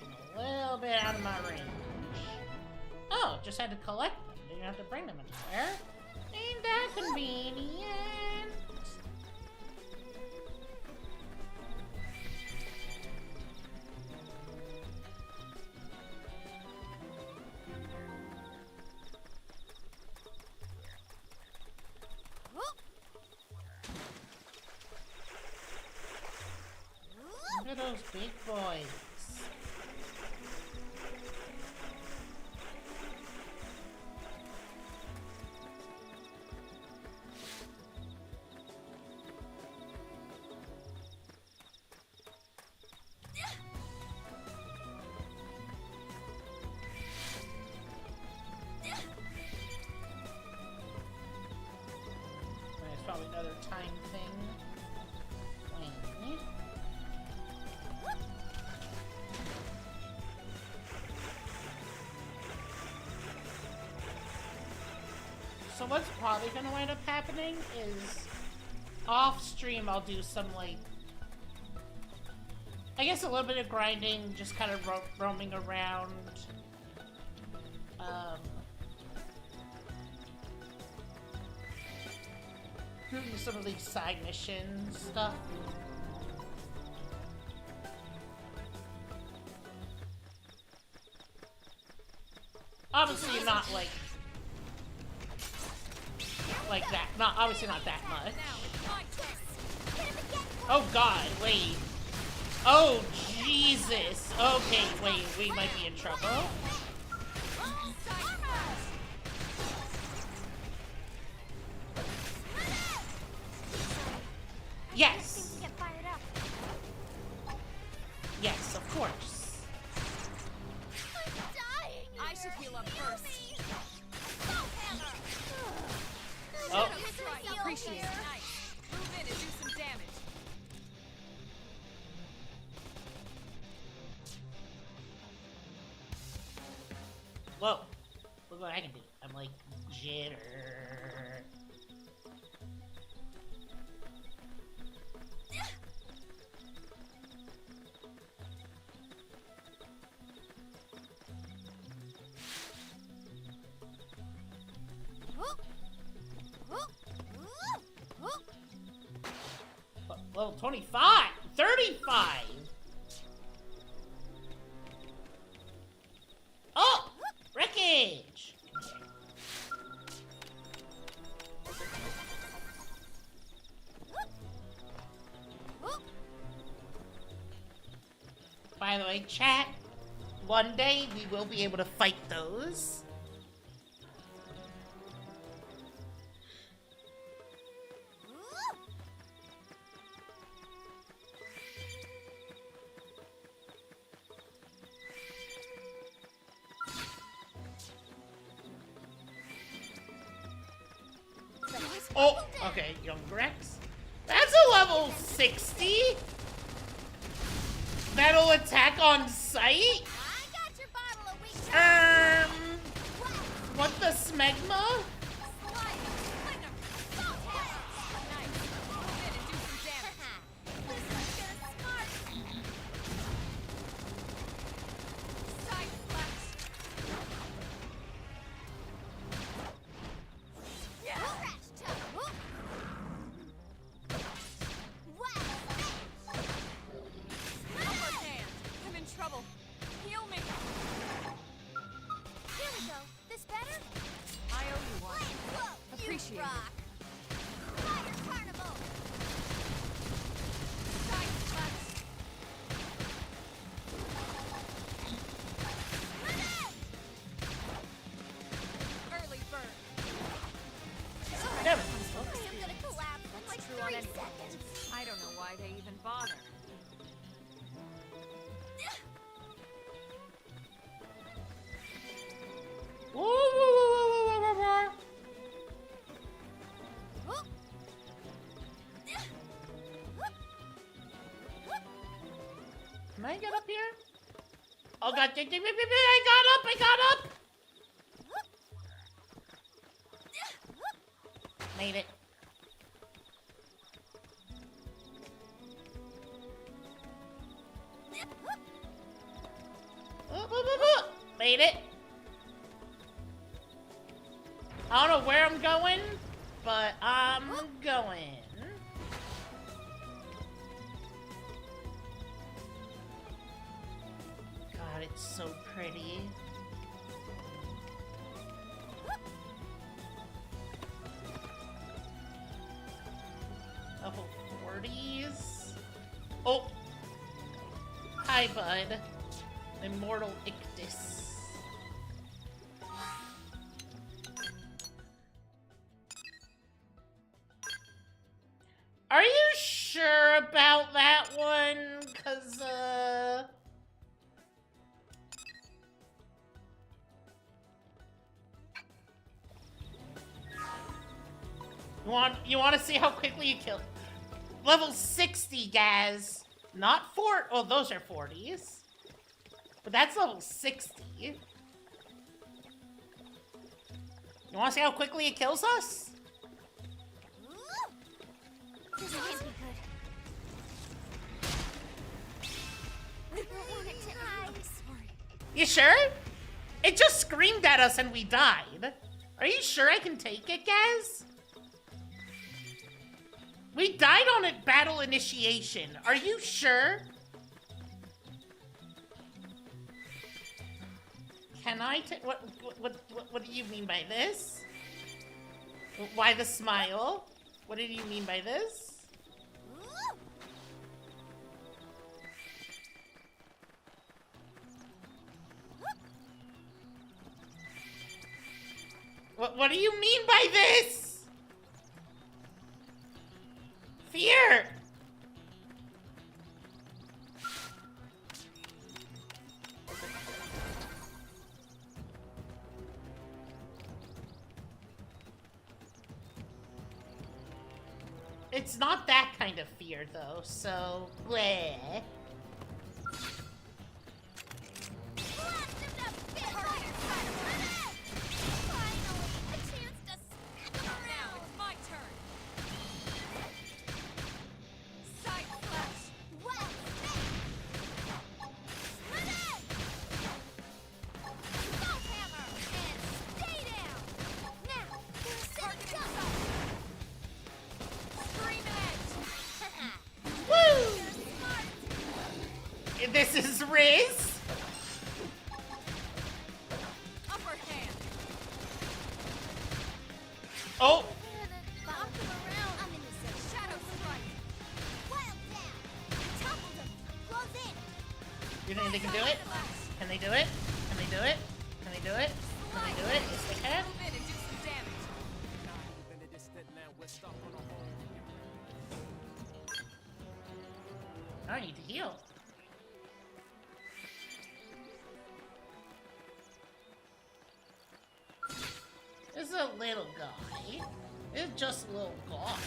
And a little bit out of my range. Oh, just had to collect them. Didn't have to bring them anywhere. Ain't that convenient? Look at those big boys. time thing. Wait. So what's probably gonna wind up happening is off stream I'll do some like, I guess a little bit of grinding, just kind of roaming around. Doing some of these side mission stuff. Obviously not like that. Not obviously not that much. Oh god, wait. Oh Jesus. Okay, wait, we might be in trouble. Yes. Yes, of course.
I should heal up first.
Oh.
Appreciate it. Nice. Move in and do some damage.
Whoa. Look what I can do. I'm like jitter. Level 25! 35! Oh! Wreckage! By the way, chat, one day we will be able to fight those. Oh, okay, Young Rex. That's a level 60? That'll attack on sight? What the smegma?
I don't know why they even bother.
Can I get up here? Oh god, I got up! Made it. Made it. I don't know where I'm going, but I'm going. God, it's so pretty. Level 40s. Oh. Hi, bud. Immortal Ictus. Are you sure about that one? 'Cause, You want to see how quickly you kill? Level 60, guys. Not 4. Oh, those are 40s. But that's level 60. You want to see how quickly it kills us?
This can't be good. I don't want it to end. I'm sorry.
You sure? It just screamed at us and we died. Are you sure I can take it, guys? We died on it battle initiation. Are you sure? Can I take what do you mean by this? Why the smile? What did you mean by this? What do you mean by this? Fear! It's not that kind of fear, though, so... bleh. This is Riz.
Upper hand.
Oh. You think they can do it? Can they do it? Can they do it? Can they do it? Can they do it? Yes, they can. I need to heal. This is a little guy. It's just a little guy.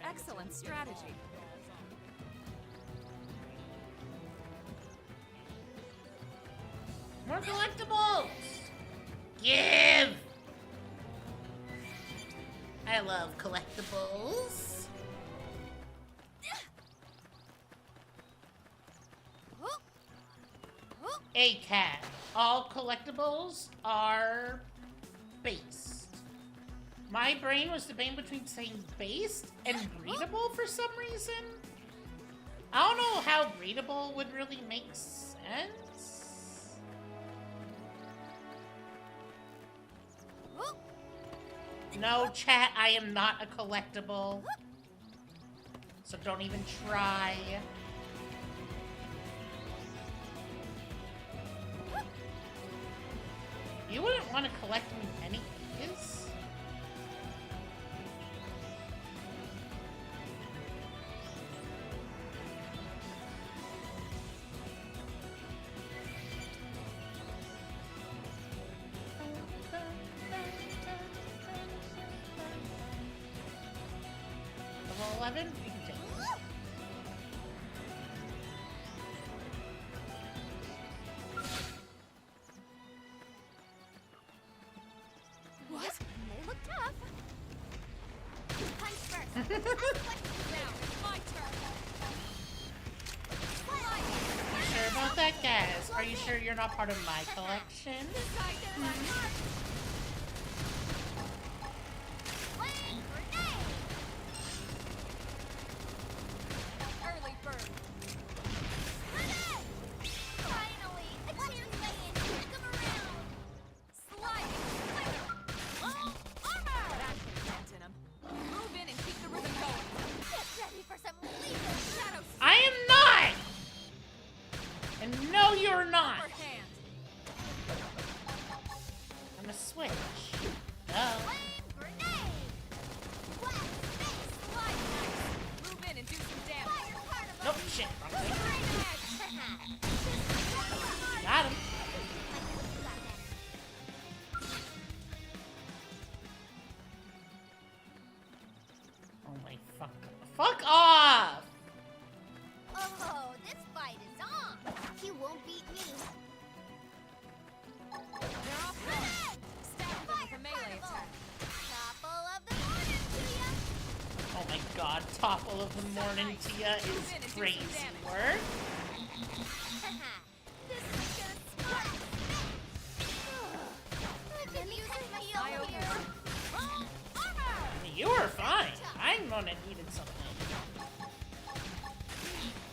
Excellent strategy.
More collectibles! Give! I love collectibles. A cat. All collectibles are based. My brain was debating between saying based and breedable for some reason. I don't know how breedable would really make sense. No, chat, I am not a collectible. So don't even try. You wouldn't want to collect me anyways. Level 11? You can take it.
What? They look tough. Punch first.
You sure about that, Gaz? Are you sure you're not part of my collection?
Early bird.
Finally! A cheer's laying! Come around!
Sliding slinger. Armor! That put a dent in him. Move in and keep the rhythm going.
Get ready for some lethal
Shadow
I am not! And no, you're not!
upper hand.
I'm a switch. No.
flame grenade! Blast space!
Slide nice. Move in and do some damage.
Fire carnival!
Nope, shit. Wrong thing.
Straight ahead.
Got him. Oh my fuck. Fuck off!
Oh, this fight is on! You won't beat me!
They're off guard. Stab them with a melee attack.
Topple of the morning to ya!
Oh my god, topple of the morning Tia is crazy work.
This is just smart! I could use a heal here! Armor!
You were fine. I'm gonna needed something.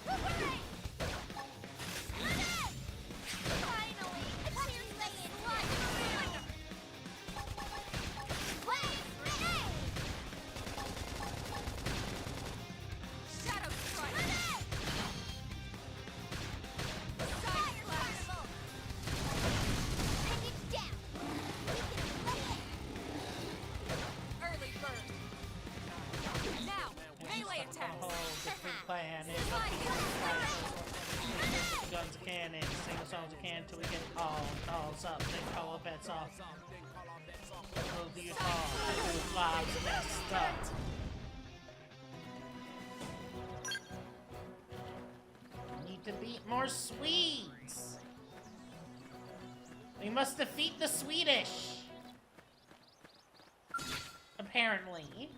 Hooray! Finally! A cheer's laying! Flame grenade!
Shadow strike.
Fire carnival! Take it down! We can play it!
Early bird. Now, melee
A
attacks.
whole different plan. It's up to you. Guns a cannon, sing the songs you can till we get calls up, then call our bets off. We'll do your call, whole lives messed up. Need to beat more Swedes. We must defeat the Swedish. Apparently.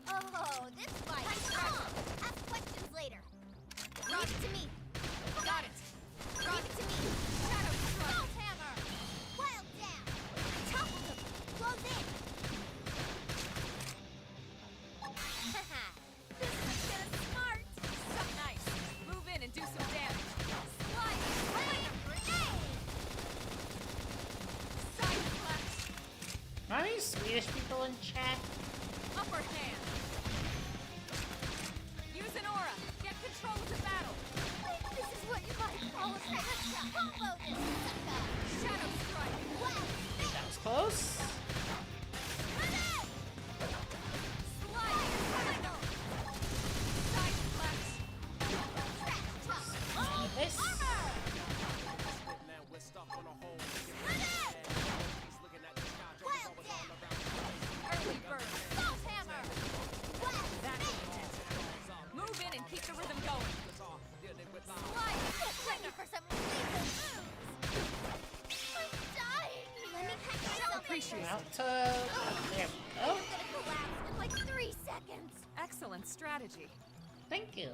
Oh, this fight is on! Ask questions later! Leave it to me!
Got it.
Leave it to me!
Shadow strike.
Bolt hammer! Wild down! Topple them! Close in! Haha! This is just smart!
So nice. Move in and do some damage.
Slide! Flame grenade!
Side flash.
Are any Swedish people in chat?
Upper hand. Use an aura. Get control of the battle.
This is what you might call a combo this sucker!
Shadow strike.
Wild
That was close.
grenade!
Slide. Final. Side flash.
Trash talk!
This.
Wild down!
Early bird.
Bolt hammer! Wild
That move in and keep the rhythm going. Slide.
Ready for some lethal moves! I'm dying! Let me catch myself
Appreciate
Out
it.
to. There we go.
I'm gonna collapse in like 3 seconds!
Excellent strategy.
Thank you.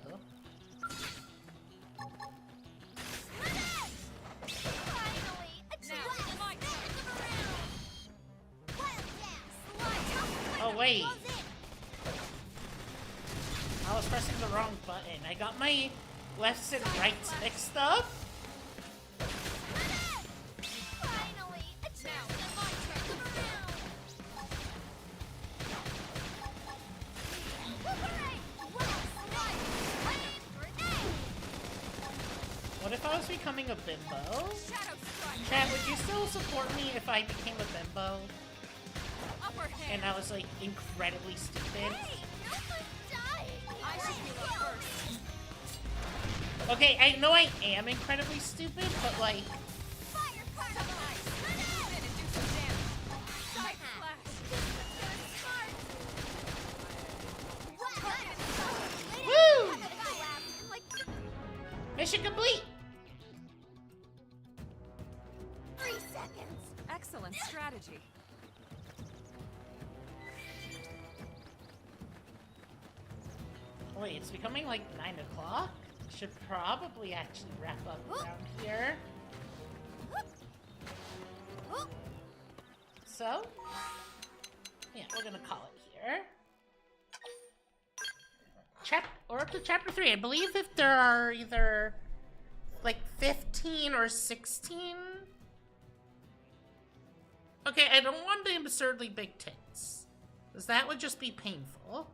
Finally! A
Now,
chance!
my turn.
Come around! Wild down! Slide!
Oh, wait.
Close in!
I was pressing the wrong button. I got my lefts and rights mixed up.
Finally! A chance!
Now,
My turn! Come around! Hooray! Wild slide! Flame grenade!
What if I was becoming a bimbo?
Shadow strike.
Chat, would you still support me if I became a bimbo?
Upper hand.
And I was like incredibly stupid?
Hey! No one's dying!
I should heal up first.
Okay, I know I am incredibly stupid, but like,
Fire carnival!
Move in and do some damage. Side flash.
woo! Mission complete!
3 seconds!
Excellent strategy.
Wait, it's becoming like 9 o'clock? Should probably actually wrap up around here. So, yeah, we're gonna call it here. We're up to chapter 3. I believe if there are either like 15 or 16. Okay, I don't want the absurdly big tits, because that would just be painful.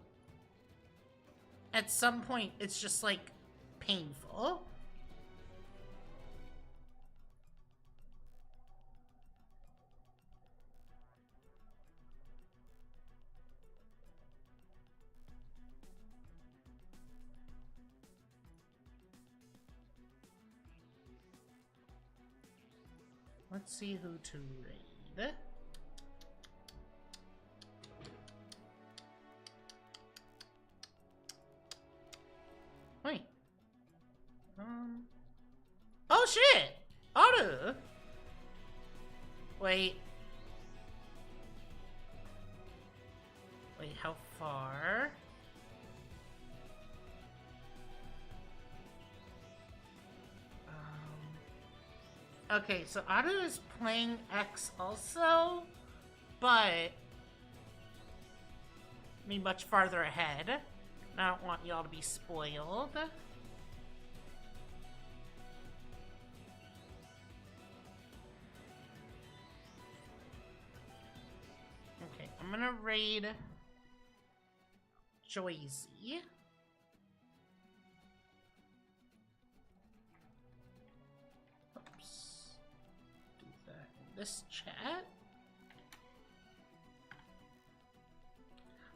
At some point, it's just like painful. Let's see who to raid. Wait. Oh shit! Otter! Wait. Wait, how far? Okay, so Otto is playing X also, but I mean much farther ahead. I don't want y'all to be spoiled. Okay, I'm gonna raid Joyzy. Oops. Do that in this chat.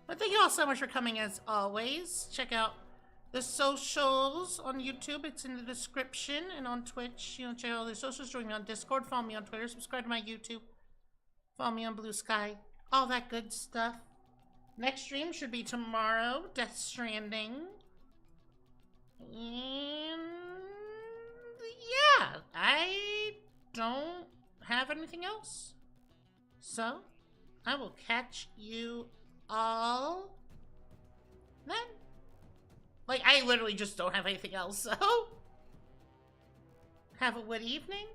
But thank you all so much for coming as always. Check out the socials on YouTube. It's in the description, and on Twitch. You know, check out all the socials. Join me on Discord. Follow me on Twitter. Subscribe to my YouTube. Follow me on Blue Sky. All that good stuff. Next stream should be tomorrow. Death Stranding. And yeah, I don't have anything else. So, I will catch you all then. Like, I literally just don't have anything else, so have a good evening.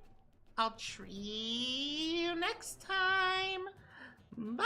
I'll treat you next time. Bye.